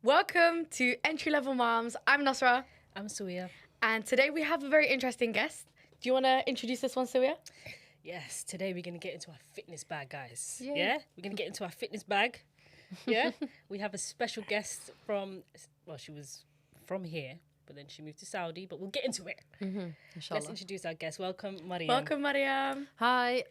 Welcome to Entry Level Moms. I'm Nasra, I'm Suya. and today we have a very interesting guest. Do you want to introduce this one, Suya? Yes, today we're going to get into our fitness bag, guys. Yay. Yeah? We're going to get into our fitness bag. Yeah? We have a special guest she was from here, but then she moved to Saudi, but we'll get into it. Let's introduce our guest. Welcome, Mariam. Welcome, Mariam. Hi,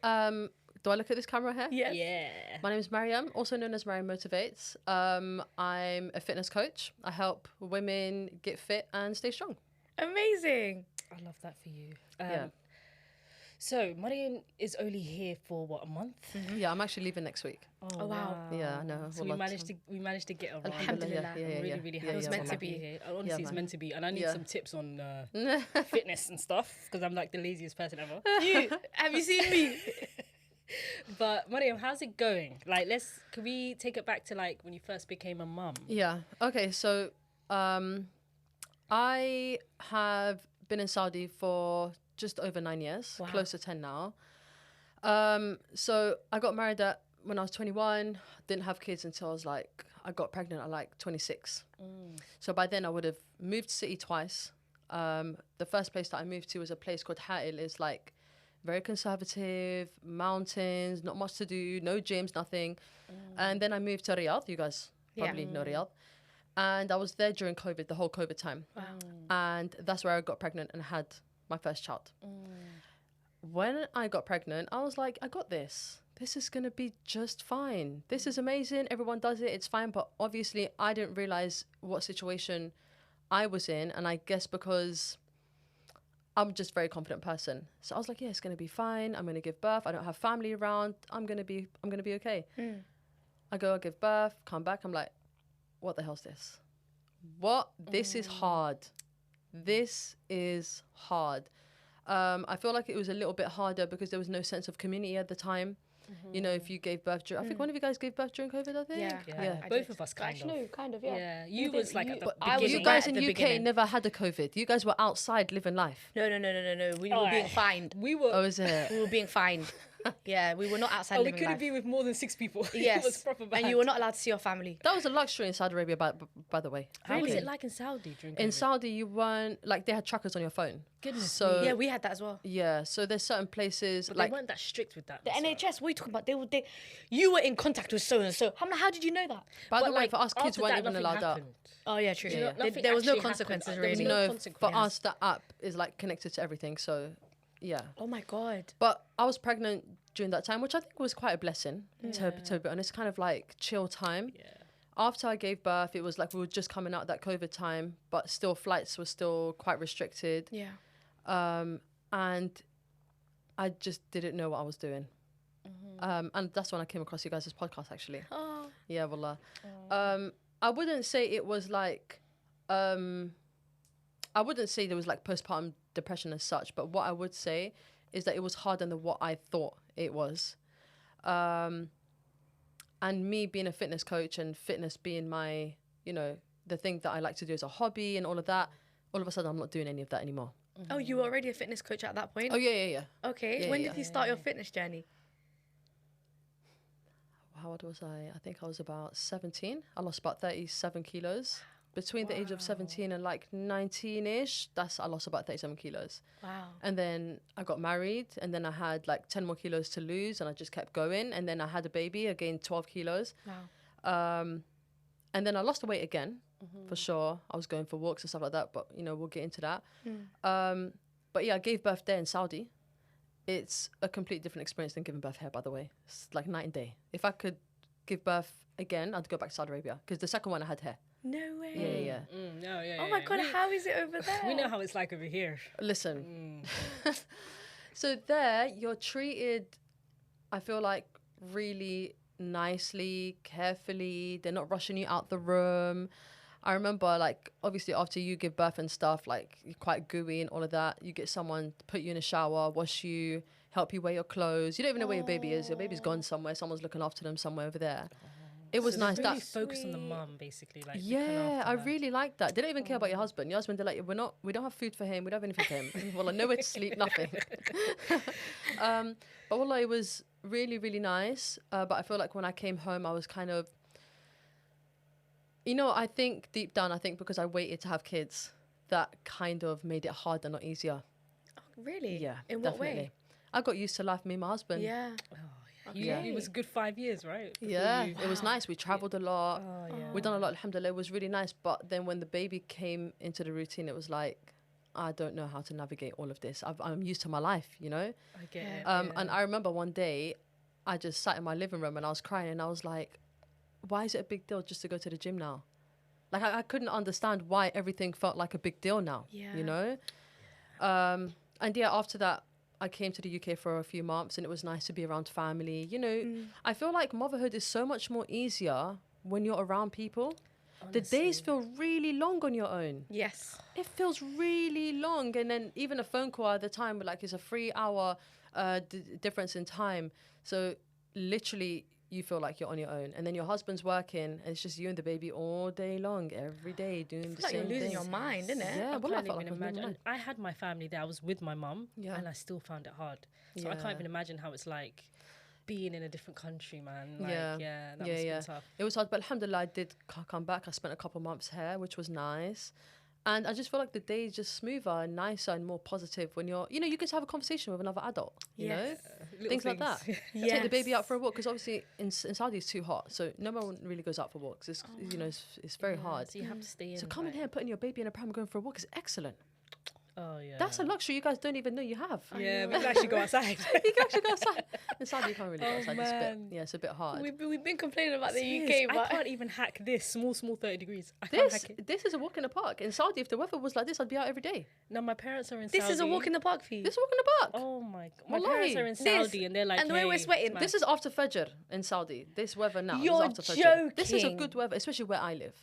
do I look at this camera here? Yes. Yeah. My name is Mariam, also known as Mariam Motivates. I'm a fitness coach. I help women get fit and stay strong. Amazing. I love that for you. Yeah. So, Mariam is only here for, a month? Yeah, I'm actually leaving next week. Oh, wow. Yeah, I know. So we managed to get around. Alhamdulillah. I'm really happy. It was meant to be be. here. Honestly, it's meant to be. And I need some tips on fitness and stuff because I'm like the laziest person ever. Have you seen me? But Mariam, how's it going? Like, can we take it back to like when you first became a mum? Yeah. Okay, so I have been in Saudi for just over 9 years, Wow. close to 10 now. So I got married when I was 21, didn't have kids until I got pregnant at like 26. So by then I would have moved city twice. The first place that I moved to was a place called Ha'il. It's like very conservative, mountains, not much to do, no gyms, nothing. And then I moved to Riyadh. You guys probably know Riyadh. And I was there during COVID, the whole COVID time. Wow. And that's where I got pregnant and had my first child. When I got pregnant, I was like, I got this. This is going to be just fine. This is amazing. Everyone does it. It's fine. But obviously, I didn't realize what situation I was in. And I guess because I'm just a very confident person. So I was like, yeah, it's going to be fine. I'm going to give birth. I don't have family around. I'm going to be okay. I give birth, come back. I'm like, what the hell's this? This is hard. This is hard. I feel like it was a little bit harder because there was no sense of community at the time. You know, if you gave birth I think one of you guys gave birth during COVID, I think. Yeah. Both of us kind Actually, of. kind of, yeah. Yeah. You was like at the I was beginning. You guys at in the UK beginning. never had a COVID. You guys were outside living life. No. We were being fined. We were. Oh, is it? We were being fined. Yeah, we were not outside we living couldn't life. be with more than 6 people. Yes. It was proper bad. And you were not allowed to see your family. That was a luxury in Saudi Arabia, by the way. How was Really? it like in Saudi during In COVID? Saudi, you weren't, like, they had trackers on your phone. Goodness So, Yeah, we had that as well. yeah, so there's certain places, But like, they weren't that strict with that. The Nasra. NHS, what are you talking about? You were in contact with so and so. How did you know that? by the But, way, like, for us, kids after weren't that, even nothing allowed out. happened. Oh yeah, true. know, nothing There was no actually consequences happened. really. There was no No, consequence. for us, the app is, like, connected to everything, so, yeah. Oh my god. But I was pregnant during that time, which I think was quite a blessing, to be honest, kind of like chill time. Yeah. After I gave birth, it was like we were just coming out that COVID time, but still flights were still quite restricted. Yeah. And I just didn't know what I was doing. And that's when I came across you guys' podcast, actually. Oh. Yeah, wallah. I wouldn't say it was like, I wouldn't say there was like postpartum depression as such, but what I would say is that it was harder than what I thought it was. And me being a fitness coach and fitness being my, the thing that I like to do as a hobby and all of that, all of a sudden I'm not doing any of that anymore. Oh, you were already a fitness coach at that point? Oh, yeah. Okay. Yeah, When yeah. did you start your fitness journey? How old was I? I think I was about 17. I lost about 37 kilos. Between the age of 17 and like 19-ish, I lost about 37 kilos. Wow. And then I got married, and then I had like 10 more kilos to lose, and I just kept going. And then I had a baby, I gained 12 kilos. Wow. And then I lost the weight again, for sure. I was going for walks and stuff like that, but, we'll get into that. But yeah, I gave birth there in Saudi. It's a completely different experience than giving birth here, by the way. It's like night and day. If I could give birth again, I'd go back to Saudi Arabia, because the second one I had here. No way. Yeah. Oh my god, how is it over there? We know how it's like over here. Listen. So there, you're treated, I feel like, really nicely, carefully. They're not rushing you out the room. I remember, like, obviously after you give birth and stuff, like, you're quite gooey and all of that. You get someone to put you in a shower, wash you, help you wear your clothes. You don't even know where your baby is. Your baby's gone somewhere. Someone's looking after them somewhere over there. It was So nice. Really That's focus on the mum, basically. Like, yeah, I really like that. They don't even care about your husband. Your husband, they're like, we don't have food for him. We don't have anything for him. Well, nowhere to sleep, nothing. But wallah, it was really, really nice. But I feel like when I came home, I was kind of You know, I think deep down, I think because I waited to have kids, that kind of made it harder, not easier. Oh, really? Yeah, In what definitely. way? I got used to life, me and my husband. Yeah. It was a good 5 years, right? Before Yeah, you- it was nice. We traveled a lot. Oh, yeah. We done a lot, alhamdulillah. It was really nice. But then when the baby came into the routine, it was like, I don't know how to navigate all of this. I'm used to my life, you know? I get it. And I remember one day, I just sat in my living room and I was crying and I was like, why is it a big deal just to go to the gym now? Like, I couldn't understand why everything felt like a big deal now, Yeah. you know? And yeah, after that, I came to the UK for a few months and it was nice to be around family. You know, I feel like motherhood is so much more easier when you're around people. The days feel really long on your own. Yes. It feels really long. And then even a phone call at the time, like it's a 3 hour difference in time. So literally you feel like you're on your own. And then your husband's working and it's just you and the baby all day long, every day doing the Like same you're losing thing. your mind, isn't it? Yeah, I well, I can't felt like even I was losing my imagine. mind. I had my family there. I was with my mum, Yeah. and I still found it hard. So I Yeah. can't even imagine how it's like being in a different country, man. Like, Yeah. that Yeah, must yeah. be tough. It was hard, but alhamdulillah, I did come back. I spent a couple months here, which was nice. And I just feel like the day is just smoother and nicer and more positive when you're, you know, you get to have a conversation with another adult, you know? Little Things like that. Yes. Take the baby out for a walk, because obviously in Saudi it's too hot. So no one really goes out for walks. It's, you know, it's very hard. So you have to stay in. So coming like- here and putting your baby in a pram and going for a walk is excellent. Oh yeah. That's a luxury you guys don't even know you have. Yeah, we can actually go outside. You can actually go outside. In Saudi you can't really go Oh, outside. man. It's a bit hard. We've been complaining about the Serious, UK, I but can't even hack this small 30 degrees. I can't This hack it. this is a walk in the park. In Saudi, if the weather was like this, I'd be out every day. No, my parents are in this Saudi. is a walk in the park for you. This is a walk in the park. Oh my god. My Wallahi. parents are in Saudi and they're like, and the way we're "Hey, sweating. it's This is after Fajr in Saudi. This weather now. You're is after Fajr. This is a joking. good weather, especially where I live.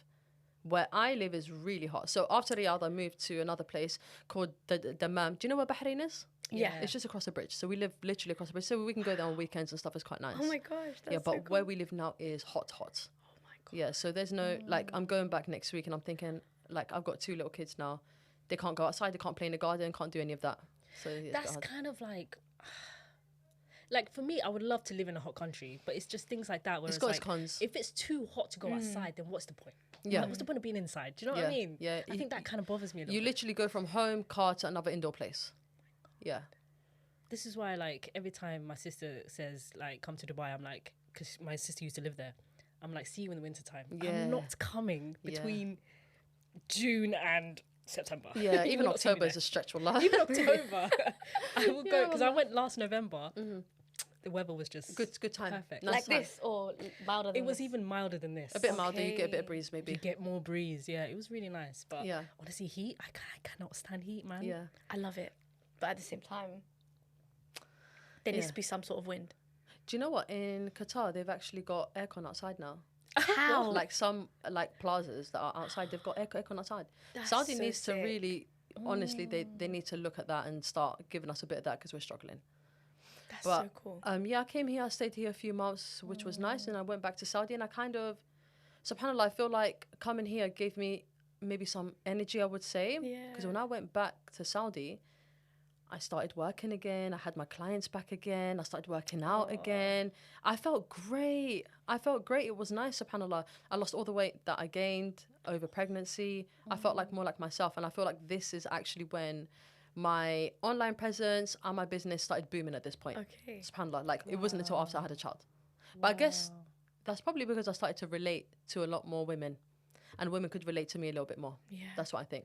Where I live is really hot. So after Riyadh, I moved to another place called Dammam. Do you know where Bahrain is? Yeah. It's just across the bridge. So we live literally across the bridge. So we can go there on weekends and stuff. It's quite nice. Oh my gosh, that's Yeah, but so cool. where we live now is hot. Oh my god. Yeah, so there's no, like, I'm going back next week and I'm thinking, like, I've got 2 little kids now. They can't go outside, they can't play in the garden, can't do any of that. So yeah, it's a bit That's hard. kind of like for me, I would love to live in a hot country, but it's just things like that where It's it's, got its like, cons. if it's too hot to go outside, then what's the point? Yeah. Like, what's the point of being inside? Do you know what I Yeah, mean? yeah, I think that kind of bothers me a little You bit. literally go from home, car to another indoor place. Yeah. This is why, like, every time my sister says, like, come to Dubai, I'm like, because my sister used to live there. I'm like, see you in the wintertime. Yeah. I'm not coming Yeah. between June and September. Yeah, You even will not see me October is there. a stretch, wallah. Even October, I will go because I wallah. went last November. The weather was just Good time. perfect. Nice Like time. this or milder than It was this? even milder than this. A bit milder, you get a bit of Okay. breeze You maybe. get more breeze. Yeah, it was really nice. But Yeah. honestly, heat, I cannot stand heat, man. Yeah. I love it. But at the same time, there needs Yeah. to be some sort of wind. Do you know what? In Qatar, they've actually got aircon outside now. How? Like some plazas that are outside, they've got aircon outside. That's Saudi so needs to sick. really, honestly, they need to look at that and start giving us a bit of that because we're struggling. That's But so cool. yeah, I came here, I stayed here a few months, which was nice, and I went back to Saudi, and I kind of, subhanallah, I feel like coming here gave me maybe some energy, I would say, because when I went back to Saudi, I started working again. I had my clients back again. I started working out again. I felt great. It was nice, subhanAllah. I lost all the weight that I gained over pregnancy. I felt like more like myself. And I feel like this is actually when my online presence and my business started booming at this point. Okay. SubhanAllah. Like, it wasn't until after I had a child. But I guess that's probably because I started to relate to a lot more women. And women could relate to me a little bit more. Yeah. That's what I think.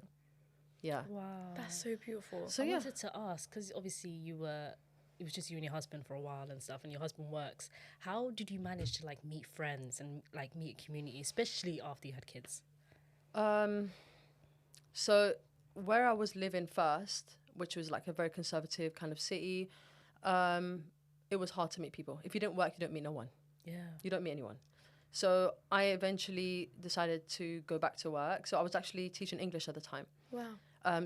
Yeah. Wow. That's so beautiful. So I yeah. wanted to ask because obviously it was just you and your husband for a while and stuff, and your husband works. How did you manage to like meet friends and like meet a community, especially after you had kids? So where I was living first, which was like a very conservative kind of city, it was hard to meet people. If you didn't work, you don't meet no one. Yeah. You don't meet anyone. So I eventually decided to go back to work. So I was actually teaching English at the time. Wow.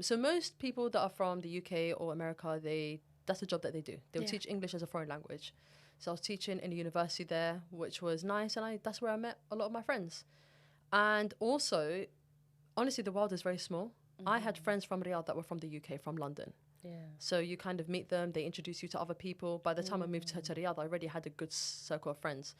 So most people that are from the UK or America, that's the job that they do. They will Yeah. teach English as a foreign language. So I was teaching in a university there, which was nice, and that's where I met a lot of my friends. And also, honestly, the world is very small. I had friends from Riyadh that were from the UK, from London. Yeah. So you kind of meet them, they introduce you to other people. By the time I moved to Riyadh, I already had a good circle of friends.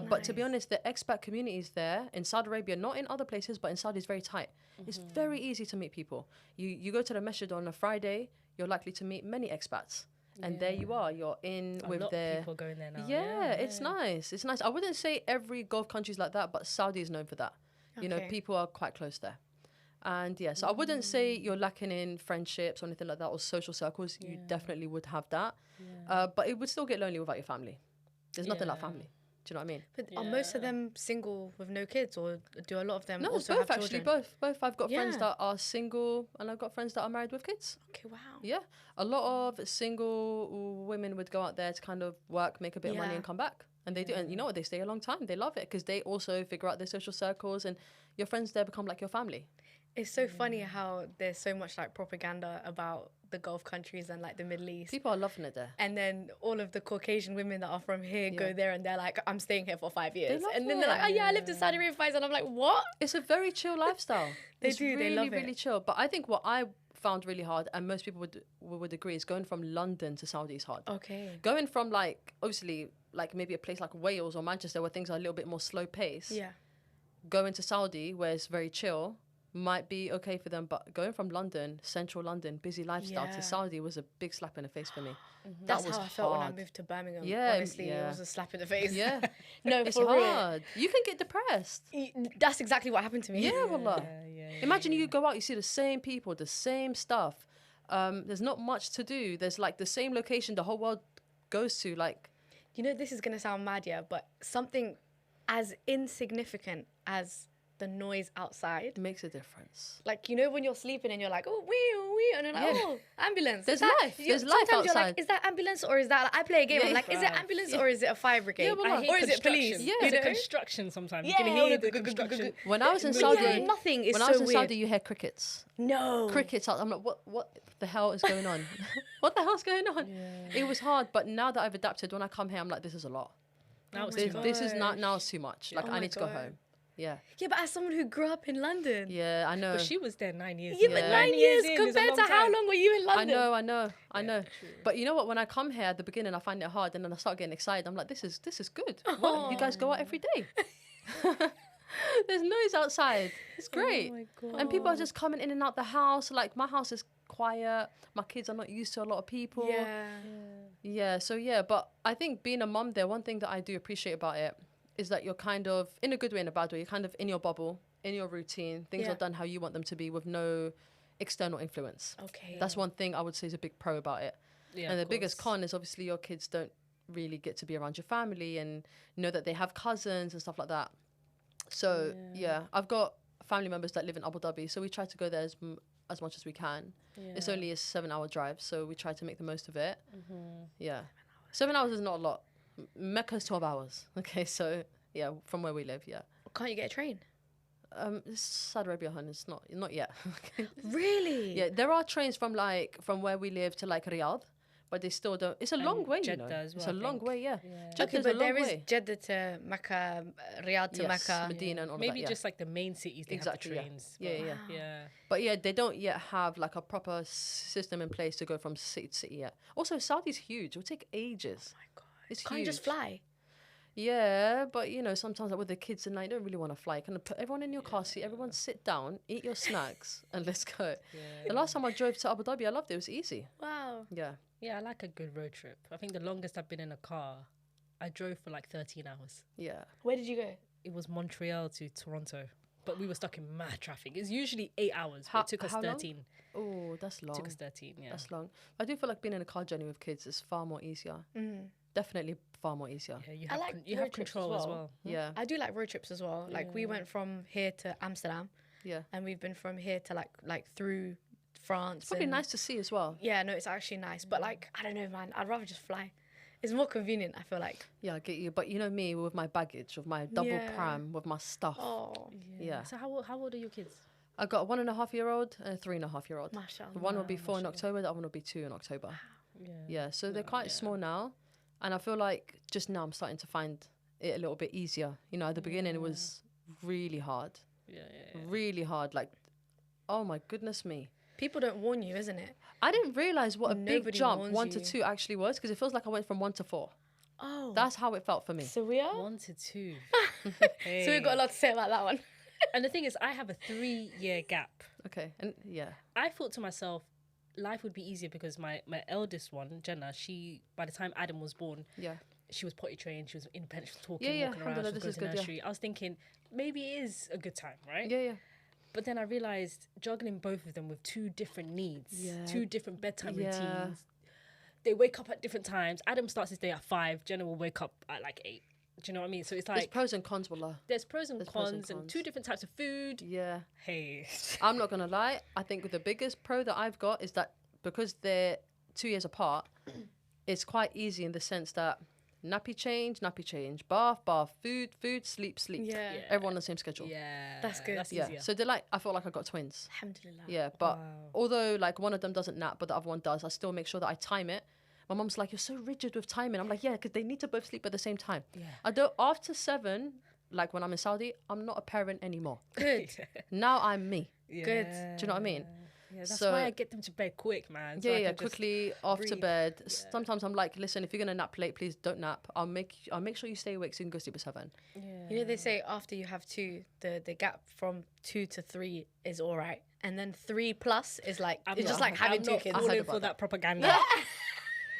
But to be honest, the expat communities there in Saudi Arabia, not in other places, but in Saudi, is very tight. It's very easy to meet people. You go to the masjid on a Friday, you're likely to meet many expats. And there you are, you're in with lot their... of people going there now. Yeah, it's nice. It's nice. I wouldn't say every Gulf country is like that, but Saudi is known for that. You know, people are quite close there. And yeah, so I wouldn't say you're lacking in friendships or anything like that or social circles. You definitely would have that. But it would still get lonely without your family. There's nothing like family. Do you know what I mean? But are most of them single with no kids, or do a lot of them No, also both have actually. children? Both. I've got friends Yeah. that are single and I've got friends that are married with kids. Okay, wow. Yeah. A lot of single women would go out there to kind of work, make a bit of money Yeah. and come back. And they do. And you know what? They stay a long time. They love it because they also figure out their social circles and your friends there become like your family. It's so funny how there's so much like propaganda about the Gulf countries and like the Middle East. People are loving it there. And then all of the Caucasian women that are from here go Yeah. there and they're like, I'm staying here for 5 years. love And then they're like, oh yeah, I lived in Saudi Arabia for 5 years. And I'm like, what? It's a very chill lifestyle. They It's do, they really, love it. really chill. But I think what I found really hard, and most people would agree, is going from London to Saudi is hard. Okay. Going from like, obviously, like maybe a place like Wales or Manchester where things are a little bit more slow pace. Yeah. Going to Saudi where it's very chill might be okay for them, but going from London, central London, busy lifestyle Yeah. to Saudi was a big slap in the face for me. That's was how I felt when I hard. moved to Birmingham. Yeah, Honestly, it yeah. was a slap in the face. Yeah, No, it's for real. hard. You can get depressed. That's exactly what happened to me. Yeah, wallah. Imagine you go out, you see the same people, the same stuff. There's not much to do. There's like the same location the whole world goes to. Like, You know, this is going to sound mad, yeah, but something as insignificant as the noise outside. it makes a difference. Like, you know, when you're sleeping and you're like, oh, wee, and you're like, Yeah. oh, ambulance. There's Is that- life. you- There's life sometimes you're outside. like, is that ambulance or is that, like, I play a game, Yeah, I'm like, is it right. ambulance or is it a fire brigade? Yeah, well, or is it police? Yeah. It's You a know? construction sometimes. Yeah, You can or hear the the construction. When I was in But Saudi, yeah, nothing is when so I was in weird. Saudi, you hear crickets. No. Crickets. I'm like, what the hell is going on? What the hell's going on? It was hard, but now that I've adapted, when I come here, I'm like, this is a lot. Now it's my too much. This is not now. It's too much. Like Oh I my need to go God. home. Yeah, Yeah, but as someone who grew up in London. yeah. I know. But she was there 9 years. Yeah, ago. but Yeah. 9 years in is a compared to long how time. long were you in London? I know. But you know what? When I come here at the beginning, I find it hard, and then I start getting excited. I'm like, this is good. What? You guys go out every day. There's noise outside. It's great. my God. And people are just coming in and out the house. Like my house is quiet. My kids are not used to a lot of people. Yeah. Yeah, so yeah, but I think being a mum there, one thing that I do appreciate about it is that you're kind of, in a good way and a bad way, you're kind of in your bubble, in your routine. Things Yeah. are done how you want them to be with no external influence. Okay. That's one thing I would say is a big pro about it. Yeah, And the of biggest course. con is obviously your kids don't really get to be around your family and know that they have cousins and stuff like that. So yeah, I've got family members that live in Abu Dhabi, so we try to go there as much as we can. It's only a 7-hour drive, so we try to make the most of it. Yeah, 7 hours is not a lot. Mecca's 12 hours. Okay, so yeah, from where we live, yeah. Can't you get a train? It's Saudi Arabia, hun. It's not yet. Okay. Really? Yeah, there are trains from where we live to like Riyadh, but they still don't. It's a long And way, you Jeddah know. as It's well, a I long think. way, yeah. Yeah. Jeddah's Okay, but a there long is way. Jeddah to Mecca, Riyadh to Yes, Mecca. Medina and all Maybe of that, yeah. just like the main cities they Exactly, yeah. have the trains. Yeah, but- yeah. Yeah. But yeah, they don't yet have like a proper system in place to go from city to city yet. Also, Saudi's huge. It will take ages. Oh my God. It's Can't huge. you just fly? Yeah, but you know, sometimes like, with the kids and I don't really want to fly. Kind of put everyone in your car seat, everyone sit down, eat your snacks, and let's go. The last time I drove to Abu Dhabi, I loved it. It was easy. Wow. Yeah. Yeah, I like a good road trip. I think the longest I've been in a car, I drove for like 13 hours. Yeah. Where did you go? It was Montreal to Toronto, but we were stuck in mad traffic. It's usually 8 hours, How- but it took us how long? 13. Oh, that's long. Took us 13, yeah. That's long. I do feel like being in a car journey with kids is far more easier. Definitely far more easier. Yeah, you I have, like you road have trips as control as well. well. Yeah. I do like road trips as well. Like we went from here to Amsterdam, Yeah. and we've been from here to like through France. It's probably and- nice to see as well. Yeah, no, it's actually nice. But like, I don't know, man. I'd rather just fly. It's more convenient, I feel like. Yeah, I get you. But you know me with my baggage, with my double Yeah. pram, with my stuff. Oh, Yeah. So how old are your kids? I got a 1.5-year-old and a 3.5-year-old. mashallah. The one will be 4 in October, the other one will be 2 in October. Yeah. Yeah, so they're quite small now. And I feel like just now I'm starting to find it a little bit easier. You know, at the beginning it was really hard. Yeah. Really hard. Like, oh my goodness me. People don't warn you, isn't it? I didn't realize what a big Nobody jump warns 1 to you. 2 actually was, because it feels like I went from 1 to 4. Oh. That's how it felt for me. So we are? 1 to 2. So we've got a lot to say about that one. And the thing is, I have a 3-year gap. Okay, and yeah. I thought to myself, life would be easier because my eldest one, Jenna, by the time Adam was born, Yeah. she was potty trained, she was independent, she was talking, Yeah, walking around, she alhamdulillah, was this going is to good, nursery. I was thinking, maybe it is a good time, right? Yeah, yeah. But then I realised juggling both of them with 2 different needs, Yeah. 2 different bedtime Yeah. routines. They wake up at different times. Adam starts his day at 5, Jenna will wake up at like 8. Do you know what I mean? So it's There's like, pros and cons, wallah. there's pros and There's pros cons and and cons. 2 different types of food. Yeah. Hey. I'm not going to lie. I think the biggest pro that I've got is that because they're 2 years apart, it's quite easy in the sense that nappy change, bath, food, sleep. Yeah. Everyone on the same schedule. Yeah. That's good. That's Yeah. easier. So they're like, I feel like I got twins. Alhamdulillah. Yeah. But Wow. although like one of them doesn't nap, but the other one does, I still make sure that I time it. My mum's like, you're so rigid with timing. I'm like, yeah, because they need to both sleep at the same time. Yeah. I don't, after 7, like when I'm in Saudi, I'm not a parent anymore. Good. Now I'm me. Good. Do you know what I mean? Yeah, that's So- why I get them to bed quick, man. So Yeah, I yeah, can just- quickly off to breathe. bed. Yeah. Sometimes I'm like, listen, if you're gonna nap late, please don't nap. I'll make sure you stay awake so you can go sleep at 7. You know, they say after you have 2, the gap from 2 to 3 is all right. And then 3 plus is like, it's just like having 2 I'm kids. not I heard falling about for that. that propaganda.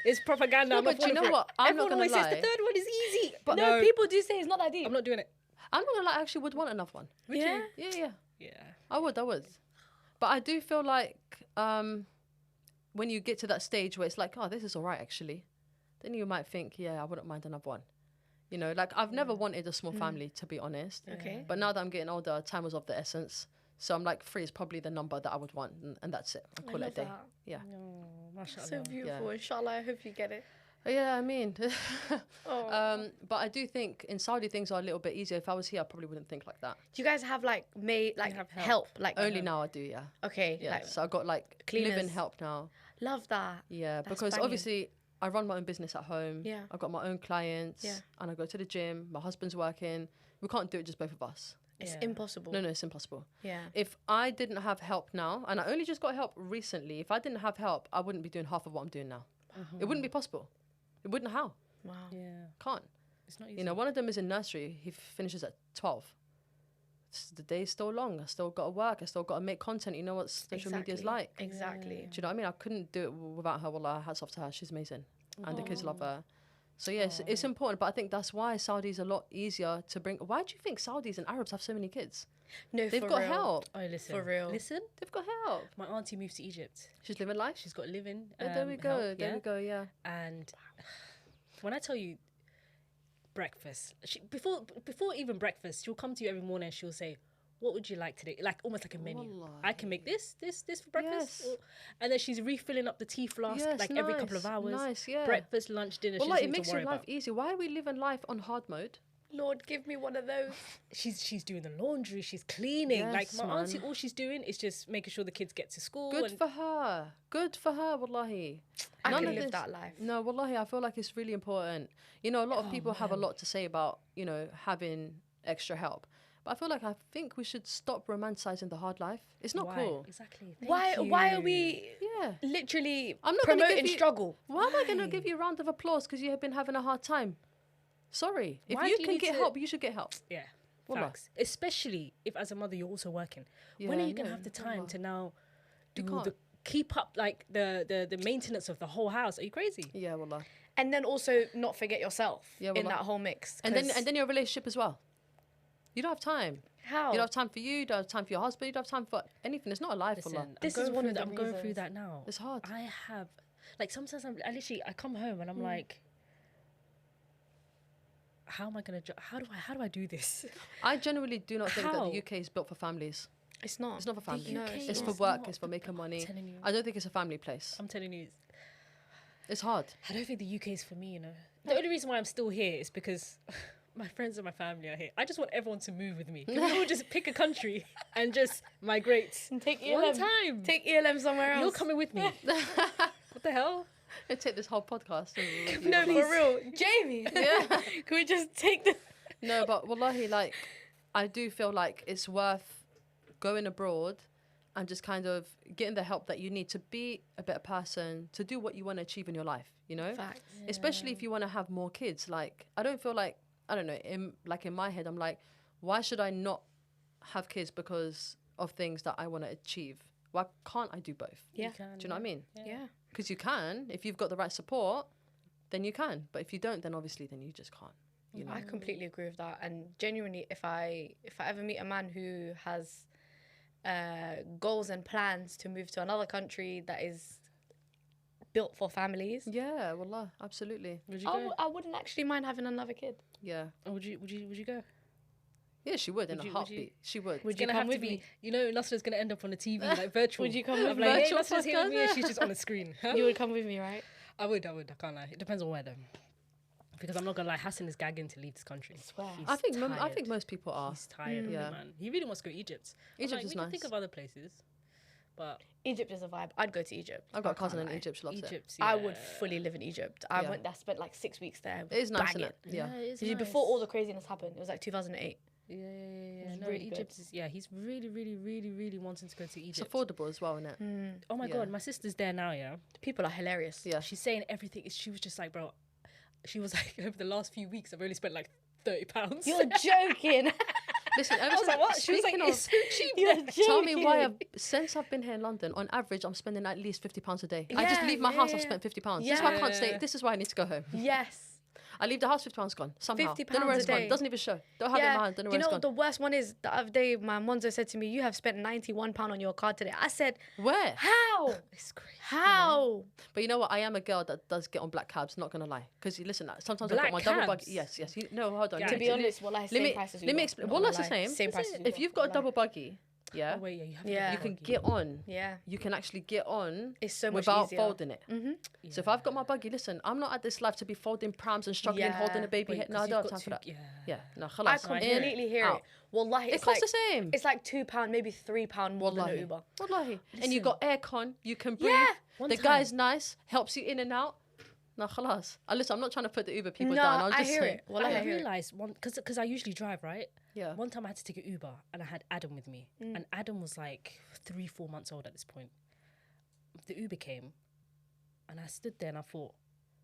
It's propaganda. No, I'm not but you falling know for it. what? I'm not Everyone gonna always says lie. the 3rd one is easy. But no, no, people do say it's not that deep. I'm not doing it. I'm not gonna lie, I actually would want another one. Would Yeah. you? Yeah, yeah. Yeah. I would. But I do feel like when you get to that stage where it's like, oh, this is all right actually, then you might think, yeah, I wouldn't mind another one. You know, like I've never wanted a small family, to be honest. Okay. But now that I'm getting older, time was of the essence. So I'm like, 3 is probably the number that I would want, and that's it. I'll I call it a love day. that. Yeah. Oh, mashallah. So beautiful. Inshallah, I hope you get it. Yeah, I mean, Oh. but I do think in Saudi things are a little bit easier. If I was here, I probably wouldn't think like that. Do you guys have like have help? Like Only now I do, yeah. okay, Yeah, like so I got like cleaners. live-in help now. love that. Yeah, That's because banging. obviously I run my own business at home. Yeah. I've got my own clients. Yeah. And I go to the gym. My husband's working. We can't do it just both of us. It's Yeah. impossible. No, it's impossible. Yeah. If I didn't have help now, and I only just got help recently, if I didn't have help, I wouldn't be doing half of what I'm doing now. It wouldn't be possible. It wouldn't how. Wow. Yeah. Can't. It's not easy. You know, one of them is in nursery. He finishes at 12. The day's still long. I still got to work. I still got to make content. You know what social media is like. Exactly. Do you know what I mean? I couldn't do it without her. Wallah, hats off to her. She's amazing. And the kids love her. So, yeah, it's important. But I think that's why Saudi's a lot easier to bring. Why do you think Saudis and Arabs have so many kids? No, They've for got real. help. Oh, listen. For real. Listen, They've got help. my auntie moved to Egypt. She's living life. She's got a living. There we go. help, There yeah? we go. Yeah. And when I tell you breakfast, before even breakfast, she'll come to you every morning and she'll say, "What would you like today?" Like almost like a menu. I can make this for breakfast. Yes. And then she's refilling up the tea flask Yes, like every couple of hours. Nice, yeah. Breakfast, lunch, dinner. Well, she like, doesn't it need makes to your worry life about. easy. Why are we living life on hard mode? Lord, give me one of those. She's doing the laundry. She's cleaning. Like Yes, my auntie, man. all she's doing is just making sure the kids get to school. Good and for her. Good for her, wallahi. I None can of live this- that life. No, wallahi, I feel like it's really important. You know, a lot of people have a lot to say about, you know, having extra help. But I think we should stop romanticizing the hard life. It's not Why? cool. Exactly. Why are you. we Yeah. literally I'm not gonna promoting give you- struggle? Why am I going to give you a round of applause because you have been having a hard time? Sorry. If Why you do you can need get to- help, you should get help. Yeah. Wallah. Facts. Especially if as a mother you're also working. When Yeah, are you gonna no, have the time wallah. to now do can't. keep up like the maintenance of the whole house? Are you crazy? Yeah, wallah. And then also not forget yourself Yeah, in wallah. that whole mix. And then 'cause your relationship as well. You don't have time. how? You don't have time for you. You don't have time for your husband. You don't have time for anything. It's not a life, wallah. Listen, This I'm is going one through of the I'm going through reasons. that now. It's hard. I have like sometimes I come home and I'm like, how am I gonna how do I do this? I genuinely do not think that How? the UK is built for families. It's not. It's not for family. No, UK It's for is work. not. It's for making money. I'm telling you. I don't think it's a family place. I'm telling you, It's hard. I don't think the UK is for me, you know. The only reason why I'm still here is because my friends and my family are here. I just want everyone to move with me. Can we all just pick a country and just migrate And take one ELM. time? Take ELM somewhere else. You're coming with me. What the hell? Let's take this whole podcast. with you, No, wallah. for real, Jamie. Yeah. Can we just take the? No, but wallahi, like, I do feel like it's worth going abroad and just kind of getting the help that you need to be a better person, to do what you want to achieve in your life, you know? Facts. Especially if you want to have more kids. Like, I don't feel like, I don't know, in my head, I'm like, why should I not have kids because of things that I want to achieve? Why can't I do both? Yeah. You can, Do you know what I mean? Yeah. Because you can. If you've got the right support, then you can. But if you don't, then obviously, then you just can't. You know? I completely agree with that. And genuinely, if I ever meet a man who has goals and plans to move to another country that is built for families, Yeah, wallah, absolutely. Would you go? I wouldn't actually mind having another kid. Yeah. Or would you go? Yeah, she would in Would a you- heartbeat. She would. Would It's you gonna come have to with me? be, you know, Nasra's gonna end up on the TV like virtual. Would you come I'm with me? like, hey, Virtual Nasra's here with me, and podcast? she's just on the screen. Huh? You would come with me, right? I would. I can't lie. It depends on where though. Because I'm not gonna lie, Hassan is gagging to leave this country. Swear. He's I think tired. most people are. He's tired of Yeah. it, man. He really wants to go to Egypt. I'm Egypt like, is we can think nice. of other places, but Egypt is a vibe. I'd go to Egypt. I've got a I cousin can't in lie. Egypt. She loves it. Egypt. I would fully live in Egypt. I Yeah. went there, spent like 6 weeks there. It is nice, Banging. isn't it? Yeah. it is This is before all the craziness happened. It was like 2008. Yeah. It's No, really good. Egypt is. Yeah, he's really wanting to go to It's Egypt. affordable as well, isn't it? Oh my Yeah. god, my sister's there now. Yeah, The people are hilarious. Yeah. she's saying everything. She was just like, bro. She was like, over the last few weeks, I've only spent like £30. You're joking. Listen, I was like, what? She was like, speaking it's of, so cheap. You're there. joking. tell me why since I've been here in London, on average, I'm spending at least £50 a day. I just Yeah, leave my house, I've yeah. spent £50. This is why I can't stay. Yeah. This is why I need to go home. Yes. I leave the house, £50 gone somehow. £50 Don't know where a it's gone. day. Doesn't even show. Don't have it in my hand. Don't know Do where you know it's what gone. the worst one is? The other day, my Monzo said to me, "You have spent £91 on your card today." I said, Where? "How? It's crazy. How?" But you know what? I am a girl that does get on black cabs. Not gonna lie, because you listen. Sometimes I've got Black my double buggy. cabs? Yes. No, hold on. Yeah, To be honest, well, let same me price as let me Uber, explain. not Well, gonna that's the lie. same. Same price as If Uber, you've got a not double buggy, yeah, Oh wait, yeah, you have. Yeah. you can get on. Yeah. You can actually get on It's so much without easier. folding it. So if I've got my buggy, listen, I'm not at this life to be folding prams and struggling, Yeah. holding a baby. Wait, No, I 'cause don't have you've time got for that. two- Yeah, no, I khalas. completely hear out. it. Wallahi, It it's costs like the same. It's like £2, maybe £3 more than an Uber. Wallahi. And you got aircon, you can breathe. Yeah. One The time- guy's nice, helps you in and out. No, khalas. Listen, I'm not trying to put the Uber people No, down. I'm I just hear saying. it. Wallahi, I I hear it. realized one because I usually drive, right? Yeah. One time I had to take an Uber and I had Adam with me, and Adam was like 3-4 months old at this point. The Uber came, and I stood there and I thought,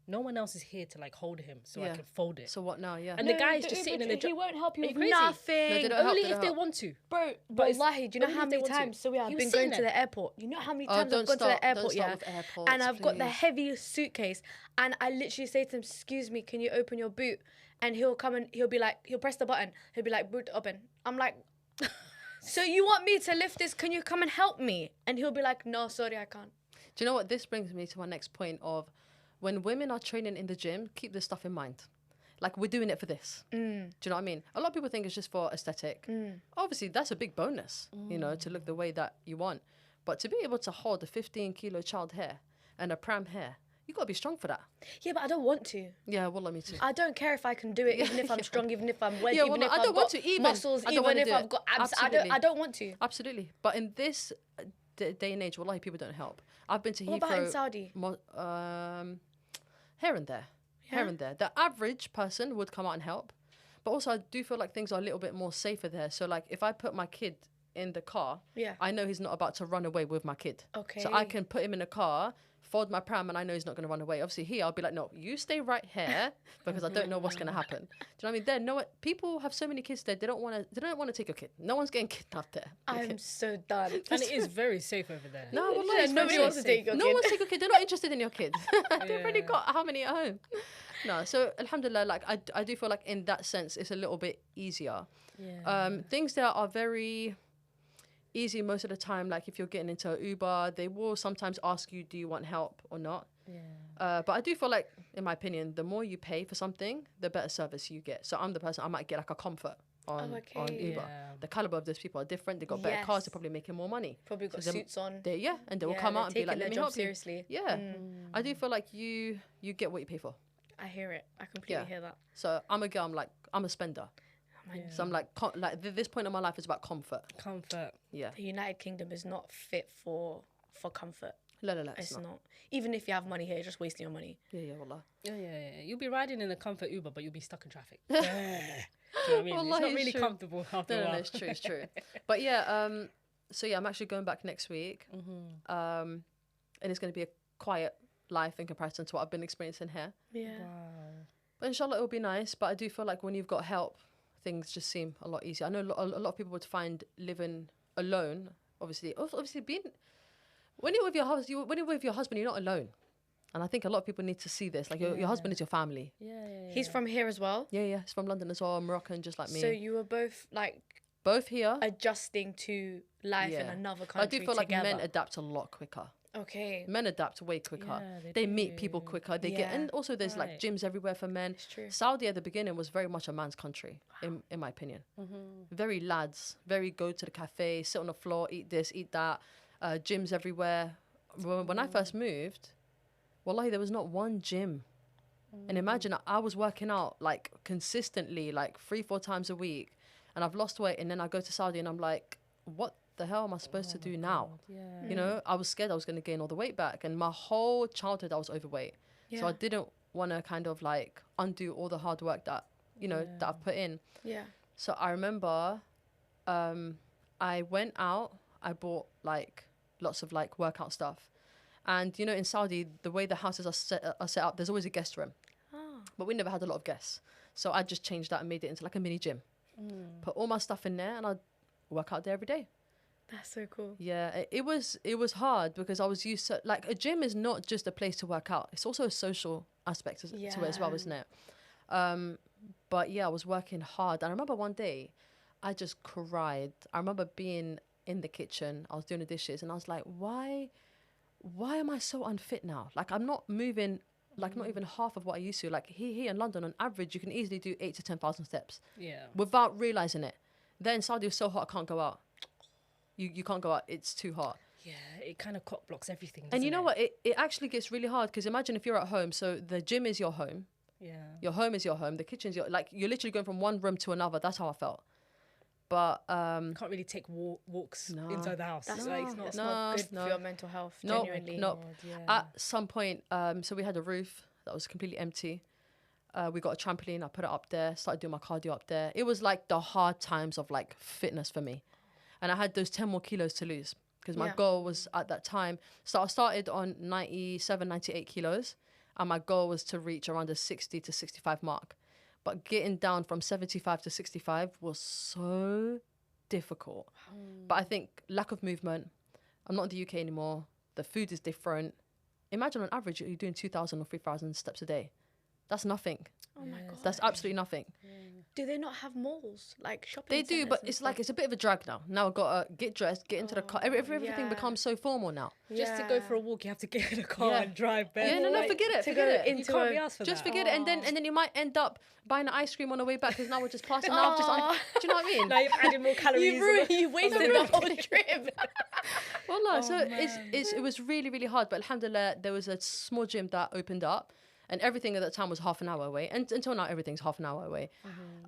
no one else is here to like hold him so I Yeah. can fold it. So what now? Yeah. And the guy is just sitting in the He won't help you Are with you crazy? nothing. No, they don't help, Only they if don't they help. want to. Bro, But it's wallahi, do you know only how if they many want to. times? So yeah, I've He been was going sitting to there. the airport. You know how many Oh, times I've don't gone to start- the airport, don't start yeah? with airports, And I've got the please. heavy suitcase, and I literally say to him, "Excuse me, can you open your boot?" And he'll come and he'll be like, he'll press the button. He'll be like, "Boot open." I'm like, "So you want me to lift this? Can you come and help me?" And he'll be like, "No, sorry, I can't." Do you know what? This brings me to my next point of when women are training in the gym, keep this stuff in mind. Like, we're doing it for this. Do you know what I mean? A lot of people think it's just for aesthetic. Obviously, that's a big bonus, you know, to look the way that you want. But to be able to hold a 15-kilo child hair and a pram hair, you got to be strong for that. Yeah, but I don't want to. Yeah, wallah, me too. I don't care if I can do it, even if I'm strong, even if I'm wedge, Yeah, even well, if I I've don't got want to even. muscles, I don't even wanna if do I've it. got abs. Absolutely. I don't want to. Absolutely. But in this day and age, wallahi, people don't help. I've been to What about in Heathrow Saudi? here and there. Here and there. The average person would come out and help. But also, I do feel like things are a little bit more safer there. So, like, if I put my kid in the car, Yeah. I know he's not about to run away with my kid. Okay. So I can put him in a car, fold my pram, and I know he's not going to run away. Obviously, here, I'll be like, no, you stay right here because I don't know what's going to happen. Do you know what I mean? There, no, people have so many kids there. They don't want to take your kid. No one's getting kidnapped there. I'm so done. And it is very safe over there. No, Yeah, wallahi, it's nobody very wants to safe. take your No kid. one's taking your kid. They're not interested in your kid. They've already Yeah. got how many at home? No, so alhamdulillah, like I do feel like in that sense it's a little bit easier. Yeah. Things there are very easy most of the time. Like if you're getting into an Uber, they will sometimes ask you, do you want help or not? Yeah. But I do feel like, in my opinion, the more you pay for something, the better service you get. So I'm the person, I might get like a comfort on okay. Uber. Yeah. The caliber of those people are different. They got better cars. They're Yes. probably making more money. Probably got So them- suits on. And they will Yeah, come they're out and be taking like, their let me job help you. seriously. Yeah, I do feel like you get what you pay for. I hear it. I completely Yeah. hear that. So I'm a girl. I'm a spender. Yeah. So I'm like this point in my life is about comfort. Comfort. Yeah, The United Kingdom is not fit for comfort. la. It's not. Even if you have money here, you're just wasting your money. Yeah, wallah. Yeah. You'll be riding in a comfort Uber, but you'll be stuck in traffic. Do you know what I mean? Wallah, It's not it's really true. comfortable after a No, while. it's true, it's true. But yeah, So yeah, I'm actually going back next week. And it's going to be a quiet life in comparison to what I've been experiencing here. Yeah. Wow. But inshallah, it'll be nice. But I do feel like when you've got help, things just seem a lot easier. I know a lot of people would find living alone, obviously being, when you're with your husband, you're not alone. And I think a lot of people need to see this. Like your husband is your family. Yeah. He's from here as well. Yeah. He's from London as well, Moroccan, just like me. So you were both like Both here. adjusting to life in another country. I do feel together. like men adapt a lot quicker. Okay. Men adapt way quicker. Yeah, they meet people quicker. They get, and also there's like gyms everywhere for men. It's true. Saudi at the beginning was very much a man's country, in my opinion. Very lads, very go to the cafe, sit on the floor, eat this, eat that. Gyms everywhere. When I first moved, wallahi, there was not one gym. And imagine I was working out like consistently, like 3-4 times a week, and I've lost weight, and then I go to Saudi and I'm like, what the hell am I supposed to do now? Yeah. You know, I was scared I was going to gain all the weight back, and my whole childhood I was overweight. So I didn't want to kind of like undo all the hard work that, you know, that I've put in. Yeah. So I remember I went out, I bought like lots of like workout stuff. And, you know, in Saudi, the way the houses are set up, there's always a guest room. But we never had a lot of guests. So I just changed that and made it into like a mini gym. Put all my stuff in there and I'd work out there every day. That's so cool. Yeah, it was hard because I was used to, like, a gym is not just a place to work out. It's also a social aspect to it as well, isn't it? But yeah, I was working hard. And I remember one day I just cried. I remember being in the kitchen. I was doing the dishes and I was like, why am I so unfit now? Like, I'm not moving, like, not even half of what I used to. Like, here in London, on average, you can easily do 8,000 to 10,000 steps. Yeah. Without realising it. Then Saudi was so hot, I can't go out. You can't go out. It's too hot. Yeah, it kind of cock blocks everything. And you know what? what? It actually gets really hard because imagine if you're at home. So the gym is your home. Yeah. Your home is your home. The kitchen's your, like, you're literally going from one room to another. That's how I felt. But Can't really take walks inside the house. That's, like, it's not good for your mental health, genuinely. No. At some point, so we had a roof that was completely empty. We got a trampoline. I put it up there. Started doing my cardio up there. It was like the hard times of like fitness for me. And I had those 10 more kilos to lose because my goal was at that time. So I started on 97, 98 kilos. And my goal was to reach around the 60 to 65 mark. But getting down from 75 to 65 was so difficult. But I think lack of movement. I'm not in the UK anymore. The food is different. Imagine on average, you're doing 2,000 or 3,000 steps a day. That's nothing. Oh my God. That's absolutely nothing. Do they not have malls? Like shopping They do, centres but and it's stuff? like, it's a bit of a drag now. Now I've got to get dressed, get into the car. Everything becomes so formal now. Just to go for a walk, you have to get in a car Yeah. and drive back. Yeah, no, Like, forget it. to Forget go it. into You can't be asked for Just that. forget it. And then you might end up buying an ice cream on the way back because now we're just passing. Now I've just, do you know what I mean? Now you've added more calories. You wasted the whole trip. Well, no. So it was really, really hard. But alhamdulillah, there was a small gym that opened up. And everything at that time was half an hour away. And until now, everything's half an hour away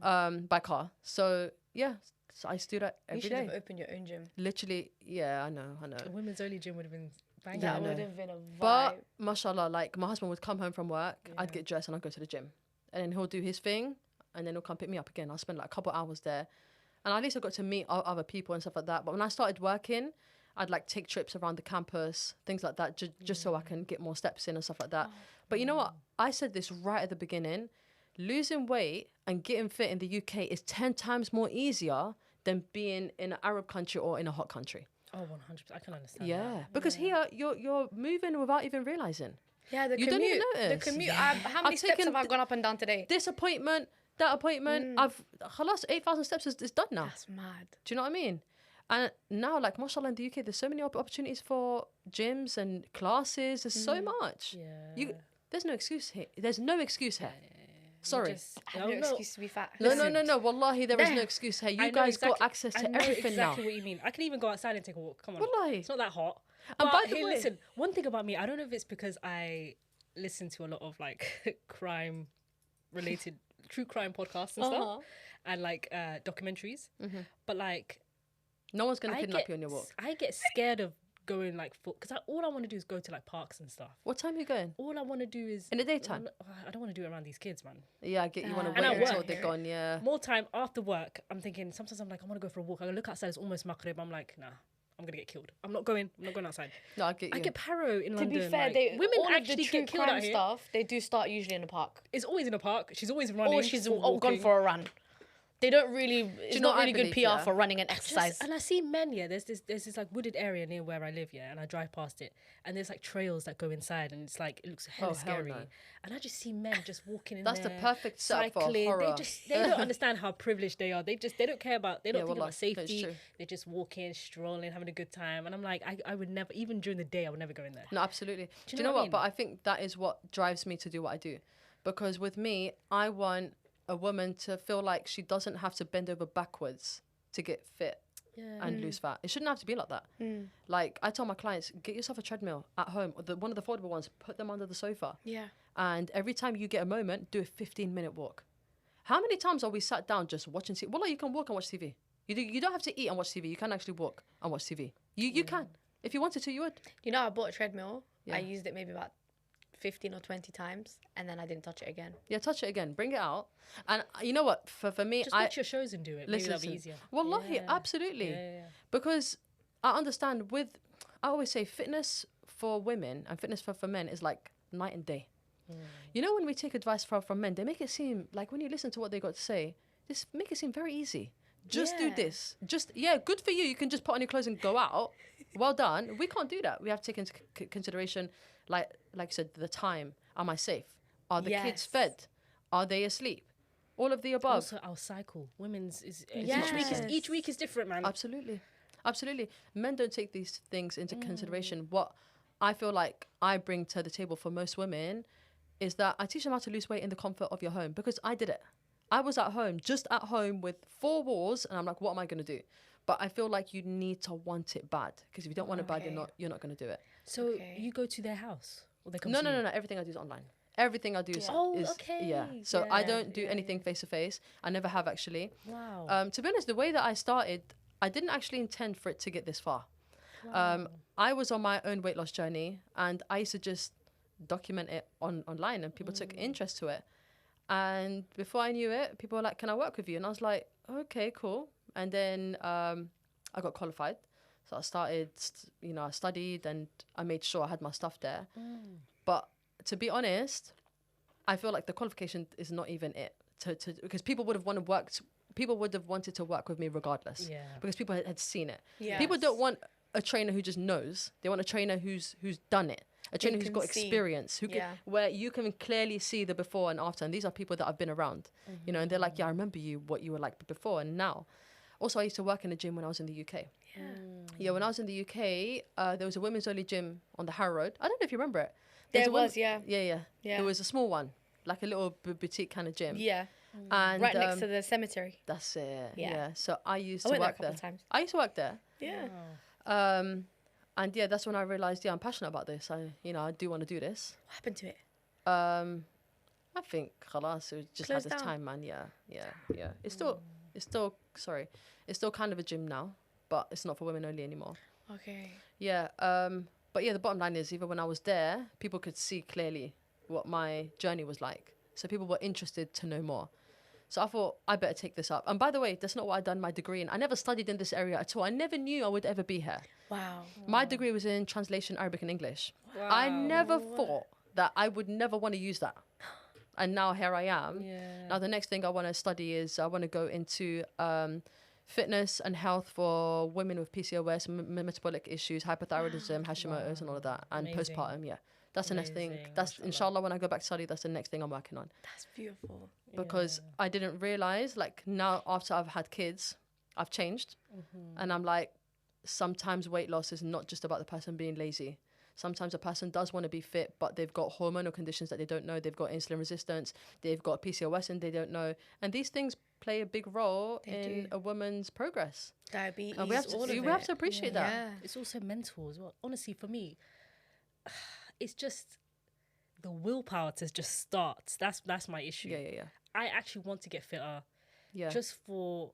by car. So, yeah, so I still do that You every should day. have opened your own gym. Literally, yeah, I know. A women's only gym would have been banging. That I know. would have been a vibe. But, mashallah, like, my husband would come home from work, I'd get dressed and I'd go to the gym. And then he'll do his thing, and then he'll come pick me up again. I'll spend like a couple hours there. And at least I got to meet other people and stuff like that. But when I started working, I'd like take trips around the campus, things like that, just so I can get more steps in and stuff like that. But you know what? I said this right at the beginning. Losing weight and getting fit in the UK is 10 times more easier than being in an Arab country or in a hot country. Oh, 100%. I can understand Yeah, that. because here you're moving without even realising. Yeah, the You commute. don't even notice. The commute. How many steps taken have I gone up and down today? This appointment, that appointment, I've, khalas, 8,000 steps is done now. That's mad. Do you know what I mean? And now, like, mashallah, in the UK, there's so many opportunities for gyms and classes. There's so much. Yeah. There's no excuse here. There's no excuse here. Sorry. I have no excuse to be fat. No. Wallahi, there is no excuse here. You guys got access to everything now. Exactly what you mean. I can even go outside and take a walk. Come on. Wallahi. It's not that hot. And But by the hey, way- listen, one thing about me, I don't know if it's because I listen to a lot of like crime-related, true crime podcasts and stuff, and like documentaries, but like... No one's going to kidnap you on your walk. I get scared of going like because all I want to do is go to like parks and stuff. What time are you going? All I want to do is In the daytime? I don't want to do it around these kids, man. Yeah, I get you want to And I wait until work. they're gone, yeah. More time after work, I'm thinking, sometimes I'm like, I want to go for a walk. I look outside, it's almost maghrib. I'm like, nah, I'm gonna get killed. I'm not going outside. No, I get you. I get paro in To London. be fair, like, they women all of actually the true get killed crime out here. stuff. They do start usually in a park, It's always in a park. She's always running. or she's or gone walking. for a run. They don't really. It's know not what I really good believe, PR yeah? for running and exercise. And I see men, there's this like wooded area near where I live, and I drive past it, and there's like trails that go inside, and it's like, it looks hella Oh, hell scary. no. And I just see men just walking in That's the there, perfect setup for cycling. horror. They don't understand how privileged they are. They don't care about, they don't think wallah, about safety. true. They're just walking, strolling, having a good time. And I'm like, I would never, even during the day, I would never go in there. No, absolutely. Do you know know what I what? mean? But I think that is what drives me to do what I do. Because with me, I want a woman to feel like she doesn't have to bend over backwards to get fit and lose fat. It shouldn't have to be like that. Like, I tell my clients, get yourself a treadmill at home. One of the affordable ones, put them under the sofa. Yeah. And every time you get a moment, do a 15-minute walk. How many times are we sat down just watching TV? Well, you can walk and watch TV. You don't have to eat and watch TV. You can actually walk and watch TV. You can. If you wanted to, you would. You know, I bought a treadmill. Yeah. I used it maybe about 15 or 20 times, and then I didn't touch it again. Yeah, touch it again. Bring it out. And you know what? For me, Just watch your shows and do it. Maybe that'll be easier. Wallahi, Yeah. absolutely. Yeah. Because I understand I always say fitness for women and fitness for men is like night and day. You know, when we take advice from men, they make it seem like, when you listen to what they got to say, just make it seem very easy. Just do Yeah. this. Good for you. You can just put on your clothes and go out. Well done. We can't do that. We have to take into consideration, like you said, the time. Am I safe? Are the kids Yes. fed? Are they asleep? All of the above. Also, our cycle. Women's is Yes. each week is different, man. Absolutely. Men don't take these things into consideration. What I feel like I bring to the table for most women is that I teach them how to lose weight in the comfort of your home, because I did it. I was just at home with 4 walls, and I'm like, what am I going to do? But I feel like you need to want it bad, because if you don't want it bad, you're not going to do it. So Okay. you go to their house, or they come No, to you? no. Everything I do is online. Everything I do is, Oh, is okay. yeah. So I Yeah, don't do anything face to face. I never have, actually. Wow. To be honest, the way that I started, I didn't actually intend for it to get this far. I was on my own weight loss journey, and I used to just document it online, and people took interest to it. And before I knew it, people were like, can I work with you? And I was like, okay, cool. And then I got qualified. So I started, I studied, and I made sure I had my stuff there. But to be honest, I feel like the qualification is not even it. Because people would have wanted to work with me regardless. Yeah. Because people had seen it. Yes. People don't want a trainer who just knows. They want a trainer who's done it. A trainer who's can got see. experience, where you can clearly see the before and after. And these are people that I've been around, and they're like, yeah, I remember what you were like before and now. Also, I used to work in a gym when I was in the UK. Yeah, when I was in the UK, there was a women's only gym on the Harrow Road. I don't know if you remember it. There was, yeah. Yeah. Yeah. It was a small one, like a little boutique kind of gym. Yeah. And Right next to the cemetery. that's it. Yeah. Yeah. So I used I to went there a work couple there. of times. I used to work there. Yeah. And yeah, that's when I realized, I'm passionate about this. I do want to do this. What happened to it? I think khalas, it just had Closed its down. time, man. Yeah. It's still kind of a gym now, but it's not for women only anymore. Okay. Yeah. But yeah, the bottom line is, even when I was there, people could see clearly what my journey was like. So people were interested to know more. So I thought, I better take this up. And by the way, that's not what I'd done my degree in. I never studied in this area at all. I never knew I would ever be here. Wow. My degree was in translation, Arabic and English. I never thought that I would never want to use that. And now here I am. Yeah. Now the next thing I want to study is, I want to go into fitness and health for women with PCOS, metabolic issues, hypothyroidism, Hashimoto's and all of that. And Amazing. postpartum, yeah. That's the next thing. Amazing, That's, mashallah. inshallah, when I go back to study, that's the next thing I'm working on. That's beautiful. Because I didn't realize, like, now after I've had kids, I've changed. And I'm like, sometimes weight loss is not just about the person being lazy. Sometimes a person does want to be fit, but they've got hormonal conditions that they don't know. They've got insulin resistance. They've got PCOS and they don't know. And these things play a big role in a woman's progress. Diabetes, And we have all of to, it. we have to appreciate that. Yeah. It's also mental as well. Honestly, for me, it's just the willpower to just start. That's my issue. Yeah. I actually want to get fitter, Yeah, just for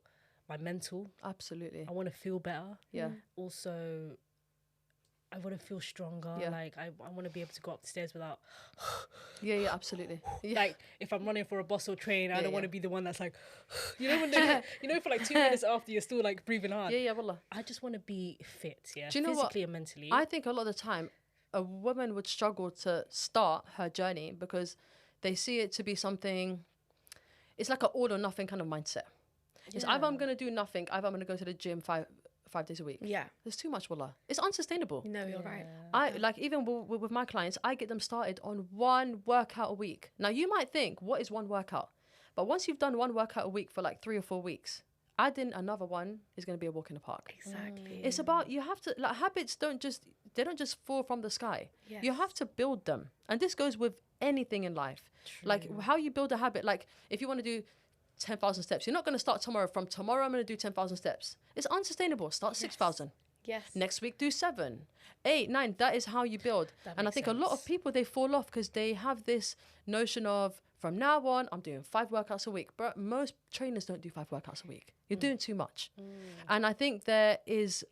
my mental. absolutely. I want to feel better. Yeah. Also, I want to feel stronger. Yeah. Like I want to be able to go up the stairs without Yeah, absolutely. Yeah. like if I'm running for a bus or train, I don't want to be the one that's like when for like 2 minutes after you're still like breathing hard. Yeah, wallah. I just want to be fit, Do you know physically what? and mentally. I think a lot of the time, a woman would struggle to start her journey because they see it to be something. It's like an all or nothing kind of mindset. It's either I'm going to do nothing, either I'm going to go to the gym five days a week. Yeah. There's too much, wallah. It's unsustainable. No, you're right. I like even with my clients, I get them started on one workout a week. Now you might think, what is one workout? But once you've done one workout a week for like 3 or 4 weeks, adding another one is going to be a walk in the park. Exactly. It's about, you have to, like, habits don't just fall from the sky. Yes. You have to build them. And this goes with anything in life. True. Like how you build a habit. Like if you want to do 10,000 steps, you're not going to start tomorrow. From tomorrow, I'm going to do 10,000 steps. It's unsustainable. Start 6,000. Yes. Next week, do 7, 8, 9. That is how you build. And I think a lot of people, they fall off because they have this notion of, from now on, I'm doing 5 workouts a week. But most trainers don't do 5 workouts a week. You're doing too much. And I think there is,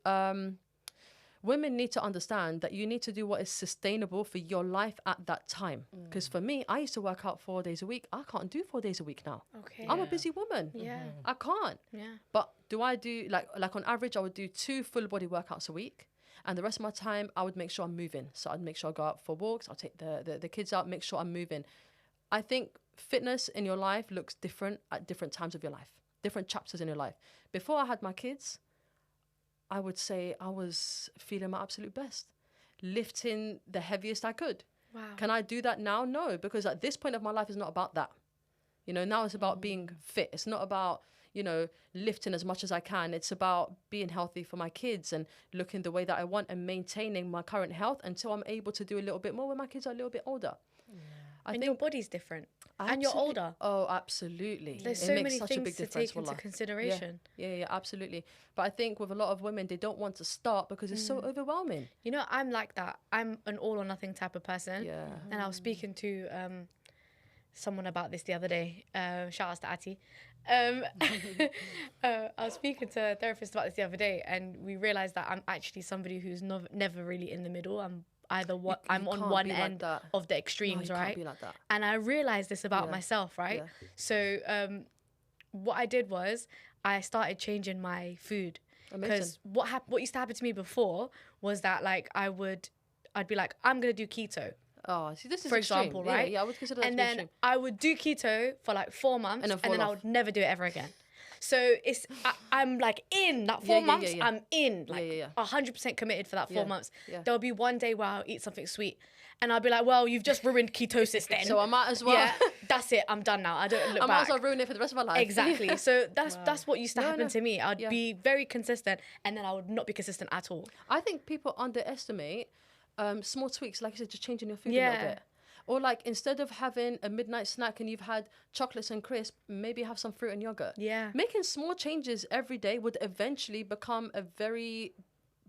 women need to understand that you need to do what is sustainable for your life at that time. Because for me, I used to work out 4 days a week. I can't do 4 days a week now. Okay. I'm a busy woman. Yeah. I can't. Yeah. But do I do, like on average, I would do 2 full body workouts a week. And the rest of my time, I would make sure I'm moving. So I'd make sure I go out for walks. I'll take the kids out, make sure I'm moving. I think fitness in your life looks different at different times of your life, different chapters in your life. Before I had my kids, I would say I was feeling my absolute best, lifting the heaviest I could. Wow. Can I do that now? No, because at this point of my life, it's not about that. Now it's about being fit. It's not about, lifting as much as I can. It's about being healthy for my kids and looking the way that I want and maintaining my current health until I'm able to do a little bit more when my kids are a little bit older. I think your body's different. And you're older. Oh, absolutely. There's It so makes many such a things big to difference, take into wallah. consideration. Yeah, absolutely. But I think with a lot of women, they don't want to start because it's so overwhelming. I'm like that. I'm an all or nothing type of person. Yeah. And I was speaking to someone about this the other day. Shout out to Ati. I was speaking to a therapist about this the other day, and we realized that I'm actually somebody who's never really in the middle. I'm either I'm on one end of the extremes, you right? Can't be like that. And I realized this about myself, right? Yeah. So what I did was I started changing my food. Because what used to happen to me before was that like I'd be like, I'm gonna do keto. Oh, see, this is for extreme. example, right? Yeah, I would consider that and to be then extreme. I would do keto for like 4 months, and then I would never do it ever again. So I'm like in that 4 months. I'm in like 100% committed for that 4 months. Yeah. There'll be one day where I'll eat something sweet, and I'll be like, "Well, you've just ruined ketosis then." So I might as well. Yeah, that's it. I'm done now. I don't look back. I might as well ruin it for the rest of my life. Exactly. So that's what used to happen to me. I'd Yeah. be very consistent, and then I would not be consistent at all. I think people underestimate small tweaks, like you said, just changing your food a little bit. Or like instead of having a midnight snack and you've had chocolates and crisp, maybe have some fruit and yogurt. Yeah. Making small changes every day would eventually become a very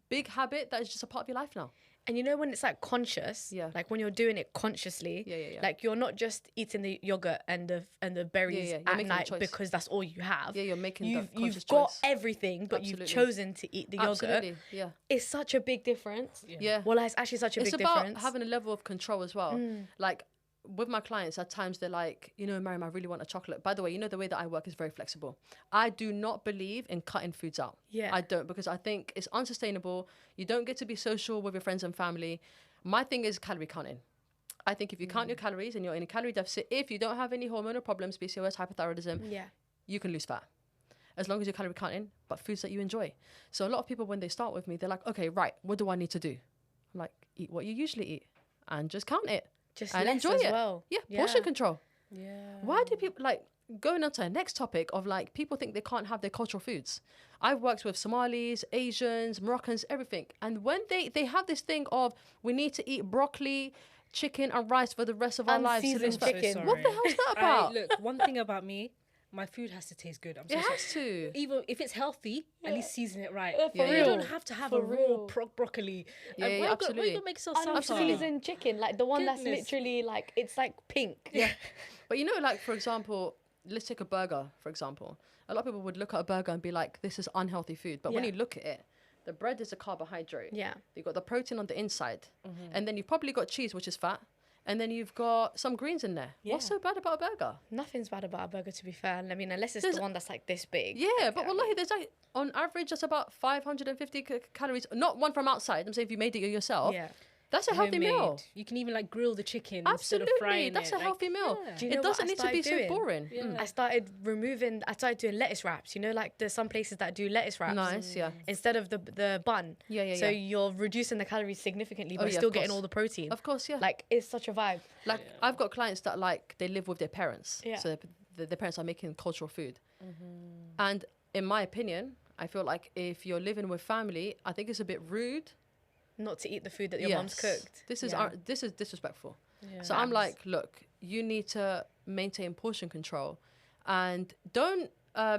big habit that is just a part of your life now. And when it's like conscious, like when you're doing it consciously, like you're not just eating the yogurt and the berries at night because that's all you have. Yeah, you're making you've got everything, but you've chosen to eat the yogurt. Yeah. It's such a big difference. Yeah. Well, it's actually such a big difference. It's about having a level of control as well. Like with my clients, at times they're like, Mariam, I really want a chocolate. By the way, the way that I work is very flexible. I do not believe in cutting foods out. Yeah. I don't, because I think it's unsustainable. You don't get to be social with your friends and family. My thing is calorie counting. I think if you count your calories and you're in a calorie deficit, if you don't have any hormonal problems, PCOS, hypothyroidism, you can lose fat. As long as you're calorie counting, but foods that you enjoy. So a lot of people, when they start with me, they're like, okay, right, what do I need to do? I'm like, eat what you usually eat and just count it. Just and enjoy it. Well. Yeah, portion control. Yeah. Why do people going on to the next topic of like people think they can't have their cultural foods? I've worked with Somalis, Asians, Moroccans, everything. And when they have this thing of we need to eat broccoli, chicken and rice for the rest of our lives. Unseasoned chicken. What the hell's that about? Look, one thing about me, my food has to taste good. I'm so It sorry. has to. Even if it's healthy, at least season it right. For You real. don't have to have a raw broccoli. Yeah, Why you absolutely. gonna make yourself sunflower? Unseasoned chicken, like the one that's Goodness. literally like it's like pink. Yeah. But like for example, let's take a burger, for example. A lot of people would look at a burger and be like, this is unhealthy food. But when Yeah. you look at it, The bread is a carbohydrate. Yeah. You've got the protein on the inside. And then you've probably got cheese, which is fat. And then you've got some greens in there. What's so bad about a burger? Nothing's bad about a burger, to be fair. I mean, unless it's the one that's like this big. Yeah, but wallahi, there's like, on average, that's about 550 calories. Not one from outside. I'm saying if you made it yourself. Yeah. That's a healthy meal. Homemade. You can even like grill the chicken Absolutely, instead of frying that's it. a healthy meal. Yeah. Do you know It what doesn't I need to be started doing? so boring. Yeah. I started doing lettuce wraps. You know, like there's some places that do lettuce wraps. Nice, yeah. Instead of the bun. Yeah. So you're reducing the calories significantly, but yeah, still of getting course. all the protein. Of course, yeah. Like, it's such a vibe. Like I've got clients that like they live with their parents. Yeah. So their parents are making cultural food. And in my opinion, I feel like if you're living with family, I think it's a bit rude. Not to eat the food that your mom's cooked. This is Yeah. this is disrespectful. Yeah. So I'm like, look, you need to maintain portion control, and don't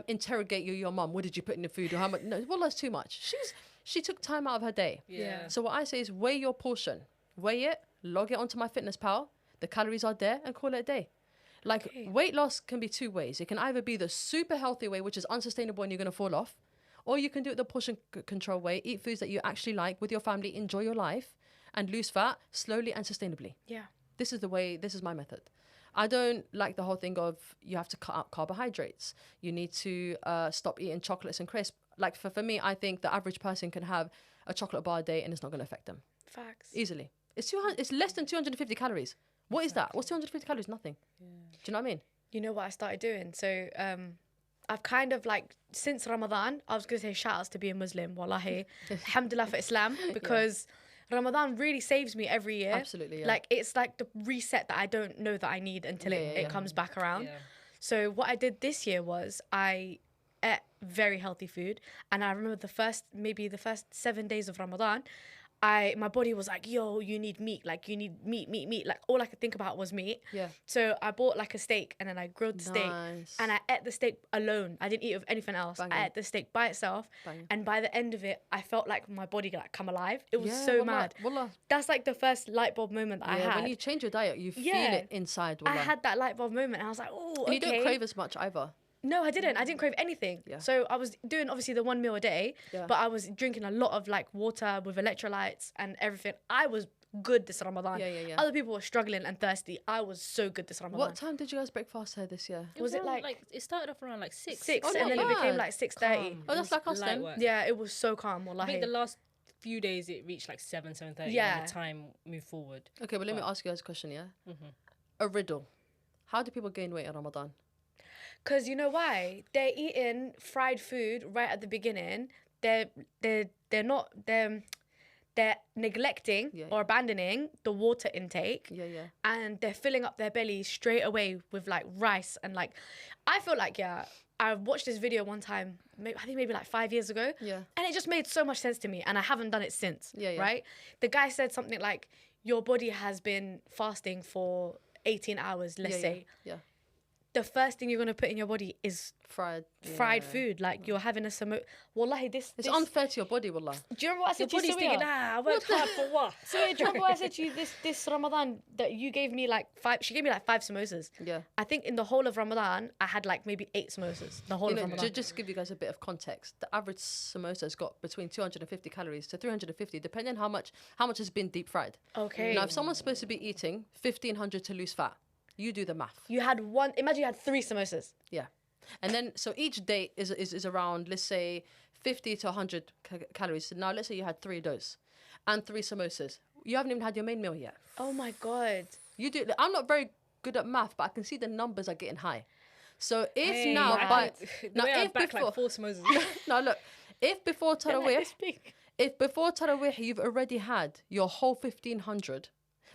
interrogate your mom. What did you put in the food? Or how much? No, well, that's too much. She took time out of her day. Yeah. So what I say is weigh your portion, weigh it, log it onto MyFitnessPal. The calories are there, and call it a day. Like weight loss can be two ways. It can either be the super healthy way, which is unsustainable and you're gonna fall off, or you can do it the portion control way. Eat foods that you actually like with your family, enjoy your life, and lose fat slowly and sustainably. Yeah. This is the way. This is my method. I don't like the whole thing of you have to cut out carbohydrates. You need to stop eating chocolates and crisps. Like for me, I think the average person can have a chocolate bar a day and it's not going to affect them Facts. easily. It's 200. It's less than 250 calories. What is that? What's 250 calories? Nothing. Do you know what I mean? You know what I started doing? So I've kind of like, since Ramadan, I was going to say shout outs to being Muslim, wallahi. Alhamdulillah for Islam, because Ramadan really saves me every year. Absolutely, yeah. Like, it's like the reset that I don't know that I need until it comes back around. Yeah. So what I did this year was I ate very healthy food. And I remember the first 7 days of Ramadan, my body was like, yo, you need meat. Like, you need meat. Like, all I could think about was meat. Yeah. So I bought like a steak and then I grilled the steak. Nice. And I ate the steak alone. I didn't eat it with anything else. Banging. I ate the steak by itself. Banging. And by the end of it, I felt like my body like come alive. It was Yeah, so wallah, mad. wallah. That's like the first light bulb moment that I Yeah, had. when you change your diet, you feel Yeah. it inside. I wallah. had that light bulb moment and I was like, oh, okay. And you don't crave as much either. No, I didn't. I didn't crave anything. Yeah. So I was doing obviously the 1 meal a day, Yeah. but I was drinking a lot of like water with electrolytes and everything. I was good this Ramadan. Yeah. Other people were struggling and thirsty. I was so good this Ramadan. What time did you guys break fast here this year? Was it around, like it started off around like 6. 6 Oh, and then not it became bad. like 6:30. Calm. Oh, that's like us light then. work. Yeah, it was so calm. I Wallahi. think the last few days it reached like 7:30. Yeah. And the time moved forward. Okay, but let me ask you guys a question, yeah? A riddle. How do people gain weight in Ramadan? Because you know why? They're eating fried food right at the beginning. They're neglecting Yeah. or abandoning the water intake. Yeah. And they're filling up their bellies straight away with like rice and like, I feel like, I watched this video one time, I think maybe like 5 years ago. Yeah. And it just made so much sense to me and I haven't done it since. Yeah. Right? The guy said something like, your body has been fasting for 18 hours, let's say. Yeah. The first thing you're going to put in your body is Fried food. Like you're having a wallahi, It's this unfair to your body, wallah. do you remember what I Your said to you, body's thinking, I worked hard for what? So do you remember what I said to you this Ramadan that you gave me like 5? She gave me like 5 samosas. Yeah. I think in the whole of Ramadan I had like maybe 8 samosas. The whole You of know, Ramadan. just to give you guys a bit of context, the average samosa's got between 250 calories to 350, depending on how much has been deep fried. Okay. Now, if someone's supposed to be eating 1,500 to lose fat, you do the math. You had imagine you had 3 samosas. Yeah. And then, so each day is around, let's say, 50 to 100 calories. So now, let's say you had 3 of those and 3 samosas. You haven't even had your main meal yet. Oh my God. You do. I'm not very good at math, but I can see the numbers are getting high. So if Hey, now, I but think- now the way I if back before, like 4 samosas. now look, if before Tarawih, This big. if before Tarawih you've already had your whole 1,500,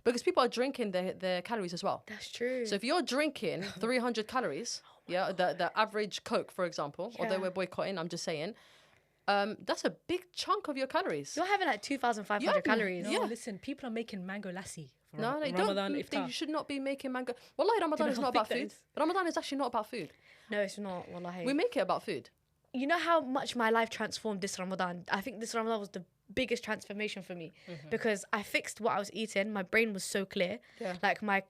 because people are drinking their calories as well. That's true. So if you're drinking 300 calories, the average Coke, for example, although Yeah. we're boycotting, I'm just saying, that's a big chunk of your calories. you're having like 2,500 Yeah. calories. No, Yeah. listen, people are making mango lassi for No, they Ramadan don't. iftar. You should not be making mango. Wallahi, Ramadan know is how not about thick that food. is? Ramadan is actually not about food. No, it's not. Wallahi. We make it about food. You know how much my life transformed this Ramadan? I think this Ramadan was the biggest transformation for me because I fixed what I was eating. My brain was so clear. Yeah. Like my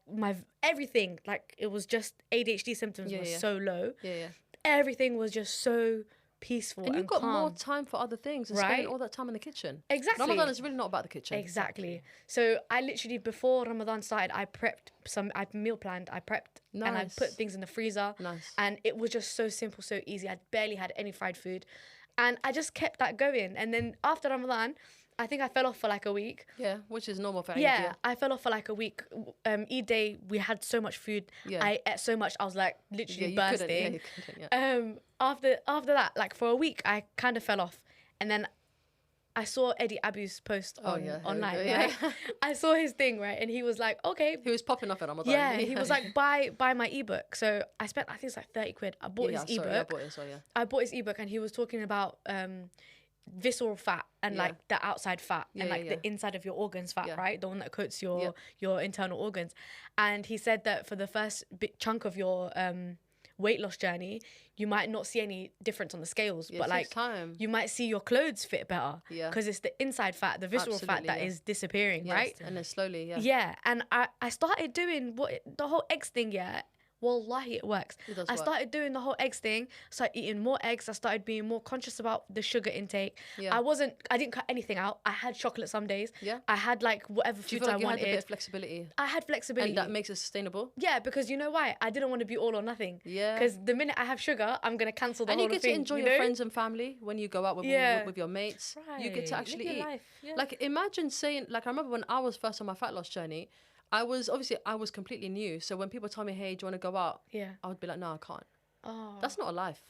everything, like it was just ADHD symptoms Yeah, were yeah. so low. Yeah. Everything was just so peaceful And you've got calm. more time for other things and spending Right? all that time in the kitchen. Exactly. Ramadan is really not about the kitchen. Exactly. So I literally, before Ramadan started, I meal planned, I prepped, and I Nice. put things in the freezer. Nice. And it was just so simple, so easy. I barely had any fried food. And I just kept that going. And then after Ramadan, I think I fell off for like a week. Yeah, which is normal for Eid. Yeah, I fell off for like a week. Eid day, we had so much food. Yeah. I ate so much, I was like literally bursting. You couldn't, yeah. After that, like for a week, I kind of fell off. And then I saw Eddie Abu's post online, go, right? I saw his thing, right? And he was like, okay. He was popping off at Ramadan. Yeah, he was like, buy my ebook. So I spent, I think it's like 30 quid. I bought his ebook. I bought it as well, yeah. I bought his ebook, and he was talking about visceral fat and like the outside fat and like the inside of your organs fat, right? The one that coats your internal organs. And he said that for the first big chunk of your weight loss journey, you might not see any difference on the scales, but like you might see your clothes fit better because it's the inside fat, the visceral fat that is disappearing, right? And then slowly, Yeah, and I started doing the whole eggs thing, Wallahi, it works. I started doing the whole eggs thing. Started eating more eggs. I started being more conscious about the sugar intake. Yeah. I didn't cut anything out. I had chocolate some days. Yeah. I had like whatever Do you foods feel like I wanted. you had a bit of flexibility? I had flexibility. And that makes it sustainable? Yeah, because you know why? I didn't want to be all or nothing. Yeah. Because the minute I have sugar, I'm going to cancel the whole thing. And you get to enjoy your friends and family when you go out with your mates. Right. You get to actually Live eat. your life. Yeah. Like, imagine saying, like, I remember when I was first on my fat loss journey, I was completely new. So when people tell me, hey, do you want to go out? Yeah. I would be like, no, I can't. Oh. That's not a life.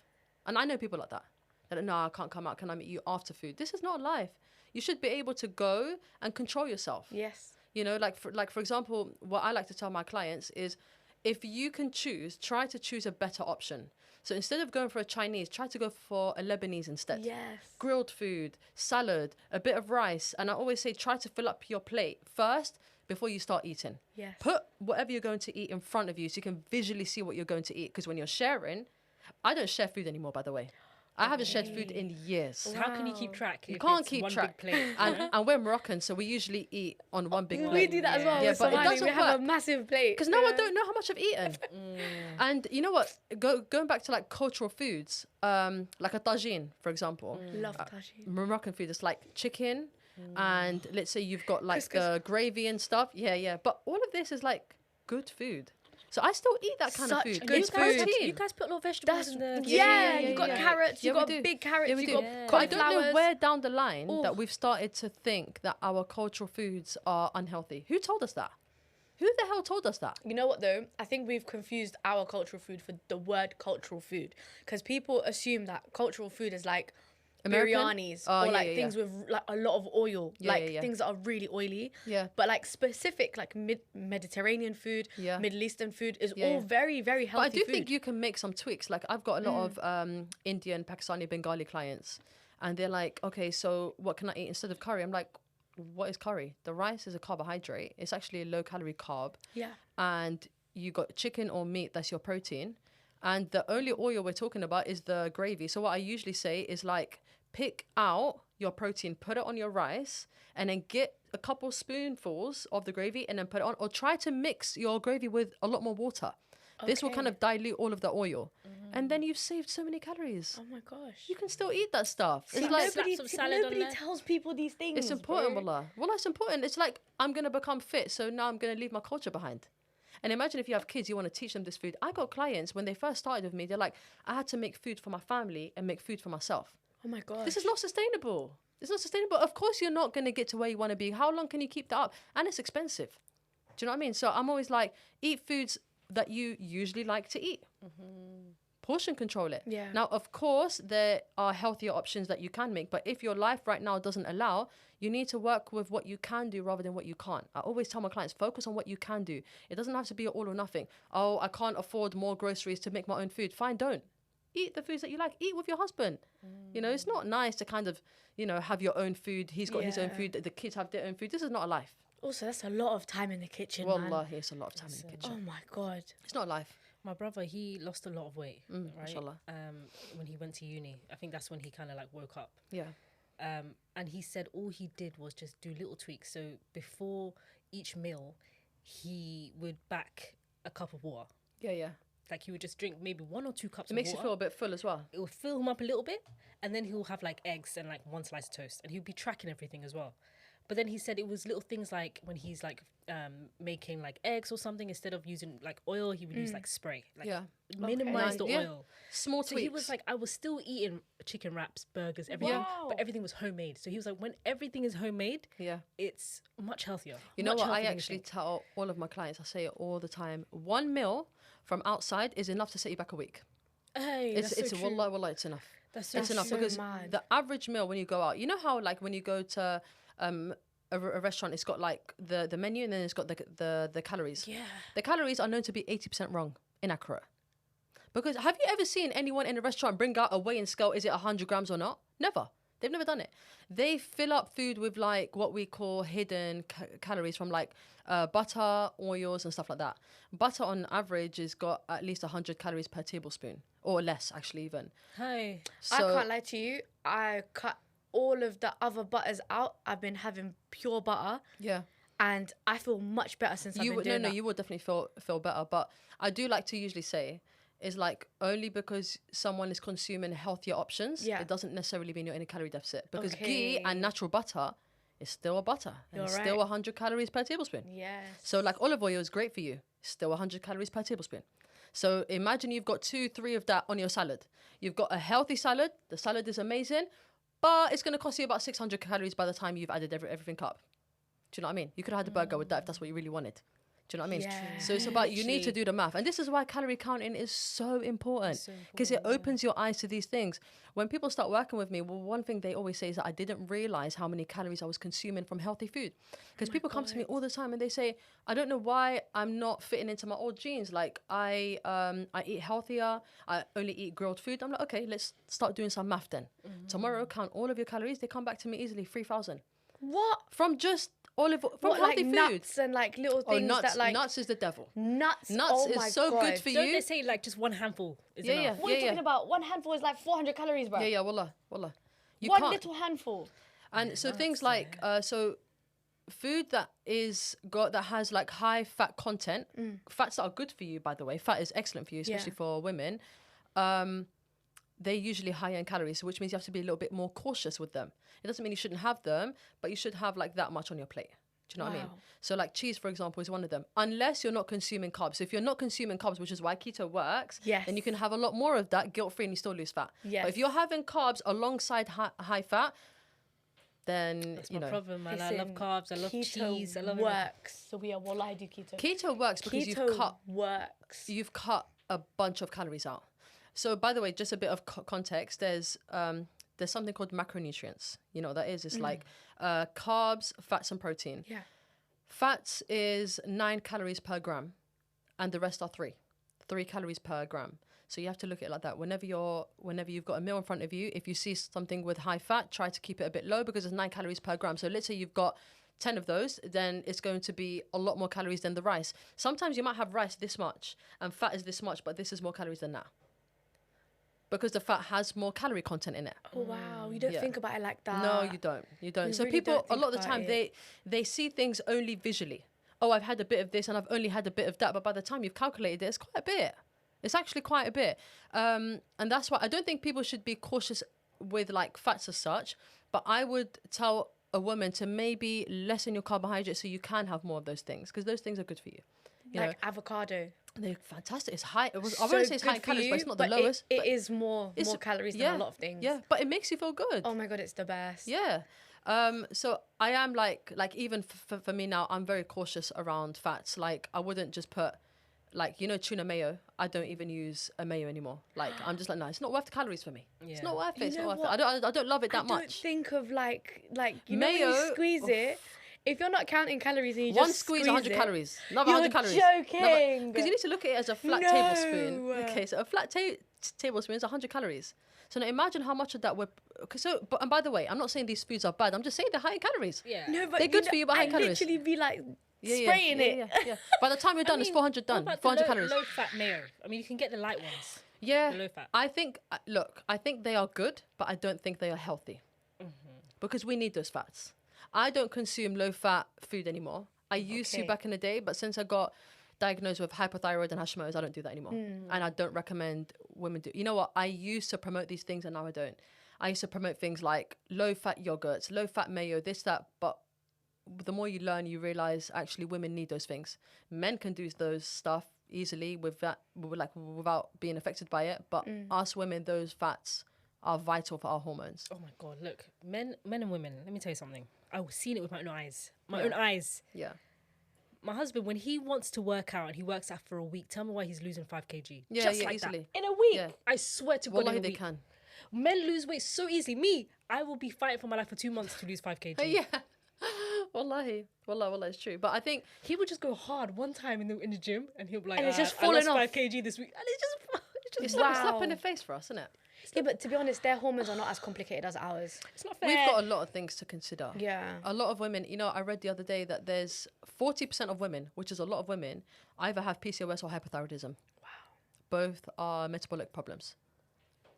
And I know people like that. They're like, no, I can't come out. Can I meet you after food? This is not a life. You should be able to go and control yourself. Yes. You know, for example, what I like to tell my clients is, if you can choose, try to choose a better option. So instead of going for a Chinese, try to go for a Lebanese instead. Yes. Grilled food, salad, a bit of rice. And I always say, try to fill up your plate first before you start eating. Yes. Put whatever you're going to eat in front of you so you can visually see what you're going to eat. Because when you're sharing, I don't share food anymore, by the way. I haven't shared food in years. So how can you keep track? You if can't it's keep one track. Big plate? And we're Moroccan, so we usually eat on one big plate. We do that as well. Yeah, with but it Somali. doesn't we have work. a massive plate. Because now I don't know how much I've eaten. And you know what? Going back to like cultural foods, like a tagine, for example. Love tagine. Moroccan food, it's like chicken, and let's say you've got like the gravy and stuff. Yeah. But all of this is like good food. So I still eat that kind of Such food. good It's food. protein. You guys put little vegetables in the... You got yeah. carrots, you Yeah, we got do. big carrots, Yeah, we you do. got But I don't know cauliflowers. where down the line Ooh. that we've started to think that our cultural foods are unhealthy. Who told us that? Who the hell told us that? You know what though? I think we've confused our cultural food for the word cultural food, because people assume that cultural food is like American? biryanis Oh, or yeah, like yeah, things with like a lot of oil, Yeah, like yeah. things that are really oily. Yeah. But like specific like Mediterranean food, Yeah. Middle Eastern food is Yeah, all yeah. very, very But I healthy do food. think you can make some tweaks. Like I've got a lot of Indian, Pakistani, Bengali clients, and they're like, okay, so what can I eat instead of curry? I'm like, what is curry? The rice is a carbohydrate. It's actually a low calorie carb. Yeah. And you got chicken or meat, that's your protein. And the only oil we're talking about is the gravy. So what I usually say is like, pick out your protein, put it on your rice, and then get a couple spoonfuls of the gravy and then put it on, or try to mix your gravy with a lot more water. This will kind of dilute all of the oil. And then you've saved so many calories. Oh my gosh. You can still eat that stuff. See, It's like, nobody- some salad on nobody there. tells people these things. it's important, bro. wallah. Wallah, it's important. It's like, I'm going to become fit, so now I'm going to leave my culture behind. And imagine if you have kids, you want to teach them this food. I got clients, when they first started with me, they're like, I had to make food for my family and make food for myself. Oh my gosh. This is not sustainable. It's not sustainable. Of course, you're not going to get to where you want to be. How long can you keep that up? And it's expensive. Do you know what I mean? So I'm always like, eat foods that you usually like to eat. Portion control it. Yeah. Now, of course, there are healthier options that you can make. But if your life right now doesn't allow, you need to work with what you can do rather than what you can't. I always tell my clients, focus on what you can do. It doesn't have to be all or nothing. Oh, I can't afford more groceries to make my own food. Fine, don't. Eat the foods that you like. Eat with your husband. You know, it's not nice to kind of, you know, have your own food. He's got his own Yeah. food. The kids have their own food. This is not a life. Also, that's a lot of time in the kitchen, man. Wallahi, it's a lot of time in the kitchen. Oh my god. It's not a life. My brother, he lost a lot of weight, right? mashallah. When he went to uni. I think that's when he kind of like woke up. Yeah. And he said all he did was just do little tweaks. So before each meal, he would back a cup of water. Yeah, yeah. Like he would just drink maybe 1 or 2 cups It of makes water. you feel a bit full as well. It will fill him up a little bit, and then he'll have like eggs and like 1 slice of toast, and he'll be tracking everything as well. But then he said it was little things like when he's like making like eggs or something, instead of using like oil, he would use like spray. Like minimize the Yeah. oil. Small So tweaks. he was like, I was still eating chicken wraps, burgers, everything, Wow. but everything was homemade. So he was like, when everything is homemade, Yeah. it's much healthier. You know Much what? I healthier than you actually think. tell all of my clients, I say it all the time. 1 meal from outside is enough to set you back a week. Hey, It's that's so true. wallah, it's enough. That's so It's enough so because mad. the average meal when you go out, you know how like when you go to a restaurant, it's got like the menu and then it's got the calories. Yeah. The calories are known to be 80% wrong, inaccurate. Because have you ever seen anyone in a restaurant bring out a weighing scale? Is it 100 grams or not? Never. They've never done it. They fill up food with like what we call hidden calories from like butter, oils and stuff like that. Butter on average has got at least 100 calories per tablespoon or less actually even. Hi. So, I can't lie to you. I cut all of the other butters out. I've been having pure butter, yeah. and I feel much better since I've You been would, doing that. you would definitely feel better. But I do like to usually say is like only because someone is consuming healthier options, Yeah. it doesn't necessarily mean you're in a calorie deficit. Because ghee Okay. and natural butter is still a butter. And You're it's right. still 100 calories per tablespoon. Yes. So like olive oil is great for you. Still 100 calories per tablespoon. So imagine you've got 2-3 of that on your salad. You've got a healthy salad. The salad is amazing, but it's going to cost you about 600 calories by the time you've added everything up. Do you know what I mean? You could have had a burger with that if that's what you really wanted. Do you know what I mean? Yeah. So it's about, you need to do the math. And this is why calorie counting is so important. Because it opens your eyes to these things. When people start working with me, well, one thing they always say is that I didn't realize how many calories I was consuming from healthy food. Because people come to me all the time and they say, I don't know why I'm not fitting into my old jeans. Like I eat healthier. I only eat grilled food. I'm like, okay, let's start doing some math then. Tomorrow, count all of your calories. They come back to me easily, 3,000. What? From just from What, healthy like food. nuts and like little Oh, things nuts. that like Nuts is the devil. nuts. Nuts oh is my so God. good for Don't you. they say like just 1 handful is Yeah, enough? What are you talking about? 1 handful is like 400 calories, bro. Yeah, wallah. You One can't. little handful. And so things like so food that has like high fat content, fats that are good for you, by the way. Fat is excellent for you, especially for women. They're usually higher in calories, which means you have to be a little bit more cautious with them. It doesn't mean you shouldn't have them, but you should have like that much on your plate. Do you know what I mean? Wow. So like cheese, for example, is one of them. Unless you're not consuming carbs. So if you're not consuming carbs, which is why keto works, Yes. then you can have a lot more of that guilt-free and you still lose fat. Yes. But if you're having carbs alongside high fat, then, That's you my know. problem, man. I love Listen, carbs. I love keto cheese. I love everything. works. So we are wallahi do keto. Keto works because Keto works. you've cut a bunch of calories out. So by the way, just a bit of context, there's something called macronutrients. You know what that is? It's like carbs, fats and protein. Yeah. Fats is 9 calories per gram and the rest are 3 calories per gram. So you have to look at it like that. Whenever you've got a meal in front of you, if you see something with high fat, try to keep it a bit low because it's 9 calories per gram. So let's say you've got 10 of those, then it's going to be a lot more calories than the rice. Sometimes you might have rice this much and fat is this much, but this is more calories than that. Because the fat has more calorie content in it. Oh wow, you don't Yeah. think about it like that. No, you don't. You don't. We So really people, don't a think lot of the about time, it. they see things only visually. Oh, I've had a bit of this and I've only had a bit of that. But by the time you've calculated it, it's quite a bit. It's actually quite a bit. And that's why I don't think people should be cautious with like fats as such. But I would tell a woman to maybe lessen your carbohydrates so you can have more of those things because those things are good for you. You Like avocado. know, they're fantastic. It's high. I So wouldn't say it's high in good for calories, but it's you, not the but lowest. It but is more calories than a lot of things. Yeah, but it makes you feel good. Oh my God, it's the best. Yeah. So I am like even for me now, I'm very cautious around fats. Like I wouldn't just put like, you know, tuna mayo. I don't even use a mayo anymore. Like I'm just like, no, it's not worth the calories for me. It's Yeah. not worth it. You It's not know worth what? it. I don't love it that I don't much. think of like you know when Mayo- you squeeze it. If you're not counting calories and you One just squeeze, squeeze 100 it, calories. Another You're 100 calories. joking. Because you need to look at it as a flat No. tablespoon. Okay, so a flat tablespoon is 100 calories. So now imagine how much of that and by the way, I'm not saying these foods are bad. I'm just saying they're high in calories. Yeah. No, but They're good for you, but high I'd calories. literally be like Yeah, spraying it. Yeah. By the time you're done, it's 400 What done. about 400 the calories. low fat mayo? I mean, you can get the light ones. Yeah, The low fat. I think, I think they are good, but I don't think they are healthy. Because we need those fats. I don't consume low fat food anymore. I used to Okay. back in the day, but since I got diagnosed with hypothyroid and Hashimoto's, I don't do that anymore. And I don't recommend women do. You know what? I used to promote these things and now I don't. I used to promote things like low-fat yogurts, low-fat mayo, this, that. But the more you learn, you realize actually women need those things. Men can do those stuff easily without being affected by it. But us women, those fats are vital for our hormones. Oh my God, look, men and women, let me tell you something. I've seen it with my own eyes. Own eyes. Yeah. My husband, when he wants to work out and he works out for a week, tell me why he's losing 5 kg. Yeah, Just yeah, like easily. that. In a week. Yeah. I swear to God, Wallahi, in a they week. can. Men lose weight so easily. Me, I will be fighting for my life for 2 months to lose 5 kg. Yeah. Wallahi, it's true. But I think He would just go hard one time in the gym and he'll be like, And it's just I lost falling off. 5 kg this week. And it's it's just like a slap Wow. in the face for us, isn't it? Yeah, but to be honest, their hormones are not as complicated as ours. it's not fair. We've got a lot of things to consider. Yeah. A lot of women, I read the other day that there's 40% of women, which is a lot of women, either have PCOS or hypothyroidism. Wow. Both are metabolic problems.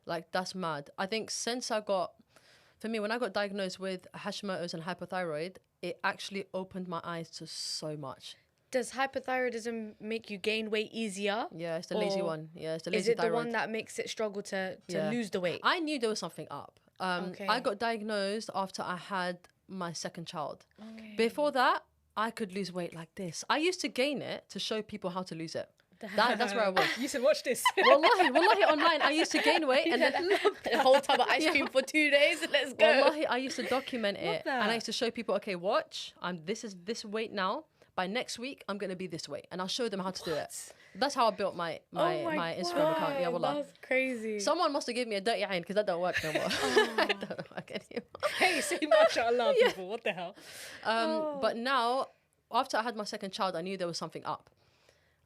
Like, that's mad. I think for me, when I got diagnosed with Hashimoto's and hypothyroid, it actually opened my eyes to so much. Does hypothyroidism make you gain weight easier? Yeah, it's the lazy Or one. Yeah, it's the lazy Is it thyroid. the one that makes it struggle to Yeah. lose the weight? I knew there was something up. Okay. I got diagnosed after I had my second child. Before that, I could lose weight like this. I used to gain it to show people how to lose it. That's where I was. You said, watch this. Wallahi, online, I used to gain weight and then The whole tub of ice cream for 2 days. Let's go. wallahi, I used to document it the- and I used to show people, okay, watch, this is this weight now. By next week, I'm gonna be this weight, and I'll show them how to do it. That's how I built my Instagram account. Yeah, wallah. That's crazy. Someone must have given me a dirty ayn because that don't work no more. It don't work anymore. Hey, say mashallah, people. What the hell? But now, after I had my second child, I knew there was something up.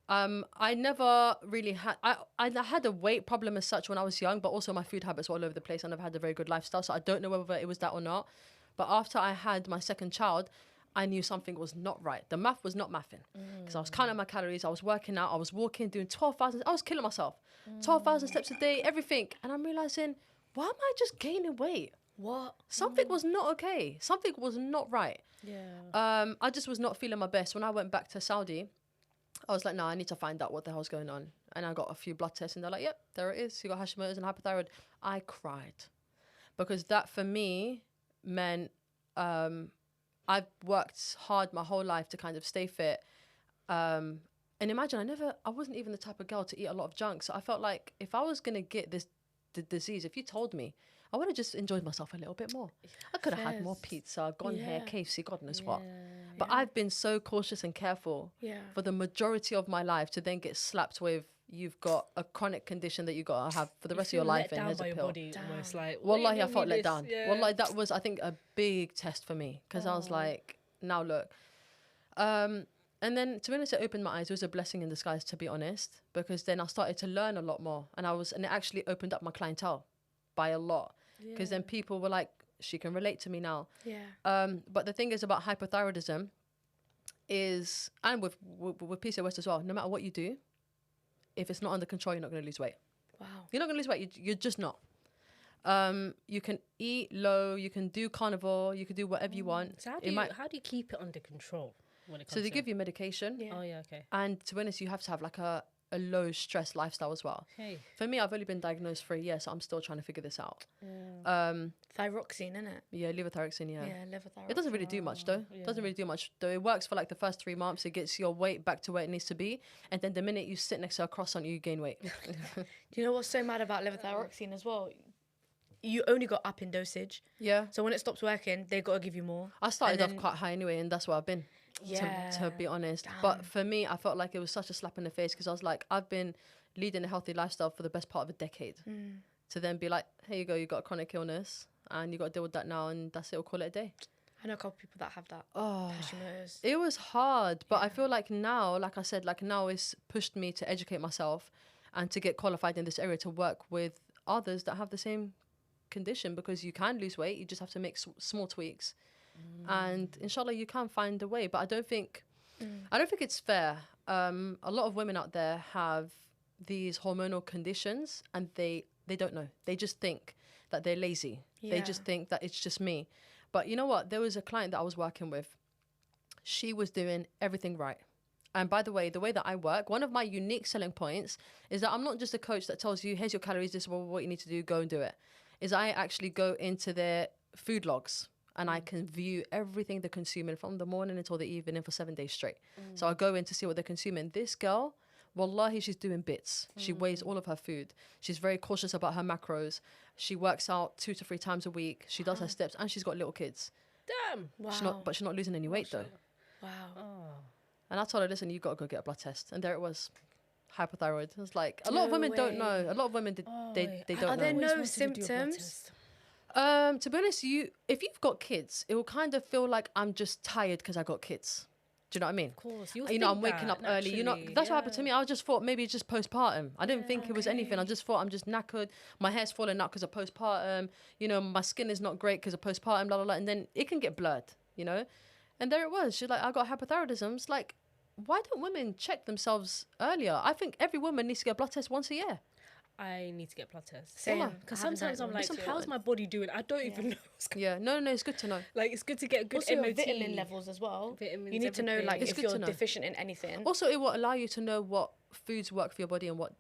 I never really had... I had a weight problem as such when I was young, but also my food habits were all over the place. I never had a very good lifestyle, so I don't know whether it was that or not. But after I had my second child, I knew something was not right. The math was not mathing. Because I was counting my calories, I was working out, I was walking, doing 12,000... I was killing myself. 12,000 steps a day, everything. And I'm realising, why am I just gaining weight? What? Something was not okay. Something was not right. Yeah. I just was not feeling my best. When I went back to Saudi, I was like, no, I need to find out what the hell's going on. And I got a few blood tests and they're like, yep, there it is. You got Hashimoto's and hypothyroid. I cried. Because that for me meant I've worked hard my whole life to kind of stay fit. And imagine, I wasn't even the type of girl to eat a lot of junk. So I felt like if I was going to get the disease, if you told me, I would have just enjoyed myself a little bit more. I could have had more pizza, gone here, KFC, God knows what. But I've been so cautious and careful for the majority of my life to then get slapped with, you've got a chronic condition that you got to have for the rest of your life, and here's a pill. Almost like, Wallahi, I felt let down. Yeah. Wallahi, that was, I think, a big test for me because I was like, now look. And then, to be honest, it opened my eyes. It was a blessing in disguise, to be honest, because then I started to learn a lot more, and it actually opened up my clientele by a lot, because then people were like, she can relate to me now. Yeah. But the thing is about hypothyroidism is, and with PCOS as well, no matter what you do, if it's not under control, you're not going to lose weight. Wow. You're not going to lose weight. You're just not. You can eat low. You can do carnivore. You can do whatever you want. So how do you keep it under control when it comes So they to... give you medication. Yeah. Oh, yeah, okay. And to be honest, you have to have like a low stress lifestyle as well. Hey. For me, I've only been diagnosed for a year, so I'm still trying to figure this out. Thyroxine, innit? Yeah, levothyroxine, yeah. Yeah, levothyroxine. It doesn't really do much though. It doesn't really do much though. It works for like the first 3 months. It gets your weight back to where it needs to be. And then the minute you sit next to a croissant, you gain weight. Do you know what's so mad about levothyroxine as well? You only got up in dosage. Yeah. So when it stops working, they got to give you more. I started And off quite high anyway, and that's where I've been. Yeah. To be honest. But for me, I felt like it was such a slap in the face because I was like, I've been leading a healthy lifestyle for the best part of a decade. To then be like, here you go, you got a chronic illness and you got to deal with that now, and that's it, we'll call it a day. I know a couple people that have that. Oh, Hashimoto's. it was hard, but I feel like now, like I said, like now it's pushed me to educate myself and to get qualified in this area to work with others that have the same condition, because you can lose weight. You just have to make small tweaks, and inshallah you can find a way. But I don't think it's fair. A lot of women out there have these hormonal conditions and they don't know. They just think that they're lazy. They just think that it's just me. But you know what? There was a client that I was working with. She was doing everything right. And by the way that I work, one of my unique selling points is that I'm not just a coach that tells you, here's your calories, this is what you need to do, go and do it. Is I actually go into their food logs and I can view everything they're consuming from the morning until the evening for 7 days straight. So I go in to see what they're consuming. This girl, wallahi, she's doing bits. She weighs all of her food. She's very cautious about her macros. She works out 2 to 3 times a week. She does her steps, and she's got little kids. Damn. Wow. But she's not losing any weight though. Wow. Oh. And I told her, listen, you got to go get a blood test. And there it was, hypothyroid. It was like, a lot of women don't know. A lot of women, they don't know. Are there no symptoms? To be honest, if you've got kids, it will kind of feel like I'm just tired because I got kids. Do you know what I mean? Of course. I'm waking up early. That's what happened to me. I just thought maybe it's just postpartum. I didn't think it was anything. I just thought I'm just knackered. My hair's falling out because of postpartum. My skin is not great because of postpartum, blah, blah, blah. And then it can get blurred, And there it was. She's like, I got hypothyroidism. It's like, why don't women check themselves earlier? I think every woman needs to get a blood test once a year. I need to get blood tests. Same. Because sometimes I'm like, how's my body doing? I don't even know what's going on. Yeah, no, it's good to know. Like, it's good to get a good Also, your MOT. vitamin levels as well. Vitamins, You need to know, everything. like, It's if good you're to know. deficient in anything. Also, it will allow you to know what foods work for your body and what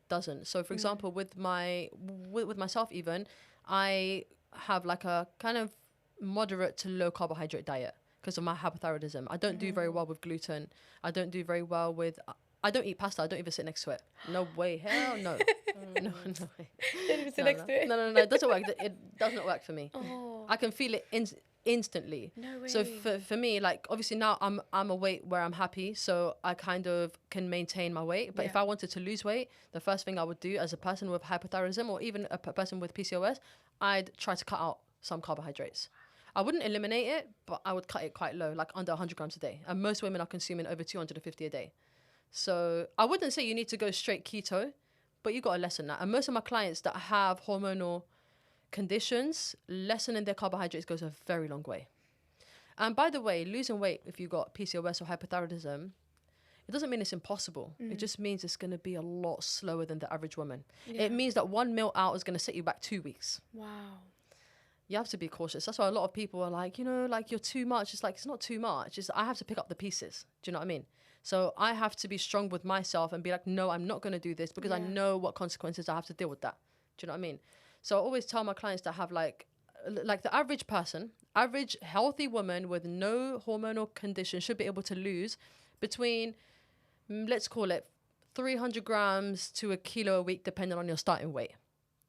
doesn't. So, for example, with myself even, I have like a kind of moderate to low carbohydrate diet because of my hypothyroidism. I don't do very well with gluten. I don't do very well with... I don't eat pasta. I don't even sit next to it. No way. Hell no. No way. Don't even sit next to it. No. It doesn't work. It does not work for me. Oh, I can feel it instantly. no way. So for me, like, obviously now I'm a weight where I'm happy, so I kind of can maintain my weight. But if I wanted to lose weight, the first thing I would do as a person with hypothyroidism or even a person with PCOS, I'd try to cut out some carbohydrates. I wouldn't eliminate it, but I would cut it quite low, like under 100 grams a day. And most women are consuming over 250 a day. So I wouldn't say you need to go straight keto, but you got to lessen that. And most of my clients that have hormonal conditions, lessening their carbohydrates goes a very long way. And by the way, losing weight if you've got PCOS or hypothyroidism, it doesn't mean it's impossible. It just means it's going to be a lot slower than the average woman. Yeah. It means that 1 meal out is going to set you back 2 weeks. Wow. You have to be cautious. That's why a lot of people are like, like, you're too much. It's like, it's not too much. I have to pick up the pieces. Do you know what I mean? So I have to be strong with myself and be like, no, I'm not going to do this because I know what consequences I have to deal with that. Do you know what I mean? So I always tell my clients that have like the average person, average healthy woman with no hormonal condition should be able to lose between, let's call it 300 grams to a kilo a week, depending on your starting weight.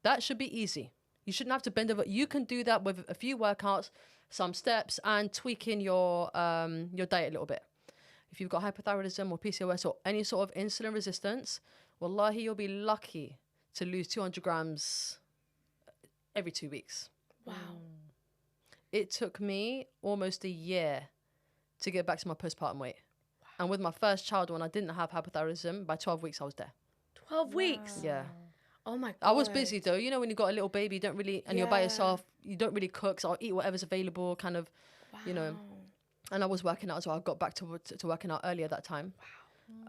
That should be easy. You shouldn't have to bend over. You can do that with a few workouts, some steps, and tweaking your diet a little bit. If you've got hypothyroidism or PCOS or any sort of insulin resistance, wallahi, you'll be lucky to lose 200 grams every 2 weeks. Wow. It took me almost a year to get back to my postpartum weight. And with my first child, when I didn't have hypothyroidism, by 12 weeks, I was there. 12 weeks? Yeah. Oh my God. I was busy though. When you got a little baby, you don't really, and you're by yourself, you don't really cook. So I'll eat whatever's available, kind of, and I was working out as well. I got back to working out earlier that time.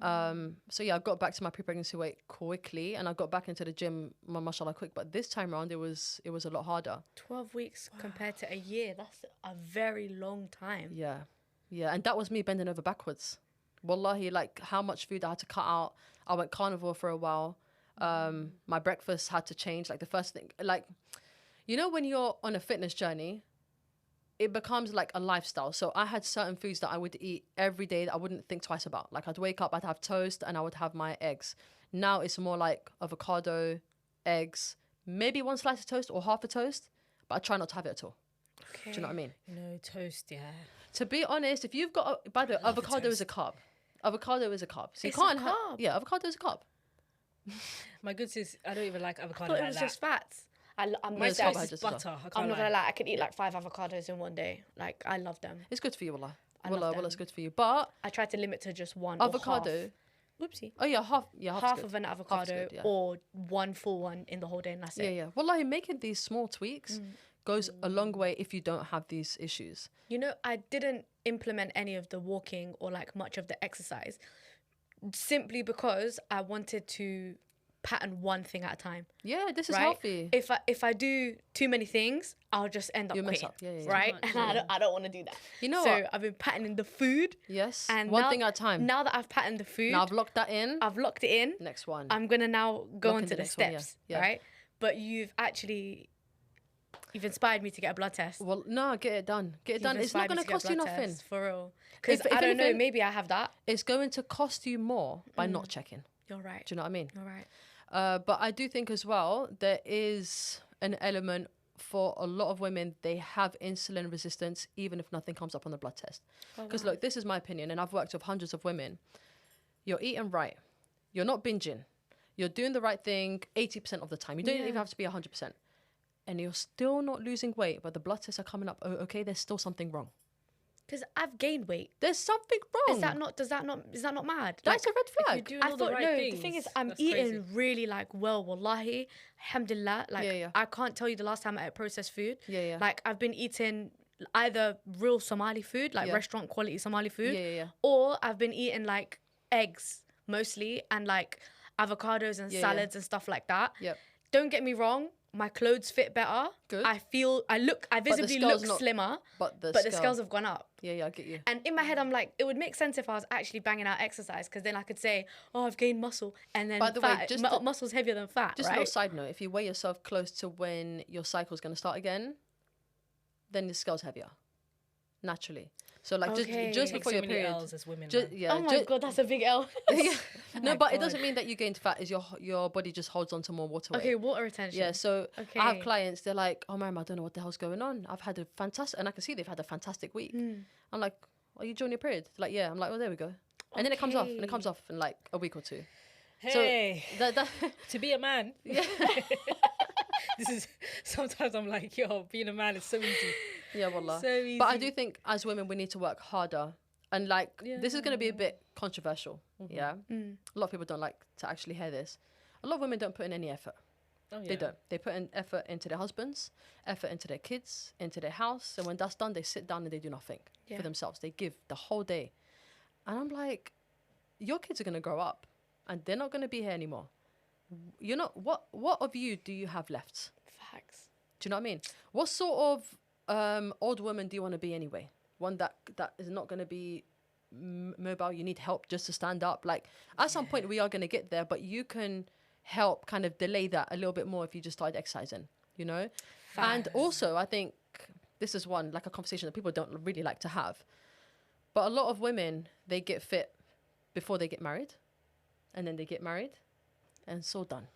Wow. So yeah, I got back to my pre-pregnancy weight quickly, and I got back into the gym, mashallah, quick. But this time around, it was a lot harder. 12 weeks compared to a year. That's a very long time. Yeah, and that was me bending over backwards. Wallahi, like how much food I had to cut out. I went carnivore for a while. My breakfast had to change. Like the first thing, like, when you're on a fitness journey, it becomes like a lifestyle. So I had certain foods that I would eat every day that I wouldn't think twice about. Like I'd wake up, I'd have toast and I would have my eggs. Now it's more like avocado, eggs, maybe one slice of toast or half a toast, but I try not to have it at all. Okay. Do you know what I mean? Toast, yeah. To be honest, if you've got, by the way, avocado is a carb. Avocado is a carb. So It's you can't a carb? Yeah, avocado is a carb. My good sis, I don't even like I avocado thought it like was that. just fats. I'm No, it's like, carbohydrates as well. Butter. I I'm can't not gonna lie. I could eat like 5 avocados in one day. Like I love them. It's good for you, wallah. I love them. It's good for you. But I try to limit to just one avocado. or half. Whoopsie. Oh yeah, half's Half good. of an Half's avocado good, yeah. or one full one in the whole day, and that's it. Yeah. Wallahi, making these small tweaks goes a long way if you don't have these issues. I didn't implement any of the walking or like much of the exercise simply because I wanted to pattern one thing at a time. Yeah, this is right? healthy. If I do too many things, I'll just end up You'll mess quitting, up. Yeah. right? Too much, And I don't want to do that. You know so what? I've been patterning the food. Yes. And one now, thing at a time. Now that I've patterned the food, Now I've locked that in. I've locked it in. Next one. I'm gonna now go Lock in into the the next one, yeah. steps, Yeah. right? But you've inspired me to get a blood test. Well, no, get it done. Get it You've done. It's not inspired me going to get a cost you blood nothing. test, for real. Because If I don't know, anything- maybe I have that. It's going to cost you more by not checking. You're right. Do you know what I mean? You're right. But I do think as well, there is an element for a lot of women, they have insulin resistance even if nothing comes up on the blood test. Because look, this is my opinion, and I've worked with hundreds of women. You're eating right. You're not binging. You're doing the right thing 80% of the time. You don't even have to be 100%. And you're still not losing weight, but the blood tests are coming up. Oh, okay, there's still something wrong. Because I've gained weight. There's something wrong. Is that not mad? That's a red If flag. you're doing I all the thought, right no, things, the thing is, I'm that's eating crazy. really like well, wallahi, alhamdulillah. Like, Yeah. I can't tell you the last time I ate processed food. Yeah. Like, I've been eating either real Somali food, like Yeah. restaurant quality Somali food, Yeah. or I've been eating like eggs mostly and like avocados and Yeah. salads and stuff like that. Yep. Don't get me wrong, my clothes fit better. Good. I visibly look scale's not- slimmer, But but the scales have gone up. Yeah, I get you. And in my head, I'm like, it would make sense if I was actually banging out exercise, because then I could say, oh, I've gained muscle, and then By the way, muscle's heavier than fat, Just a right? little side note, if you weigh yourself close to when your cycle's going to start again, then the scale's heavier, naturally. So like Okay. just Take before so your many period. L's as women. Just, man. yeah, Oh my God, that's a big L. no, my but it God. doesn't mean that you gained fat. Is your body just holds on to more water weight. Okay, water retention. Yeah, so I have Okay. clients, they're like, oh, Mariam, I don't know what the hell's going on. I've had a fantastic, and I can see they've had a fantastic week. I'm like, are you during your period? They're like, yeah. I'm like, well, there we go. And then it comes off, and it comes off in like a week or two. Hey, So that to be a man. This is sometimes I'm like, yo, being a man is so easy. yeah, wallah. So easy. But I do think as women, we need to work harder. And like, this is going to be a bit controversial. Yeah. A lot of people don't like to actually hear this. A lot of women don't put in any effort. Oh, yeah. They don't. They put in effort into their husbands, effort into their kids, into their house. And when that's done, they sit down and they do nothing Yeah. for themselves. They give the whole day. And I'm like, your kids are going to grow up and they're not going to be here anymore. You're not, what of you do you have left? Facts. Do you know what I mean? What sort of old woman do you want to be anyway? One that is not going to be mobile. You need help just to stand up. Like at some point we are going to get there, but you can help kind of delay that a little bit more if you just started exercising, you know? And also I think this is one, like a conversation that people don't really like to have. But a lot of women, they get fit before they get married, and then they get married, and it's all done.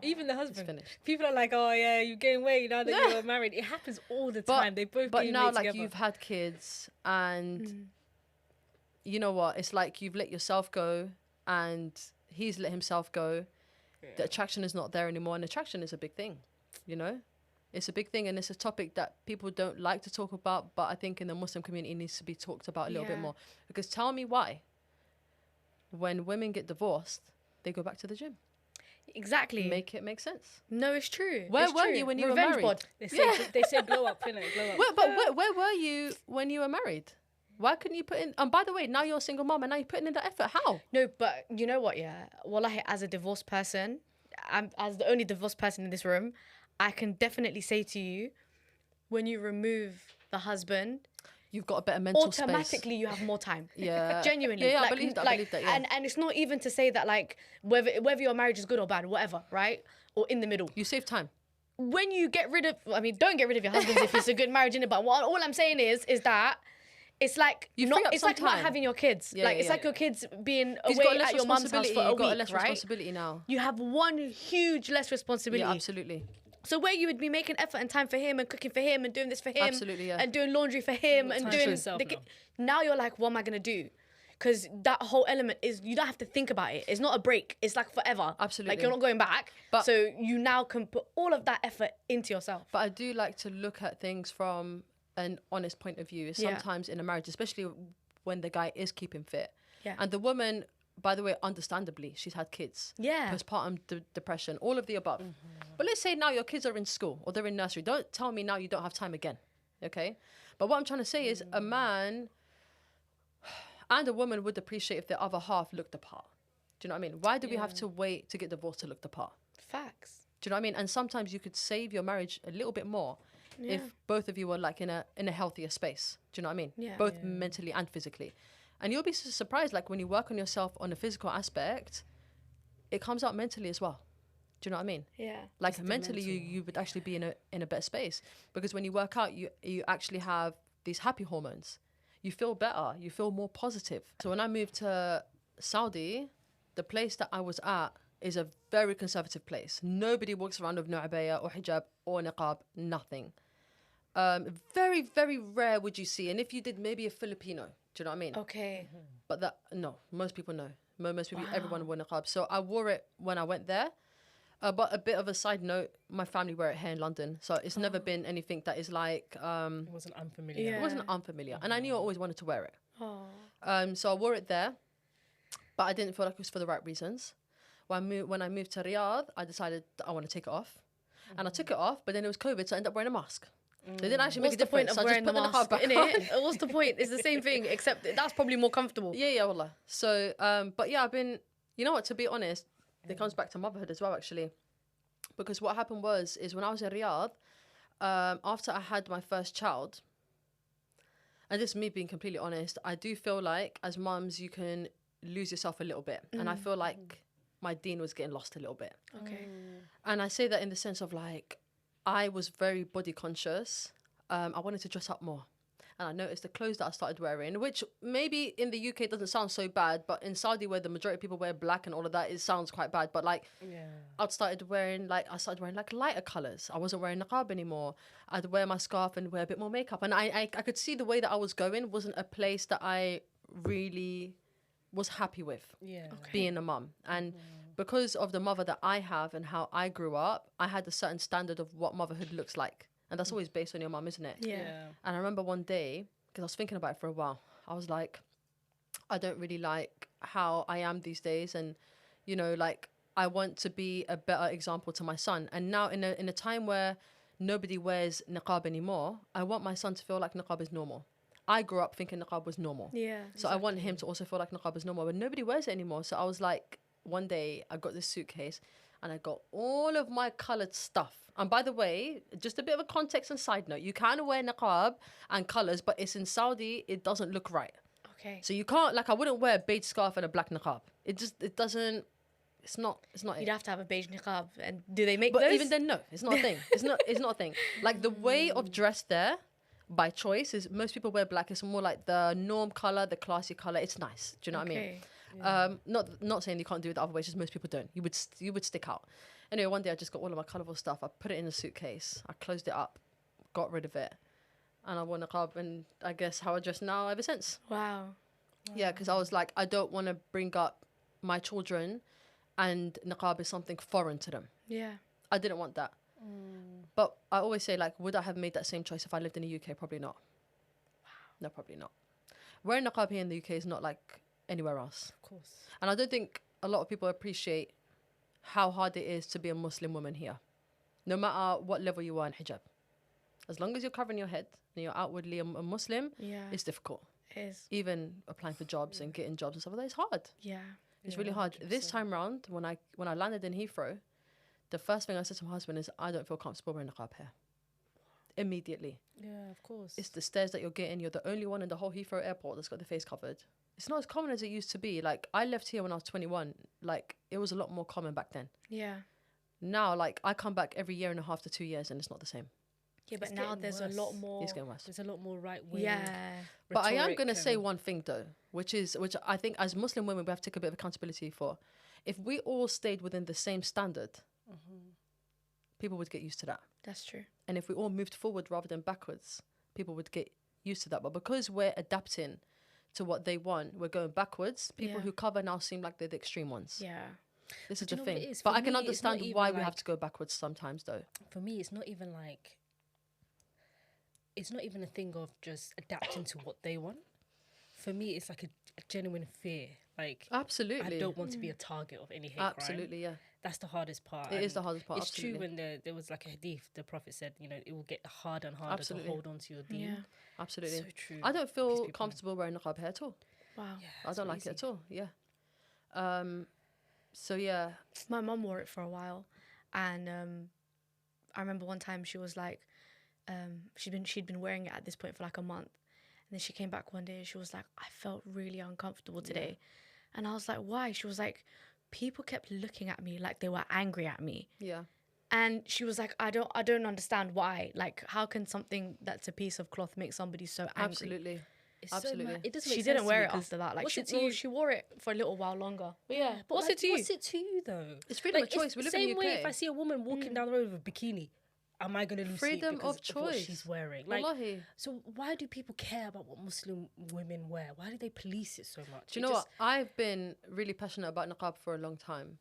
Even the It's husband. finished. People are like, oh yeah, you gain weight now that you're married. It happens all the time. They both But gain now, weight like, together. you've had kids, and you know what? It's like you've let yourself go, and he's let himself go. The attraction is not there anymore, and attraction is a big thing, you know? It's a big thing, and it's a topic that people don't like to talk about, but I think in the Muslim community it needs to be talked about a little bit Yeah. more. Because tell me why, when women get divorced, they go back to the gym. Exactly. Make it make sense. No, it's true. Where It's were true. you when you were Revenge married? bod. They say glow up, innit? Glow up. Where were you when you were married? Why couldn't you put in? And by the way, now you're a single mom, and now you're putting in the effort. How? No, but you know what? Yeah, wallahi, as a divorced person, as the only divorced person in this room, I can definitely say to you, when you remove the husband, You've got a better mental automatically you have more time. Yeah. Genuinely. Yeah, I Like, believe that. I like, believe that. Yeah. And it's not even to say that like whether your marriage is good or bad, whatever, right? Or in the middle. You save time. When you get rid of, I mean, don't get rid of your husband if it's a good marriage, innit? But all I'm saying is that it's like You not, free up it's some like not time. having your kids. Yeah, like yeah, it's yeah. like your kids being You've away got less at your mum's house responsibility. for a You've got week, less right? responsibility now. You have one huge less responsibility. Yeah, absolutely. So where you would be making effort and time for him and cooking for him and doing this for him, Absolutely, yeah. and doing laundry for him and time doing for yourself now you're like, what am I gonna do? Because that whole element is you don't have to think about it. It's not a break. It's like forever. Absolutely. Like you're not going back. But- so you now can put all of that effort into yourself. But I do like to look at things from an honest point of view. Yeah. Sometimes in a marriage, especially when the guy is keeping fit. Yeah. And the woman, by the way, understandably, she's had kids. Yeah. Postpartum depression, all of the above. But let's say now your kids are in school or they're in nursery. Don't tell me now you don't have time again. Okay? But what I'm trying to say is a man and a woman would appreciate if their other half looked the part. Do you know what I mean? Why do we have to wait to get divorced to look the part? Facts. Do you know what I mean? And sometimes you could save your marriage a little bit more if both of you were like in a healthier space. Do you know what I mean? Yeah. Both mentally and physically. And you'll be surprised, like when you work on yourself on the physical aspect, it comes out mentally as well. Do you know what I mean? Yeah. Like Just the mentally, mental. you would actually be in a better space, because when you work out, you actually have these happy hormones. You feel better. You feel more positive. So when I moved to Saudi, the place that I was at is a very conservative place. Nobody walks around with no abaya or hijab or niqab, nothing. Very, very rare would you see. And if you did, maybe a Filipino. Do you know what I mean? Okay. But most people know. Most people, everyone wore niqab. So I wore it when I went there. But a bit of a side note, my family wear it here in London. So it's never been anything that is like... It wasn't unfamiliar. Yeah. It wasn't unfamiliar. And I knew I always wanted to wear it. Oh. So I wore it there. But I didn't feel like it was for the right reasons. When I moved to Riyadh, I decided that I want to take it off. And I took it off, but then it was COVID, so I ended up wearing a mask. They didn't actually make What's a the point difference. of So I just wearing the put the niqab mask? back on. What's the point? It's the same thing, except that's probably more comfortable. Yeah, wallah. So, but yeah, I've been, you know what, to be honest, it comes back to motherhood as well, actually. Because what happened is when I was in Riyadh, after I had my first child, and this is me being completely honest, I do feel like as mums, you can lose yourself a little bit. And I feel like my deen was getting lost a little bit. Okay. And I say that in the sense of like, I was very body conscious. I wanted to dress up more. And I noticed the clothes that I started wearing, which maybe in the UK doesn't sound so bad, but in Saudi where the majority of people wear black and all of that, it sounds quite bad. But like, I started wearing like lighter colours. I wasn't wearing niqab anymore. I'd wear my scarf and wear a bit more makeup. And I could see the way that I was going wasn't a place that I really was happy with being a mum. And because of the mother that I have and how I grew up, I had a certain standard of what motherhood looks like. And that's always based on your mum, isn't it? Yeah. And I remember one day, because I was thinking about it for a while, I was like, I don't really like how I am these days. And, you know, like, I want to be a better example to my son. And now in a time where nobody wears niqab anymore, I want my son to feel like niqab is normal. I grew up thinking niqab was normal. Yeah. So I want him to also feel like niqab is normal, but nobody wears it anymore. So I was like, one day I got this suitcase and I got all of my coloured stuff. And by the way, just a bit of a context and side note, you can wear niqab and colours, but it's in Saudi, it doesn't look right. Okay. So you can't, like, I wouldn't wear a beige scarf and a black niqab. It doesn't, it's not You'd it. have to have a beige niqab. And do they make But those? even then, no, it's not a thing. It's not a thing. Like, the way of dress there, by choice, is most people wear black. It's more like the norm colour, the classy colour. It's nice. Do you know what I mean? Not saying you can't do it the other way, it's just most people don't. You would stick out. Anyway, one day I just got all of my colourful stuff. I put it in a suitcase. I closed it up, got rid of it, and I wore niqab. And I guess how I dress now ever since. Wow. Yeah, because I was like, I don't want to bring up my children, and niqab is something foreign to them. Yeah. I didn't want that. But I always say, like, would I have made that same choice if I lived in the UK? Probably not. Wow. No, probably not. Wearing niqab here in the UK is not like anywhere else. Of course. And I don't think a lot of people appreciate how hard it is to be a Muslim woman here. No matter what level you are in hijab. As long as you're covering your head and you're outwardly a Muslim, it's difficult. It is. Even applying for jobs and getting jobs and stuff like that is hard. Yeah. It's really hard. 100%. This time round, when I landed in Heathrow, the first thing I said to my husband is, I don't feel comfortable wearing niqab here. Immediately. Yeah, of course. It's the stairs that you're getting. You're the only one in the whole Heathrow airport that's got the face covered. It's not as common as it used to be. Like, I left here when I was 21. Like, it was a lot more common back then. Yeah. Now, like, I come back every year and a half to 2 years and it's not the same. Yeah, but It's now getting there's worse. a lot more. It's getting worse. There's a lot more right wing. Yeah. But I am going to say one thing, though, which I think as Muslim women, we have to take a bit of accountability for. If we all stayed within the same standard, people would get used to that. That's true. And if we all moved forward rather than backwards, people would get used to that. But because we're adapting to what they want, we're going backwards. People who cover now seem like they're the extreme ones. Yeah. This is do the you know what thing. it is? But For I can me, it's not understand even why we like- have to go backwards sometimes, though. For me, it's not even like. It's not even a thing of just adapting to what they want. For me, it's like a genuine fear. Like, Absolutely. I don't want to be a target of any hate crime. Absolutely, yeah. That's the hardest part. It is And the hardest part, It's absolutely. true when there was like a hadith, the Prophet said, you know, it will get harder and harder Absolutely. to hold on to your deen. Yeah. Absolutely. So true. I don't Peace feel be upon comfortable wearing niqab here at all. Wow. Yeah, I it's don't not like easy. it at all, yeah. So yeah, My mum wore it for a while, and I remember one time she was like, she'd been wearing it at this point for like a month, and then she came back one day and she was like, I felt really uncomfortable today, and I was like, why? She was like, people kept looking at me like they were angry at me. yeah. And she was like, I don't understand why. Like, how can something that's a piece of cloth make somebody so angry? Absolutely. It's so Absolutely. mad. It doesn't make She sense didn't to wear me it 'cause after that. Like, what's it to you? she wore it for a little while longer. But yeah, But what's like, it to you? What's it to you though? It's freedom of Like, choice. We live same in the way UK. if I see a woman walking down the road with a bikini, am I going to lose sleep Freedom because of what choice. she's wearing? Like, Wallahi. so why do people care about what Muslim women wear? Why do they police it so much? Do you know what? I've been really passionate about niqab for a long time.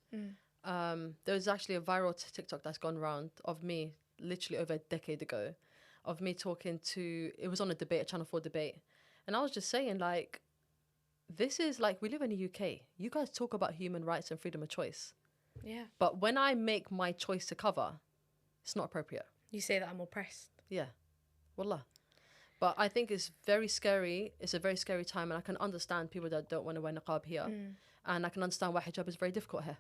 There was actually a viral TikTok that's gone around of me literally over a decade ago, of me talking to, it was on a debate, a Channel 4 debate. And I was just saying, like, this is like, we live in the UK. You guys talk about human rights and freedom of choice. Yeah. But when I make my choice to cover, it's not appropriate. You say that I'm oppressed. Yeah. Wallah. But I think it's very scary. It's a very scary time. And I can understand people that don't want to wear niqab here. And I can understand why hijab is very difficult here.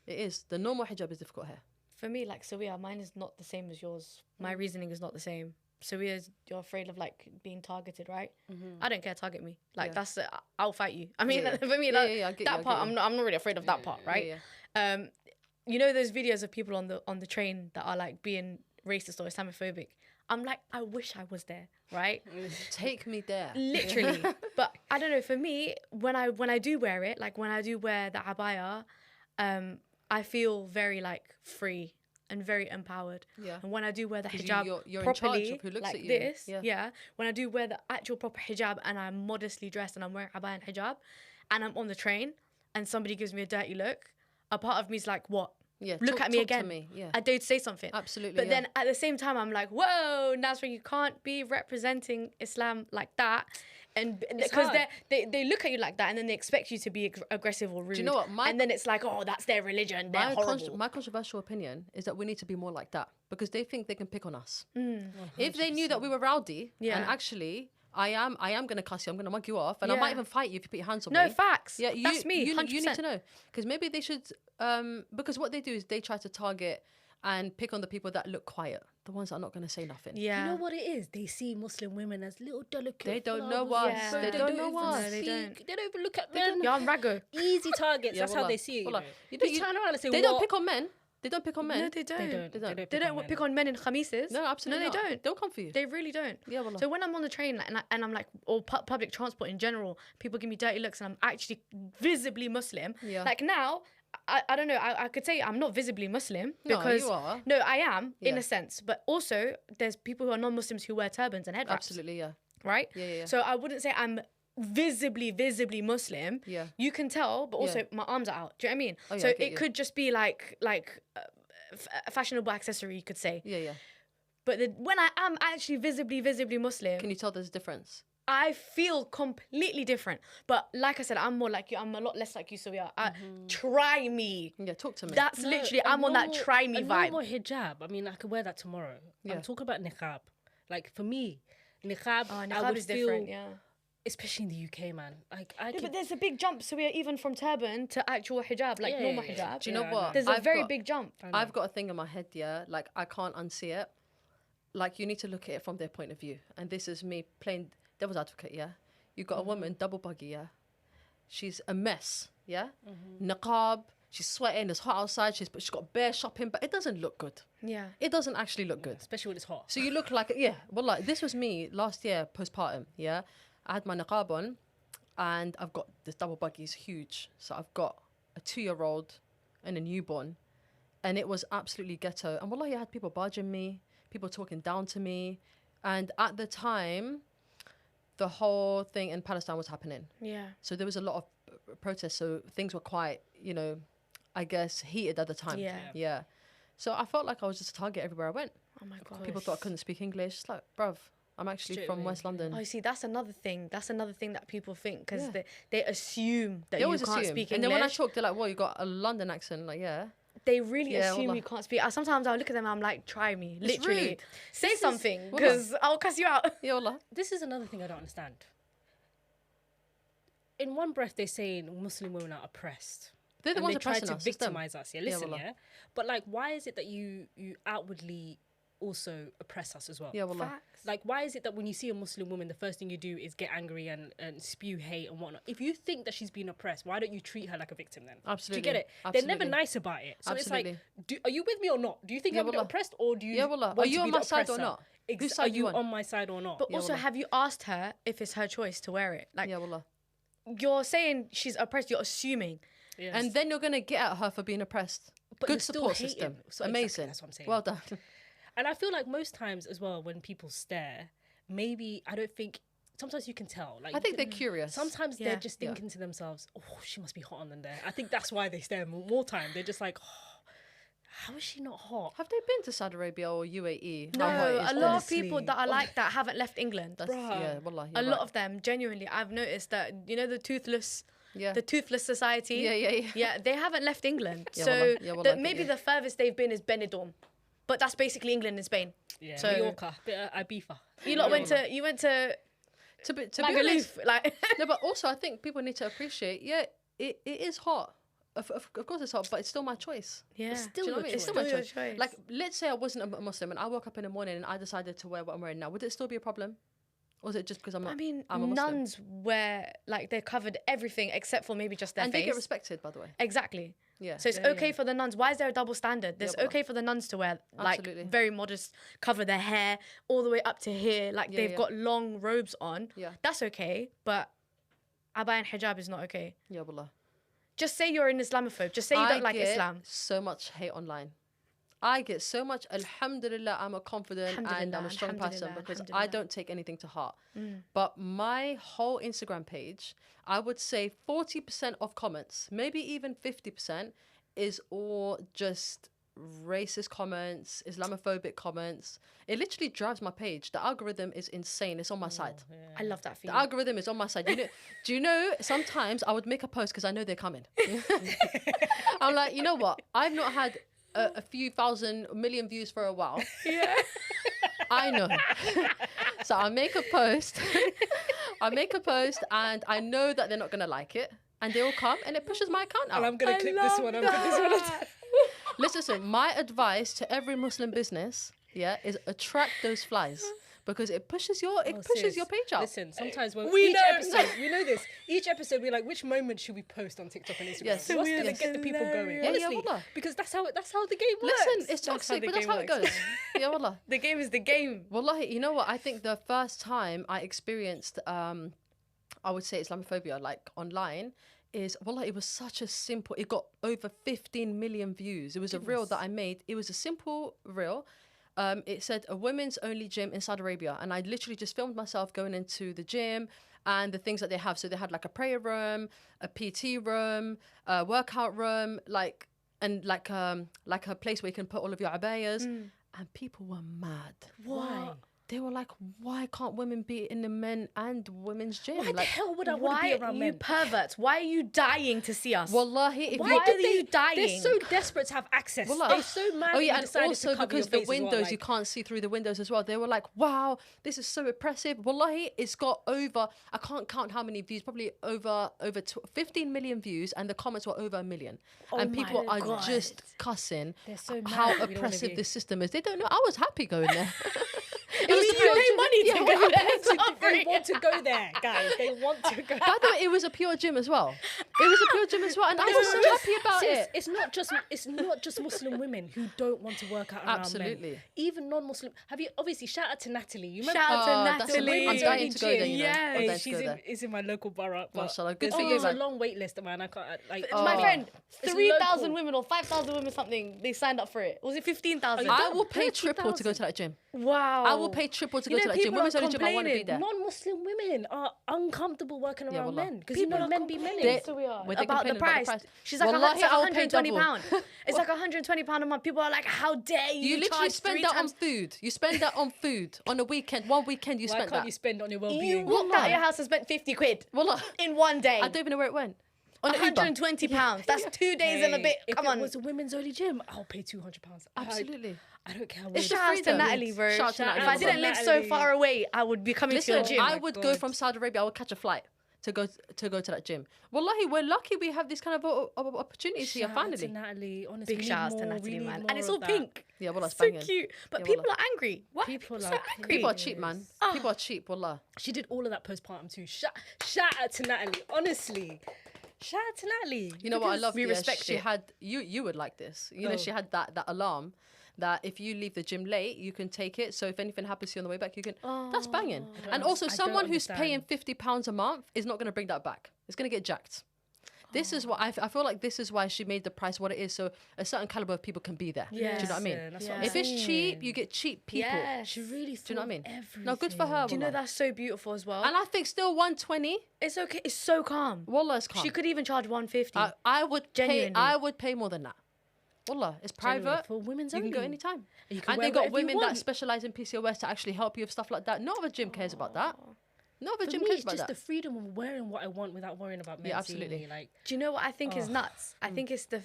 It is. The normal hijab is difficult here. For me, like, Sawia, mine is not the same as yours. My reasoning is not the same. Sawia's, you're afraid of, like, being targeted, right? I don't care, target me. Like, that's, I'll fight you. I mean, Yeah, yeah. for me, Yeah, like, yeah, yeah, I get that you, I part, get you. I'm not really afraid of that part, right? Yeah, You know those videos of people on the train that are, like, being racist or Islamophobic? I'm like, I wish I was there, right? Take me there. Literally. But I don't know, for me, when I do wear it, like when I do wear the abaya, I feel very like free and very empowered. Yeah. And when I do wear the 'Cause hijab you're in charge properly, of who looks like at you. this, Yeah. when I do wear the actual proper hijab and I'm modestly dressed and I'm wearing abaya and hijab and I'm on the train and somebody gives me a dirty look, a part of me is like, what? Yeah, Look talk- at me talk to again. me, yeah. I dare to say something. Absolutely, But yeah. then at the same time, I'm like, whoa, Nasra, you can't be representing Islam like that. And because hard. they look at you like that and then they expect you to be aggressive or rude. you know what? And then it's like, oh, that's their religion. They're horrible. My controversial opinion is that we need to be more like that because they think they can pick on us. Mm. If they knew that we were rowdy Yeah. and actually I am going to cuss you, I'm going to mug you off and I Yeah. might even fight you if you put your hands on No, me. facts. Yeah, That's me, You 100%. need to know because maybe they should because what they do is they try to target and pick on the people that look quiet, the ones that are not going to say nothing. Yeah. You know what it is? They see Muslim women as little delicate. They don't know flowers. us. Yeah. They don't know even us. No, they speak. don't. They don't even look at men. Yeah, I'm rago. Easy targets. That's how wallah, they see it. wallah. You You just don't- turn around and say, They what? don't pick on men. They don't pick on men. No, they don't. They don't. They don't. They don't pick on men in khamises. No, absolutely No, they not. don't. They'll come for you. They really don't. Yeah, wallah. So when I'm on the train like, and I'm like, or public transport in general, people give me dirty looks and I'm actually visibly Muslim. Yeah. Like now, I don't know, I could say I'm not visibly Muslim No, because you are. No, I am in Yeah. a sense, but also there's people who are non-Muslims who wear turbans and head wraps. Absolutely, yeah. Right? Yeah. So I wouldn't say I'm visibly Muslim. Yeah. You can tell, but also Yeah. my arms are out. Do you know what I mean? Oh, yeah, so I get it you. could just be like a fashionable accessory, you could say. Yeah. But when I am actually visibly Muslim, Can you tell there's a difference? I feel completely different. But like I said, I'm more like you. I'm a lot less like you, Sawia. Try me. Yeah, talk to me. That's No, literally, a I'm on that normal- try me a vibe. normal hijab. I mean, I could wear that tomorrow. Yeah. I'm talking about niqab. Like for me, niqab, Oh, I niqab would is feel, different, yeah. especially in the UK, man. Like I Yeah, could, but there's a big jump, Sawia, even from turban to actual hijab, like Yeah, normal yeah, hijab. yeah. Do you know Yeah, I what? know. There's a I've very got- big jump. I've got a thing in my head, yeah. Like I can't unsee it. Like you need to look at it from their point of view. And this is me playing devil's advocate, yeah. You got a woman, double buggy, yeah. She's a mess, yeah. Niqab, she's sweating, it's hot outside, she's got bare shopping, but it doesn't look good. Yeah. It doesn't actually look good. especially when it's hot. So you look like, yeah, well, like this was me last year postpartum, yeah. I had my niqab on and I've got this double buggy, is huge. So I've got a 2-year-old and a newborn and it was absolutely ghetto. And wallahi, I had people barging me, people talking down to me. And at the time, the whole thing in Palestine was happening. Yeah. So there was a lot of protests. So things were quite, I guess, heated at the time. Yeah. So I felt like I was just a target everywhere I went. Oh my God. People thought I couldn't speak English. It's like, bruv, I'm actually Straight from away, West London. Oh, you see, that's another thing. That's another thing that people think because Yeah. they assume that They you always can't assume. speak And English. then when I talk, they're like, well, you got a London accent. Like, yeah. They really Yeah, assume wallah. you can't speak. Sometimes I'll look at them and I'm like, try me. It's Literally. rude. Say something wallah. because I'll cuss you out. Yeah, wallah. This is another thing I don't understand. In one breath, they're saying Muslim women are oppressed. They're the and ones they try oppressing to us. It's them. victimize us. Yeah, listen, wallah. yeah. But like, why is it that you outwardly also oppress us as well? Yeah, wallah. Facts. Like, why is it that when you see a Muslim woman, the first thing you do is get angry and spew hate and whatnot? If you think that she's being oppressed, why don't you treat her like a victim then? Absolutely. Do you get it? Absolutely. They're never nice about it. So Absolutely. it's like, are you with me or not? Do you think Yeah, I'm being wallah. oppressed or do you Yeah, wallah. want Are you to on be my the side or oppressor? not? Whose Are side you you on? on my side or not? But Yeah, also, wallah. have you asked her if it's her choice to wear it? Like, Yeah, wallah. you're saying she's oppressed, you're assuming. Yes. And then you're gonna get at her for being oppressed. But Good you're still support hating. system. So exactly, Amazing. that's what I'm saying. Well done. And I feel like most times as well, when people stare, maybe I don't think. Sometimes you can tell. Like I think they're curious. sometimes Yeah. they're just thinking to themselves, "Oh, she must be hot on them there." I think that's why they stare more time. They're just like, oh, "How is she not hot?" Have they been to Saudi Arabia or UAE? No, How hot it is a lot there? of people that are like that haven't left England. That's, Bruh. yeah, wallah, A you're lot right. of them, genuinely, I've noticed that, you know, the toothless society. Yeah. Yeah, they haven't left England. Yeah, so wallah. Yeah, wallah, I get maybe you. the furthest they've been is Benidorm. But that's basically England and Spain. Yeah, So- Mallorca, bit of Ibiza. You lot went to To be honest, Magaluf, like no, but also I think people need to appreciate. Yeah, it is hot. Of course it's hot, but it's still my choice. yeah. It's still Do you know your what I mean? It's choice. still my Still your choice. choice. Like, let's say I wasn't a Muslim and I woke up in the morning and I decided to wear what I'm wearing now. Would it still be a problem? Or is it just because I'm not? I mean, I'm a Muslim? nuns wear, like, they're covered everything except for maybe just their And face. they get respected, by the way. Exactly. Yeah. So it's Yeah, okay yeah. for the nuns. Why is there a double standard? There's wallah. okay for the nuns to wear, like, Absolutely. very modest, cover their hair all the way up to here. Like, Yeah, they've yeah. got long robes on. Yeah. That's okay. But abaya and hijab is not okay. Yeah, wallah. Just say you're an Islamophobe. Just say you don't like get Islam. so much hate online. I get so much. Alhamdulillah, I'm a confident and I'm a Alhamdulillah, strong person alhamdulillah, because I alhamdulillah. don't take anything to heart. But my whole Instagram page, I would say 40% of comments, maybe even 50%, is all just racist comments, Islamophobic comments. It literally drives my page. The algorithm is insane. It's on my side. I love that for The you. algorithm is on my side. You know, do you know, sometimes I would make a post because I know they're coming. I'm like, you know what? I've not had a few thousand, million views for a while. Yeah. I know. So I make a post. And I know that they're not going to like it. And they will come and it pushes my account out. And I'm gonna clip this one. I'm putting this one. On Listen, my advice to every Muslim business, is attract those flies. Because it pushes your sis, your page out. Listen, sometimes when We each know. episode, we know this. Each episode, we're like, which moment should we post on TikTok and Instagram? Yes. What's Yes. gonna get the people going? Yeah, yeah, Honestly, wallah. because that's how the game works. Listen, it's That's how toxic, the but that's game how it works. goes. Yeah, wallah. The game is the game. Wallahi, you know what? I think the first time I experienced, I would say Islamophobia, like online, is, wallah, it was such a simple, it got over 15 million views. It was a reel that I made. It was a simple reel. It said a women's only gym in Saudi Arabia. And I literally just filmed myself going into the gym and the things that they have. So they had like a prayer room, a PT room, a workout room, like a place where you can put all of your abayas. And people were mad. Why? They were like, why can't women be in the men and women's gym? Why the Like, hell would I want to Why be around you men? perverts? Why are you dying to see us? wallahi, if Why you are did you dying? They're so desperate to have access. Wallah. They're so mad. Oh that yeah, you and decided also to cover because your the face as well, windows, like- you can't see through the windows as well. They were like, wow, this is so oppressive. Wallahi, it's got over, I can't count how many views, probably over 15 million views, and the comments were over 1 million. And my people are God. just cussing They're so mad how that we don't wanna oppressive be. this system is. They don't know. I was happy going there. It was a you pure pay gym. money to Yeah, go well, there. They It's not free. want to go there, guys. They want to go. By the way, it was a pure gym as well. It was a pure gym as well, and I was so happy about Sis, it. it's not just Muslim women who don't want to work out around Absolutely. men. Even non-Muslim. Have you obviously shout out to Natalie? You remember? Shout out to that's a- Natalie. I'm dying to go there, you know. Yes. I'm dying to she's go in, there. is in my local borough. but Mashallah, good there's for you, there's a man. long wait list, man. I can't like. My friend, It's 3,000 local. women or 5,000 women something, they signed up for it. Was it 15,000? I will pay triple to go 30,000. to that gym. Wow. I will pay triple to go You to know, that gym. people Women's are only gym, I want to be complaining. there. Non-Muslim women are uncomfortable working around wallah. men because People you know are men be men. complaining. They- So we are. Were they About the complaining price. about the price? She's like, Wallahi, it's like I'll pay 120 double. pounds. It's like 120 pounds a month. People are like, how dare you? You literally charge spend 3 that on times. food. You spend that on food on a weekend. One weekend you Why spent can't that. you spend on your You well-being? walked out of your house and spent 50 quid Wallah, in one day. I don't even know where it went. On an Uber. 120 pounds. That's 2 days and a bit. If Come it on. was a women's only gym, I'll pay £200. Absolutely. I don't care. It's Shout out to freedom. Natalie, bro. Shout out to If Natalie. I didn't live so Natalie. far away, I would be coming to your Listen, gym. I my would go God. from Saudi Arabia. I would catch a flight. to go to that gym. Wallahi, we're lucky we have these kind of opportunities here. Shout out to Finally, Natalie. Honestly, Big we shout need outs to more, Natalie, we need man. more And it's of all that. pink. yeah, wallah, it's So banging. cute. But Yeah, people wallah. are angry. Why People are people are so angry? People are cheap, man. People are cheap. Wallah. She did all of that postpartum too. Shout out to Natalie. Honestly, shout out to Natalie. You know what I love? we respect she it. had you would like this. You know, Oh. she had that alarm that if you leave the gym late, you can take it. So if anything happens to you on the way back, you can. That's banging. And also, I don't someone who's paying understand. £50 a month is not going to bring that back. It's going to get jacked. This is what I feel like. This is why she made the price what it is, so a certain caliber of people can be there. Do you know what I mean? Listen, that's what I'm If it's cheap, saying. you get cheap people. Yes. She really Do you know what I mean? Everything. No, good for her. Do you know wallah. that's so beautiful as well? And I think still 120. It's okay. It's so calm. Wallah, is calm. She could even charge 150. I would Genuinely. I would pay more than that. Wallah, it's Genuinely, private. for women's You can go only. anytime. You can And wear they got whatever you women that want. specialize in PCOS to actually help you with stuff like that. Not other gym cares about that. Not other For gym me, cares it's about just that. the freedom of wearing what I want without worrying about men Yeah, seeing absolutely. me. Like, Do you know what I think is Oh. nuts? I think it's the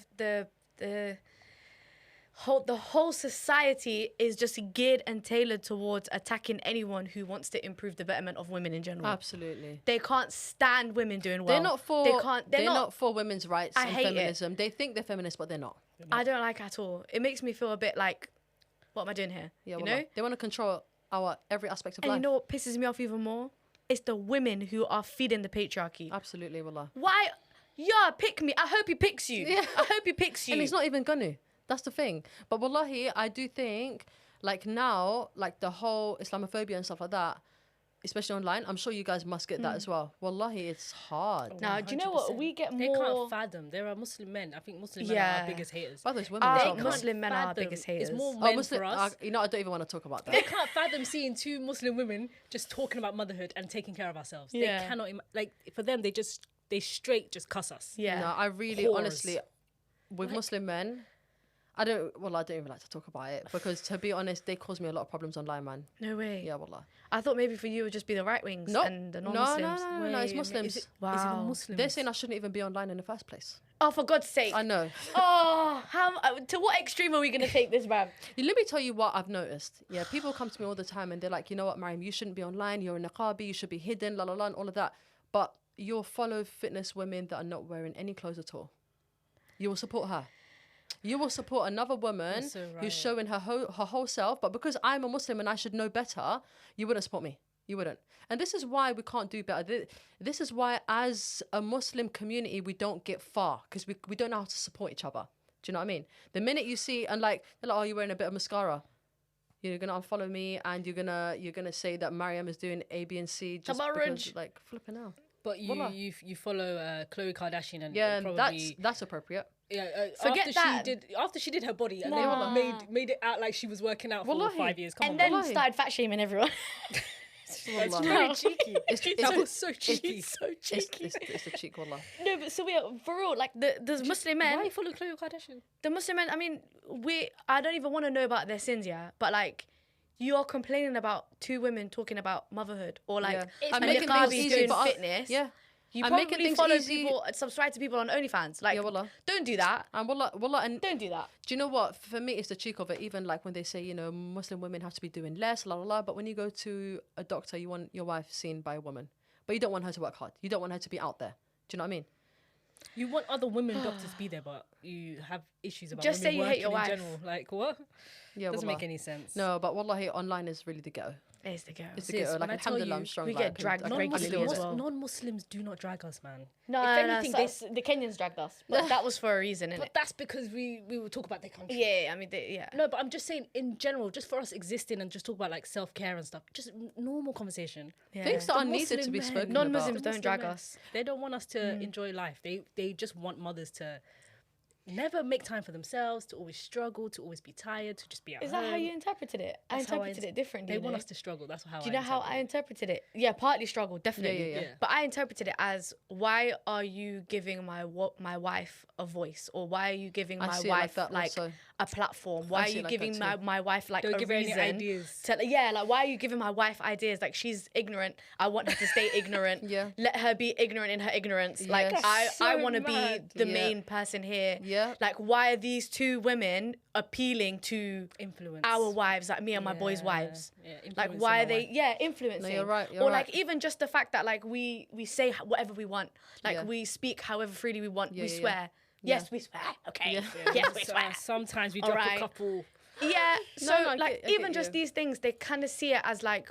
whole society is just geared and tailored towards attacking anyone who wants to improve the betterment of women in general. Absolutely. They can't stand women doing well. They're not for They can't. They're not. for women's rights I and hate it. feminism. They think they're feminists, but they're not. I don't like at all. It makes me feel a bit like, what am I doing here? Yeah, you wallah. know. They want to control our every aspect of And life. you know what pisses me off even more? It's the women who are feeding the patriarchy. Absolutely, wallah. Why? Yeah, pick me. I hope he picks you. Yeah. I hope he picks you. And he's not even gonna. That's the thing. But wallahi, I do think, like now, like the whole Islamophobia and stuff like that, especially online, I'm sure you guys must get that as well. Wallahi, it's hard. Now, do you know what? 100%. We get they more. can't fathom. There are Muslim men. I think Muslim men are Yeah. our biggest haters. By the way, it's women Our as They well. can't Muslim men are our fathom- biggest haters. It's more Oh, men Muslim, for us. you know, I don't even want to talk about that. They can't fathom seeing two Muslim women just talking about motherhood and taking care of ourselves. Yeah. They cannot, like, for them, they straight just cuss us. Yeah. No, I really, Whores. honestly, with Muslim men, I don't even like to talk about it because, to be honest, they cause me a lot of problems online, man. No way. Yeah, wallah. I thought maybe for you it would just be the right wings No, and the no, non-Muslims. no, it's Wait, Muslims. Is it Wow. Muslims? They're saying I shouldn't even be online in the first place. Oh, for God's sake. I know. Oh, to what extreme are we going to take this, man? Let me tell you what I've noticed. Yeah, people come to me all the time and they're like, you know what, Mariam, you shouldn't be online. You're a niqabi. You should be hidden, la la la, and all of that. But you'll follow fitness women that are not wearing any clothes at all. You will support her. You will support another woman You're so right. who's showing her whole self. But because I'm a Muslim and I should know better, you wouldn't support me. You wouldn't. And this is why we can't do better. This is why, as a Muslim community, we don't get far because we don't know how to support each other. Do you know what I mean? The minute you see, and like, they're like, oh, you're wearing a bit of mascara. You're gonna unfollow me, and you're gonna say that Mariam is doing A, B, and C just Tabarruj. because, like, flipping out. But Wallah. you follow Khloe Kardashian and Yeah, probably that's appropriate. Forget that. After she did her body and Nah. they made it out like she was working out for Wallahi. 5 years. Come And on, then wallahi. started fat shaming everyone. that's Wallah. very cheeky. It's that was so cheeky. so cheeky. It's the cheek, wallah. No, but so we are, for real, like the Muslim men, Why you follow Khloe Kardashian? the Muslim men, I mean, I don't even want to know about their sins, yeah, but like, you're complaining about two women talking about motherhood or like Yeah. a I'm making things niqabi easy doing for us. fitness. Yeah. You I'm making probably things follow easy. people, subscribe to people on OnlyFans. Like, Yeah, wallah. don't do that. And wallah, and Don't do that. do you know what? For me, it's the cheek of it. Even like when they say, you know, Muslim women have to be doing less, la la la. But when you go to a doctor, you want your wife seen by a woman, but you don't want her to work hard. You don't want her to be out there. Do you know what I mean? You want other women doctors to be there, but you have issues about Just women say you hate working your in wife. general. Like what? Yeah, Doesn't wallah. make any sense. No, but wallahi, online is really the ghetto. It's the girl. It's the Sis, ghetto. when Like, I tell alhamdulillah, you, I'm strong. we like, get I can- dragged I can regularly deal with as it. well. Non-Muslims do not drag us, man. No, If anything, the Kenyans dragged us, but that was for a reason, innit? But that's because we will talk about their country. Yeah, I mean, yeah. No, but I'm just saying in general, just for us existing and just talk about like self-care and stuff, just normal conversation. Yeah. Things that The are needed to Muslim be men. spoken Non-Muslims about. don't drag us. They don't want us to enjoy life. They just want mothers to never make time for themselves, to always struggle, to always be tired, to just be at Is home. that how you interpreted it? I That's how interpreted it differently. They want though. us to struggle. That's how. Do you know how I interpreted it? Yeah, partly struggle, definitely. yeah. Yeah. But I interpreted it as, why are you giving my wife a voice, or why are you giving I my see it like wife that also. a platform? Why I are see you it like giving that too. my wife like Don't a give her any reason? ideas. Like why are you giving my wife ideas? Like she's ignorant. I want her to stay ignorant. Yeah. Let her be ignorant in her ignorance. Like Yes. I So want to be mad. the Yeah. main person here. Yeah. Like why are these two women appealing to Influence. our wives, like me and my boys' Yeah. wives? Yeah, Like influencing why my are they wife. influencing? No, you're right, you're or right. like even just the fact that like we say whatever we want. Like Yeah. we speak however freely we want. Yeah, We yeah, yeah. swear. Yeah. Yes, we swear. Okay. Yeah. Yes, we So, swear. sometimes we All drop right. a couple. Yeah. So no, I like get even just you. these things, they kind of see it as like,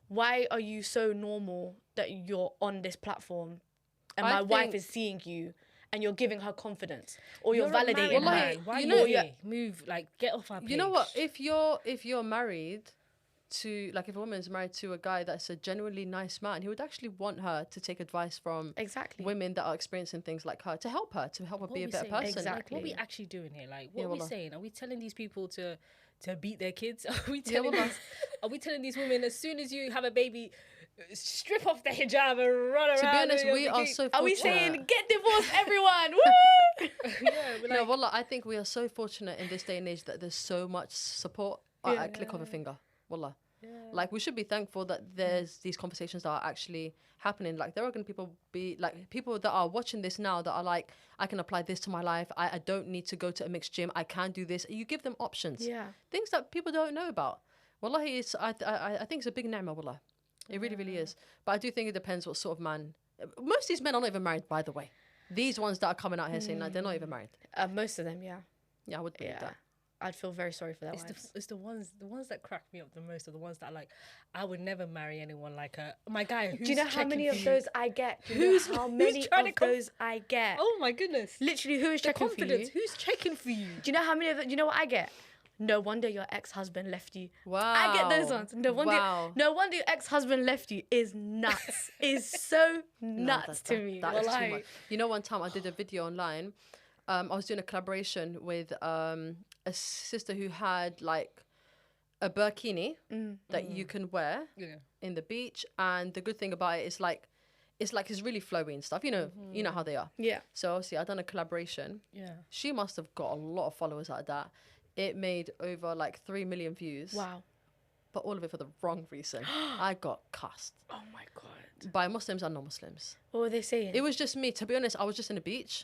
why are you so normal that you're on this platform, and I my wife think- is seeing you, and you're giving her confidence, or you're, You're a validating married her. man. Why you you know- know, Yeah. move, like, get off our page. You know what? If you're married to, like, if a woman's married to a guy that's a genuinely nice man, he would actually want her to take advice from Exactly. women that are experiencing things like her to help her What be a we better saying? person. Exactly. Like, what are we actually doing here? Like, what Yeah, are we wallah. saying? Are we telling these people to beat their kids? Are we telling wallah. these? Are we telling these women as soon as you have a baby, strip off the hijab and run around? To be honest, with we your are bikini? so Are we fortunate. saying get divorced, everyone? Woo! Yeah, we're No, like, wallah, I think we are so fortunate in this day and age that there's so much support at a click of a finger. Wallah. Like, we should be thankful that there's these conversations that are actually happening. Like, there are going to be people that are watching this now that are like, I can apply this to my life. I don't need to go to a mixed gym. I can do this. You give them options. Yeah. Things that people don't know about. Wallahi, I think it's a big ni'mah, wallah. It really, really is. But I do think it depends what sort of man. Most of these men are not even married, by the way. These ones that are coming out here saying that, they're not even married. Most of them, yeah. Yeah, I would believe Yeah. that. I'd feel very sorry for their it's wives. the ones that crack me up the most are the ones that are like, I would never marry anyone like her. My guy, who's Do you know how checking many for of you? those I get? Do you Who's- know how who's many trying to of those I get? Oh my goodness. Literally, who is The checking for you? confidence. Who's checking for you? Do you know how many of them? Do you know what I get? No wonder your ex-husband left you. Wow. I get those ones. No wonder. Wow. No wonder your ex-husband left you is nuts. is so nuts to me. That is too Wallahi. much. You know, one time I did a video online. I was doing a collaboration with a sister who had like a burkini that you can wear Yeah. in the beach, and the good thing about it is it's really flowy and stuff. You know how they are. Yeah. So obviously, I done a collaboration. Yeah. She must have got a lot of followers out of that. It made over like 3 million views. Wow. But all of it for the wrong reason. I got cussed Oh my god. by Muslims and non-Muslims. What were they saying? It was just me. To be honest, I was just in the beach.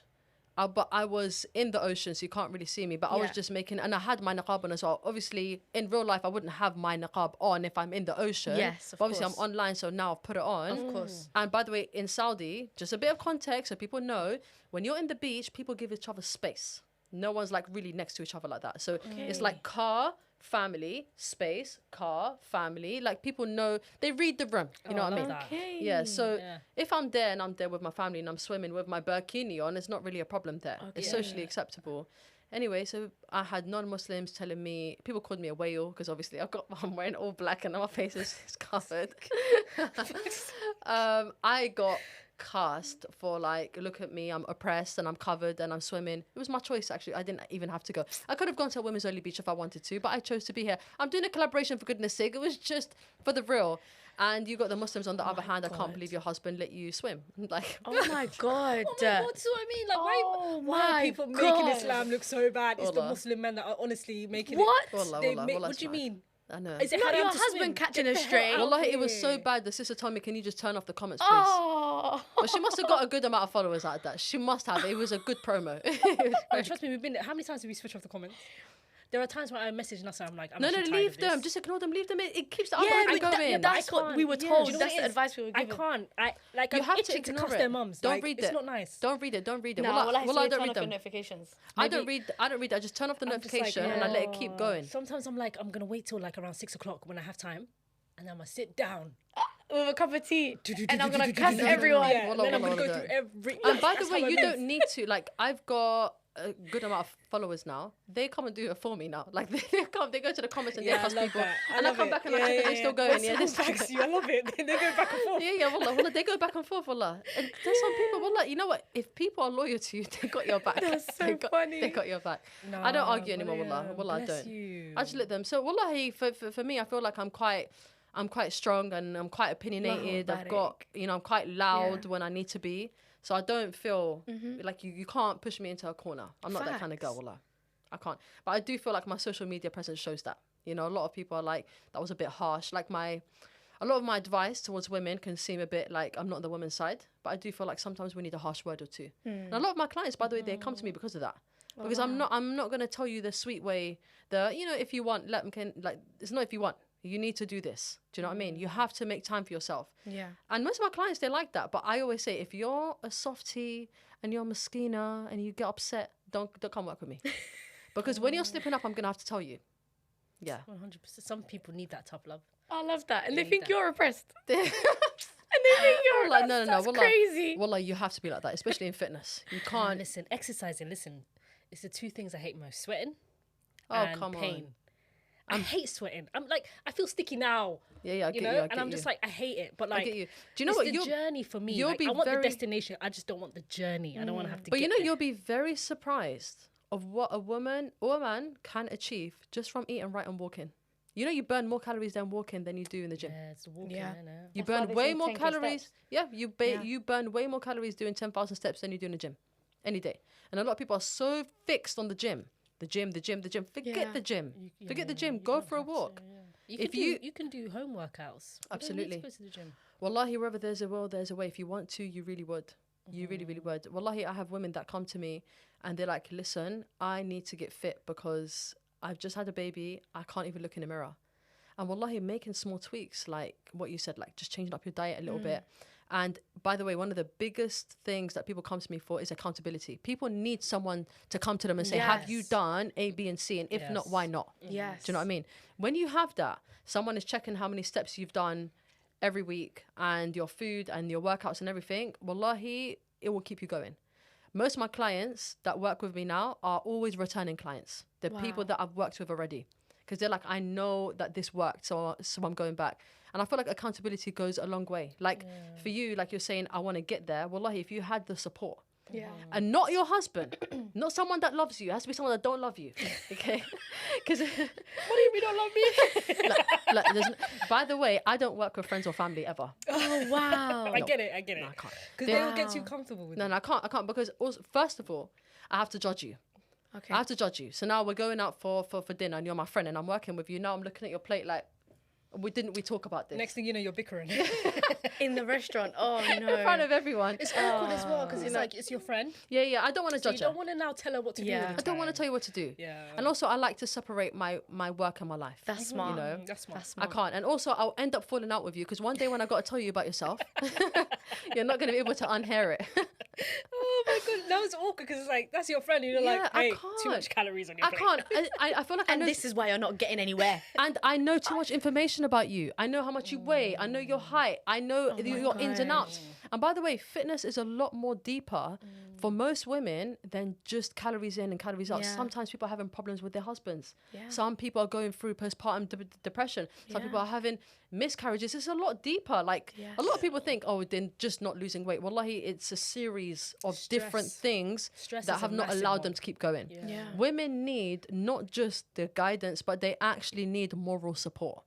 But I was in the ocean, so you can't really see me. But I was Yeah. just and I had my niqab on as well. Obviously, in real life, I wouldn't have my niqab on if I'm in the ocean. Yes, of But obviously, course. I'm online, so now I've put it on. Of course. And by the way, in Saudi, just a bit of context so people know, when you're in the beach, people give each other space. No one's like really next to each other like that. So it's like car, family, space, car, family. Like people know, they read the room. You know Oh, what I mean? love that. Okay. Yeah, so Yeah. if I'm there and I'm there with my family and I'm swimming with my burkini on, it's not really a problem there. It's Okay. socially acceptable. Anyway, so I had non-Muslims telling me, people called me a whale because obviously I'm wearing all black and my face is covered. I got cast for like, look at me, I'm oppressed and I'm covered and I'm swimming. It was my choice actually. I didn't even have to go. I could have gone to a women's only beach if I wanted to, but I chose to be here. I'm doing a collaboration for goodness sake. It was just for the real. And you got the Muslims on the other hand. I can't God. believe your husband let you swim. Like, Oh my god. Oh my God, that's what I mean. Like, Oh why are my people making God. Islam look so bad? It's the Wallah. Muslim men that are honestly making What? it. Wallah, They wallah, make- wallah, what do you it's mad. mean? I know. Is it Not haram your to husband swim? catching Get her the hell straight. out Wallahi, of it was so here. bad. The sister told me, can you just turn off the comments, please? Oh. But she must have got a good amount of followers out of that. She must have. It was a good promo. And trust me, we've been. How many times did we switch off the comments? There are times when I message Nasser, I'm like, I'm No, actually tired leave of them. this. Just ignore them. Leave them. It keeps the Yeah, algorithm going. that's what we were Yeah. told. Do you know That's what the it is? advice we were I given. can't. I'm You have to itching to ignore cuss it. their mums. Don't Like, read it's it. not nice. Don't read it. Don't read it. No, Wallah, well, I wallah, I don't turn read off your them. notifications. I don't Maybe- read. I just turn off the I'm just like, notification and I let it keep oh. going. Sometimes I'm like, I'm gonna wait till like around 6 o'clock when I have time, and I'm gonna sit down. With a cup of tea. And I'm gonna cuss everyone. Yeah, Wallah, then I'm wallah, gonna go wallah. through every. And by the That's way, how I you move. don't need to. Like, I've got a good amount of followers now. They come and do it for me now. Like, they go to the comments and they Yeah, I cuss love people. that. And I come back and I check if they're still going. Yeah, This this thanks you. I love it. They go back and forth. Yeah, wallah, they go back and forth, wallah. And there's some people, wallah, you know what? If people are loyal to you, they got your back. That's so They got- funny. They got your back. Nah, I don't argue anymore, Mariam, wallah. Wallah, I bless don't. you. I just let them. So, wallahi, for me, I feel like I'm quite strong and I'm quite opinionated. I've got, I'm quite loud when I need to be. So I don't feel like you can't push me into a corner. I'm not that kind of girl, Facts. wallah. I can't. But I do feel like my social media presence shows that. You know, a lot of people are like, that was a bit harsh. Like a lot of my advice towards women can seem a bit like I'm not on the woman's side, but I do feel like sometimes we need a harsh word or two. And a lot of my clients, by the way, they come to me because of that. Because I'm not going to tell you the sweet way, if you want, it's not if you want. You need to do this. Do you know what I mean? You have to make time for yourself. Yeah. And most of my clients, they like that. But I always say, if you're a softie and you're a maskina and you get upset, don't come work with me. Because when you're slipping up, I'm going to have to tell you. Yeah. 100%. Some people need that tough love. I love that. And They they think need you're oppressed. And they think you're Like, oppressed. no. That's Wallah, crazy. Wallah, you have to be like that, especially in fitness. You can't. Listen, exercising, it's the two things I hate most. Sweating Oh, and come pain. on. I hate sweating. I'm like, I feel sticky now. Yeah, I you get know? you. I and get I'm you. just like, I hate it. But like, I get you. Do you know it's what? the journey for me. you'll Like, be I want very- the destination. I just don't want the journey. I don't want to have to But get you know, there. you'll be very surprised of what a woman or a man can achieve just from eating right and walking. You know, you burn more calories than walking than you do in the gym. Yeah, it's the walking, Yeah. innit? You That's why burn they way say more 10K calories. steps. Yeah, Yeah. you burn way more calories doing 10,000 steps than you do in the gym any day. And a lot of people are so fixed on the gym. The gym. Forget Yeah. the gym. Forget the Yeah, gym. you Go don't for a have to, walk. yeah. You If can you can do home workouts. You Absolutely. don't need to go to the gym. Wallahi, wherever there's a will, there's a way. If you want to, you really would. You really, really would. Wallahi, I have women that come to me and they're like, listen, I need to get fit because I've just had a baby. I can't even look in the mirror. And wallahi, making small tweaks, like what you said, like just changing up your diet a little bit. And by the way, one of the biggest things that people come to me for is accountability. People need someone to come to them and say, have you Yes. done A, B, and C? And if not, Yes. why not? Yes. Do you know what I mean? When you have that, someone is checking how many steps you've done every week and your food and your workouts and everything, wallahi, it will keep you going. Most of my clients that work with me now are always returning clients. They're people Wow. that I've worked with already. Because they're like, I know that this worked, so I'm going back. And I feel like accountability goes a long way. Like for you, like you're saying, I want to get there. Wallahi, if you had the support, Yeah. and not your husband, not someone that loves you. It has to be someone that don't love you, okay? Because What do you mean don't love me? by the way, I don't work with friends or family ever. Oh, wow. I get it. I can't. Because they will get too comfortable with No, it. I can't because also, first of all, I have to judge you. Okay. I have to judge you. So now we're going out for dinner and you're my friend and I'm working with you. Now I'm looking at your plate like, we talk about this? Next thing you know, you're bickering. In the restaurant. Oh, no. In front of everyone. It's awkward as well because it's like, it's your friend. Yeah, I don't want to So you judge her. don't want to now tell her what to do. Yeah. all the I don't want to time. tell you what to do. Yeah. And also, I like to separate my work and my life. That's smart. You know, That's smart. That's I smart. can't. And also, I'll end up falling out with you because one day when I got to tell you about yourself, you're not going to be able to unhear it. Oh my god, that was awkward because it's like that's your friend. And you're Yeah, like, I hey, can't. too much calories on your I plate. can't. I feel like I And know. this is why you're not getting anywhere. And I know too much information about you. I know how much you weigh. I know your height. I know your ins and outs. And by the way, fitness is a lot more deeper for most women than just calories in and calories out. Yeah. Sometimes people are having problems with their husbands. Yeah. Some people are going through postpartum depression. Some Yeah. people are having miscarriages. It's a lot deeper. Like a lot of people think, oh, then just not losing weight. Wallahi, it's a series of different Stress. things Stress that is a have not massive allowed one. them to keep going. Yeah. Women need not just the guidance, but they actually need moral support.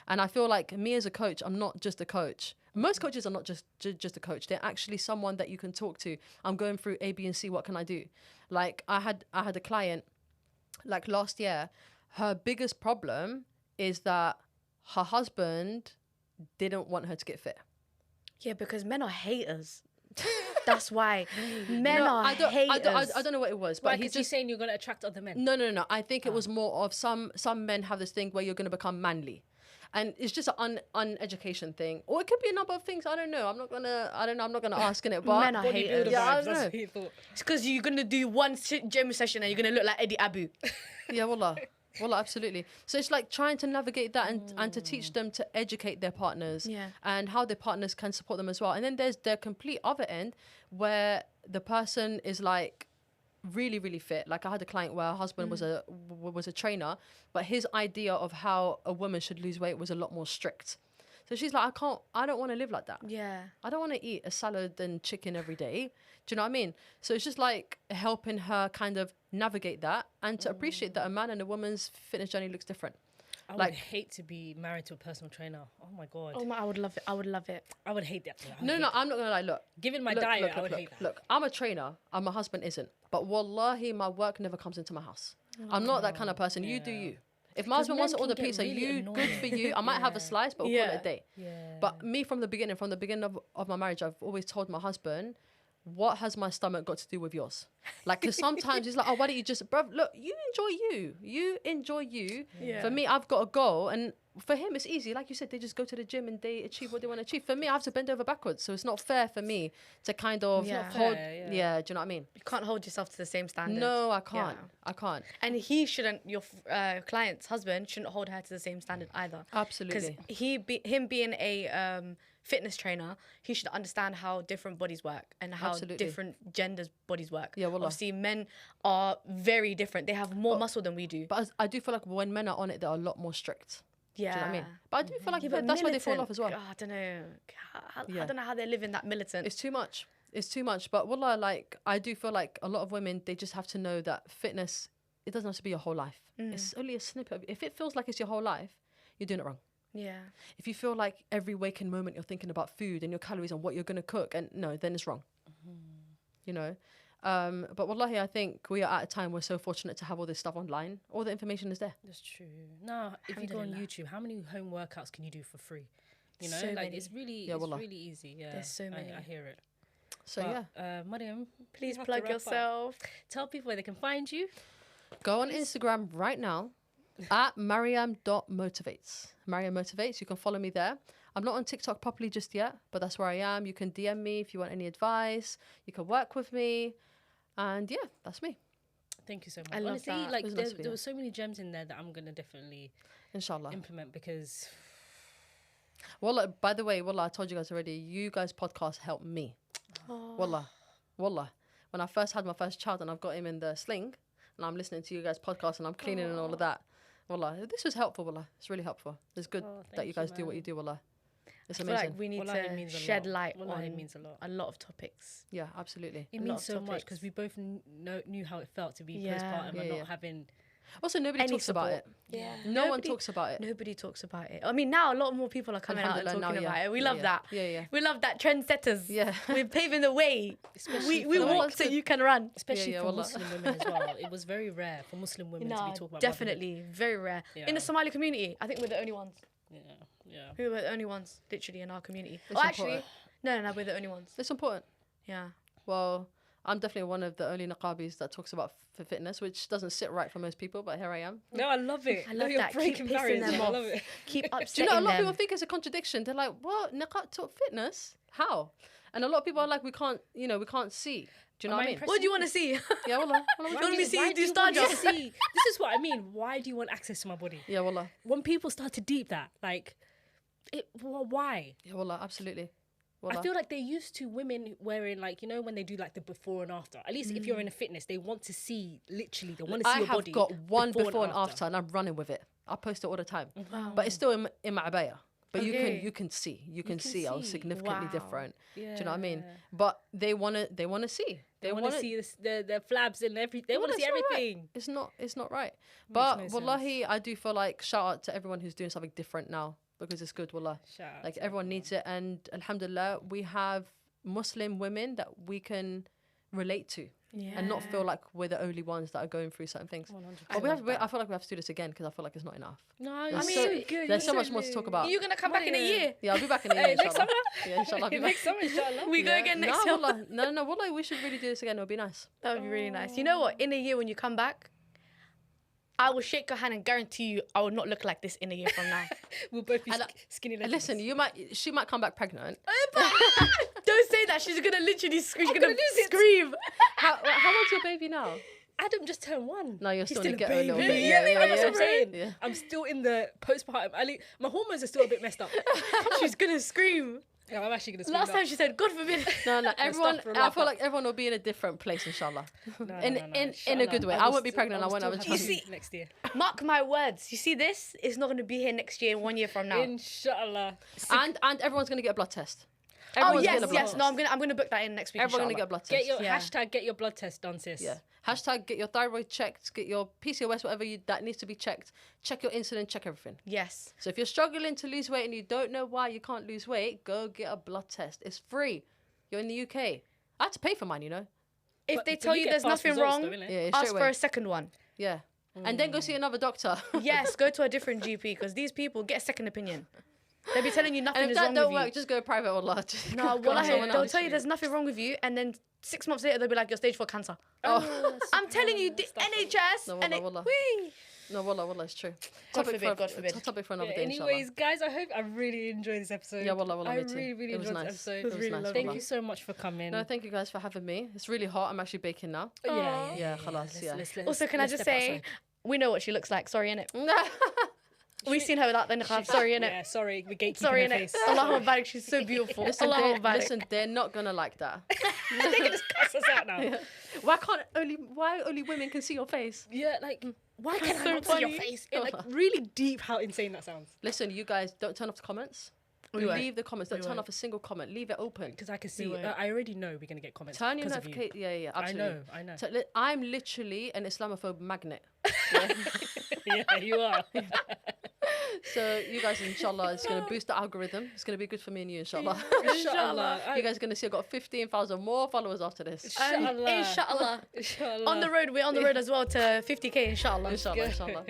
And I feel like me as a coach, I'm not just a coach. Most coaches are not just a coach. They're actually someone that you can talk to. I'm going through A, B, and C. What can I do? Like I had a client like last year. Her biggest problem is that her husband didn't want her to get fit. Yeah, because men are haters. That's why. Men No, are haters. I don't know what it was, But but he's he's just saying you're going to attract other men. No. I think it was more of some men have this thing where you're going to become manly. And it's just an uneducation thing. Or it could be a number of things. I don't know. I'm not going to ask in it. But Men are haters. Bodybuilder Yeah, I vibes, don't that's know. what he thought. It's because you're going to do one gym session and you're going to look like Eddie Abu. Yeah, wallah, absolutely. So it's like trying to navigate that and to teach them to educate their partners Yeah. and how their partners can support them as well. And then there's the complete other end where the person is like really, really fit. Like I had a client where her husband was a trainer, but his idea of how a woman should lose weight was a lot more strict. So she's like, I don't want to live like that. Yeah. I don't want to eat a salad and chicken every day. Do you know what I mean? So it's just like helping her kind of navigate that and to appreciate that a man and a woman's fitness journey looks different. I Like- would hate to be married to a personal trainer. Oh my god. Oh my, I would love it. I would love it. I would hate that. No, I'm not going to lie. Look, Given my look, diet, look, I would look, hate that. look, I'm a trainer and my husband isn't. But wallahi, my work never comes into my house. I'm not that kind of person. You do you. If my husband wants to men order can get pizza, really good for you. I might have a slice, but we'll call it a day. Yeah. But me from the beginning of my marriage, I've always told my husband, what has my stomach got to do with yours? Like, because sometimes he's like, oh, why don't you just, bruv, look, you enjoy you. Yeah. For me, I've got to go. And for him, it's easy. Like you said, they just go to the gym and they achieve what they want to achieve. For me, I have to bend over backwards. So it's not fair for me to kind of Yeah. hold. Fair, Yeah, do you know what I mean? You can't hold yourself to the same standard. No, I can't. Yeah. I can't. And he shouldn't, your client's husband shouldn't hold her to the same standard either. Absolutely. Because him being a fitness trainer, he should understand how different bodies work and how Absolutely. different genders' bodies work. Yeah, wallah. Obviously, men are very different. They have more muscle than we do. But I do feel like when men are on it, they're a lot more strict. Yeah. Do you know what I mean? But I do feel like Yeah, but that's why they fall militant, off as well. I don't know. Yeah. I don't know how they live in that militant. It's too much. It's too much. But wallah, like, I do feel like a lot of women, they just have to know that fitness, it doesn't have to be your whole life. It's only a snippet. If it feels like it's your whole life, you're doing it wrong. Yeah. If you feel like every waking moment you're thinking about food and your calories and what you're going to cook, and no, then it's wrong. You know? But wallahi, I think we are at a time we're so fortunate to have all this stuff online. All the information is there. That's true. No, if you go on Alhamdulillah. YouTube, how many home workouts can you do for free? You know, So like many. it's really, Yeah, it's wallah. really easy. Yeah, There's so many. I hear it. So But, yeah, Mariam, Please you have to plug wrap up. yourself. Tell people where they can find you. go on Instagram right now at mariam.motivates. Mariam Motivates. You can follow me there. I'm not on TikTok properly just yet, but that's where I am. You can DM me if you want any advice. You can work with me. And yeah, that's me. Thank you so much. I love Honestly, that. like It was nice to be there here. were so many gems in there that I'm gonna definitely Inshallah. implement because Wallah, by the way, wallah, I told you guys already, you guys' podcast helped me. Wallah. Wallah. When I first had my first child and I've got him in the sling and I'm listening to you guys' podcast and I'm cleaning and all of that. Wallah, this was helpful, wallah. It's really helpful. It's good that thank you guys you, do what man. you do, wallah. It's I feel amazing. like we need Wallahi, it to means a shed lot. light Wallahi, it on means a lot. a lot of topics. Yeah, absolutely. It lot means of so much topics. because we both knew how it felt to be Yeah. postpartum Yeah, and yeah. not having. Also, nobody Any talks about support. it. Yeah. No one talks about it. Nobody talks about it. I mean, now a lot more people are coming out and Alhamdulillah, talking now, about yeah. it. We Yeah, love yeah. that. Yeah, yeah. We love that. Trendsetters. Yeah. We're paving the way. Especially We for, walk like, so you can run. especially yeah, for wallah. Muslim women as well. It was very rare for Muslim women to be No, talking about definitely. Very rare. In Yeah. the Somali community, I think we're the only ones. motherhood. Yeah. We were the only ones, literally, in our community. It's Oh, actually, important. no, we're the only ones. It's important. Yeah. Well, I'm definitely one of the only niqabis that talks about fitness, which doesn't sit right for most people, but here I am. No, I love it. I love You're that. Keep breaking pissing barriers. them I off. love it. Keep upsetting Do you know, a lot of them. people think it's a contradiction. They're like, what? Niqab talk fitness? How? And a lot of people are like, we can't see. Do you know Am what I I mean? impressed? What do you want to see? Yeah, wallah. You want me to see Why you do do you star want to jump? see? This is what I mean. Why do you want access to my body? Yeah, wallah. When people start to deep that, like, why? Yeah, wallah, absolutely. I Wallah. feel like they're used to women wearing, like, you know, when they do like the before and after. At least if you're in a fitness, they want to see, literally, they want to see I your have body. got one before and after, and I'm running with it. I post it all the time. But it's still in my abaya. But Okay. you can see. You can see I was see. significantly Wow. different. Yeah. Do you know what I mean? But they wanna see. They want to see the flabs and everything. They want to see everything. It's not right. But no wallahi, I do feel like shout out to everyone who's doing something different now because it's good, wallah. Shout out Like to everyone needs it, and alhamdulillah, we have Muslim women that we can relate to and not feel like we're the only ones that are going through certain things. 100%. But I feel like we have to do this again because I feel like it's not enough. No, There's it's so- so good. There's so much more to talk about. You're gonna come back in a year. Yeah, I'll be back in a year. Hey, next inshallah. summer? Yeah, inshallah. I'll be back. Next summer, inshallah. We go again next no, year. wallah, no, wallah, we should really do this again. It'll be nice. That would be really nice. You know what? In a year when you come back, I will shake your hand and guarantee you I will not look like this in a year from now. We'll both be And, skinny And legends. listen, she might come back pregnant. Don't say that. She's gonna literally scream. She's I'm gonna gonna lose it. scream. How old's your baby now? Adam just turned 1. No, you're He's still in the a ghetto a little baby. bit. Yeah, Yeah, that's what I'm saying. Yeah. I'm still in the postpartum. My hormones are still a bit messed up. She's gonna scream. Yeah, I'm actually gonna. Scream Last now. time she said, "God forbid." No, everyone. for a I laugh feel up. like everyone will be in a different place, inshallah. No, in no, no, a inshallah. good way. I won't be pregnant. I won't have a still child. have next year. Mark my words. You see this? It's not gonna be here next year. 1 year from now. Inshallah. And everyone's gonna get a blood test. Oh Everyone's yes, getting a blood yes. test. No, I'm gonna book that in next week. Everyone's gonna inshallah. get a blood test. Get your Yeah. hashtag. Get your blood test done, sis. Yeah. Hashtag get your thyroid checked, get your PCOS, whatever that needs to be checked. Check your insulin, check everything. Yes. So if you're struggling to lose weight and you don't know why you can't lose weight, go get a blood test. It's free. You're in the UK. I had to pay for mine, you know. If But- they but tell you you get there's fast nothing results wrong, though, innit? Yeah, ask straight for away. a second one. Yeah. And then go see another doctor. Yes, go to a different GP because these people get a second opinion. They'll be telling you nothing And if is that wrong don't with work, you. just go private or large. No, Go on someone they'll else. tell you there's nothing wrong with you, and then 6 months later they'll be like, you're stage 4 cancer. Oh. I'm telling you, the NHS. No, and wallah. Whee! No, wallah, it's true. God forbid, God forbid. Topic for another Yeah, day, anyways, guys, I hope I really enjoyed this episode. Yeah, wallah, I me too. really, really It was enjoyed nice. this episode. It was really nice. lovely. Thank wallah. you so much for coming. No, thank you guys for having me. It's really hot. I'm actually baking now. Yeah, khalas, yeah. Also, can I just say, we know what she looks like. Sorry, innit? No. We've seen her without the niqab. Sorry, innit? Yeah, sorry, we gatekeeping Sorry, her innit? face. Allahu barik, she's so beautiful. Allahu barik. Listen, they're not gonna like that. They're gonna cuss us out now. Why only women can see your face? Yeah, like, why can't I so not see your funny. face? It, like, really deep how insane that sounds. Listen, you guys, don't turn off the comments. We won't. Leave the comments. Don't We turn won't. off a single comment. Leave it open. Because I can see, won't. I already know we're gonna get comments. Turn your 'cause of you. notification. Yeah, I absolutely. know, I know. So, I'm literally an Islamophobe magnet. Yeah, you are. So you guys, inshallah, it's going to boost the algorithm. It's going to be good for me and you, inshallah. Inshallah. You guys are going to see I've got 15,000 more followers after this. Inshallah. Inshallah. Inshallah. On the road, we're on the road as well to 50k, inshallah. Inshallah, inshallah.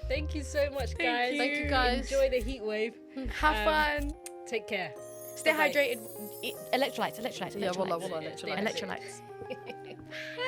Thank you so much, guys. Thank you, guys. Enjoy the heat wave. Have fun. Take care. Stay Bye-bye. hydrated. Electrolytes. Yeah, wallah, Electrolytes. electrolytes. Electrolytes.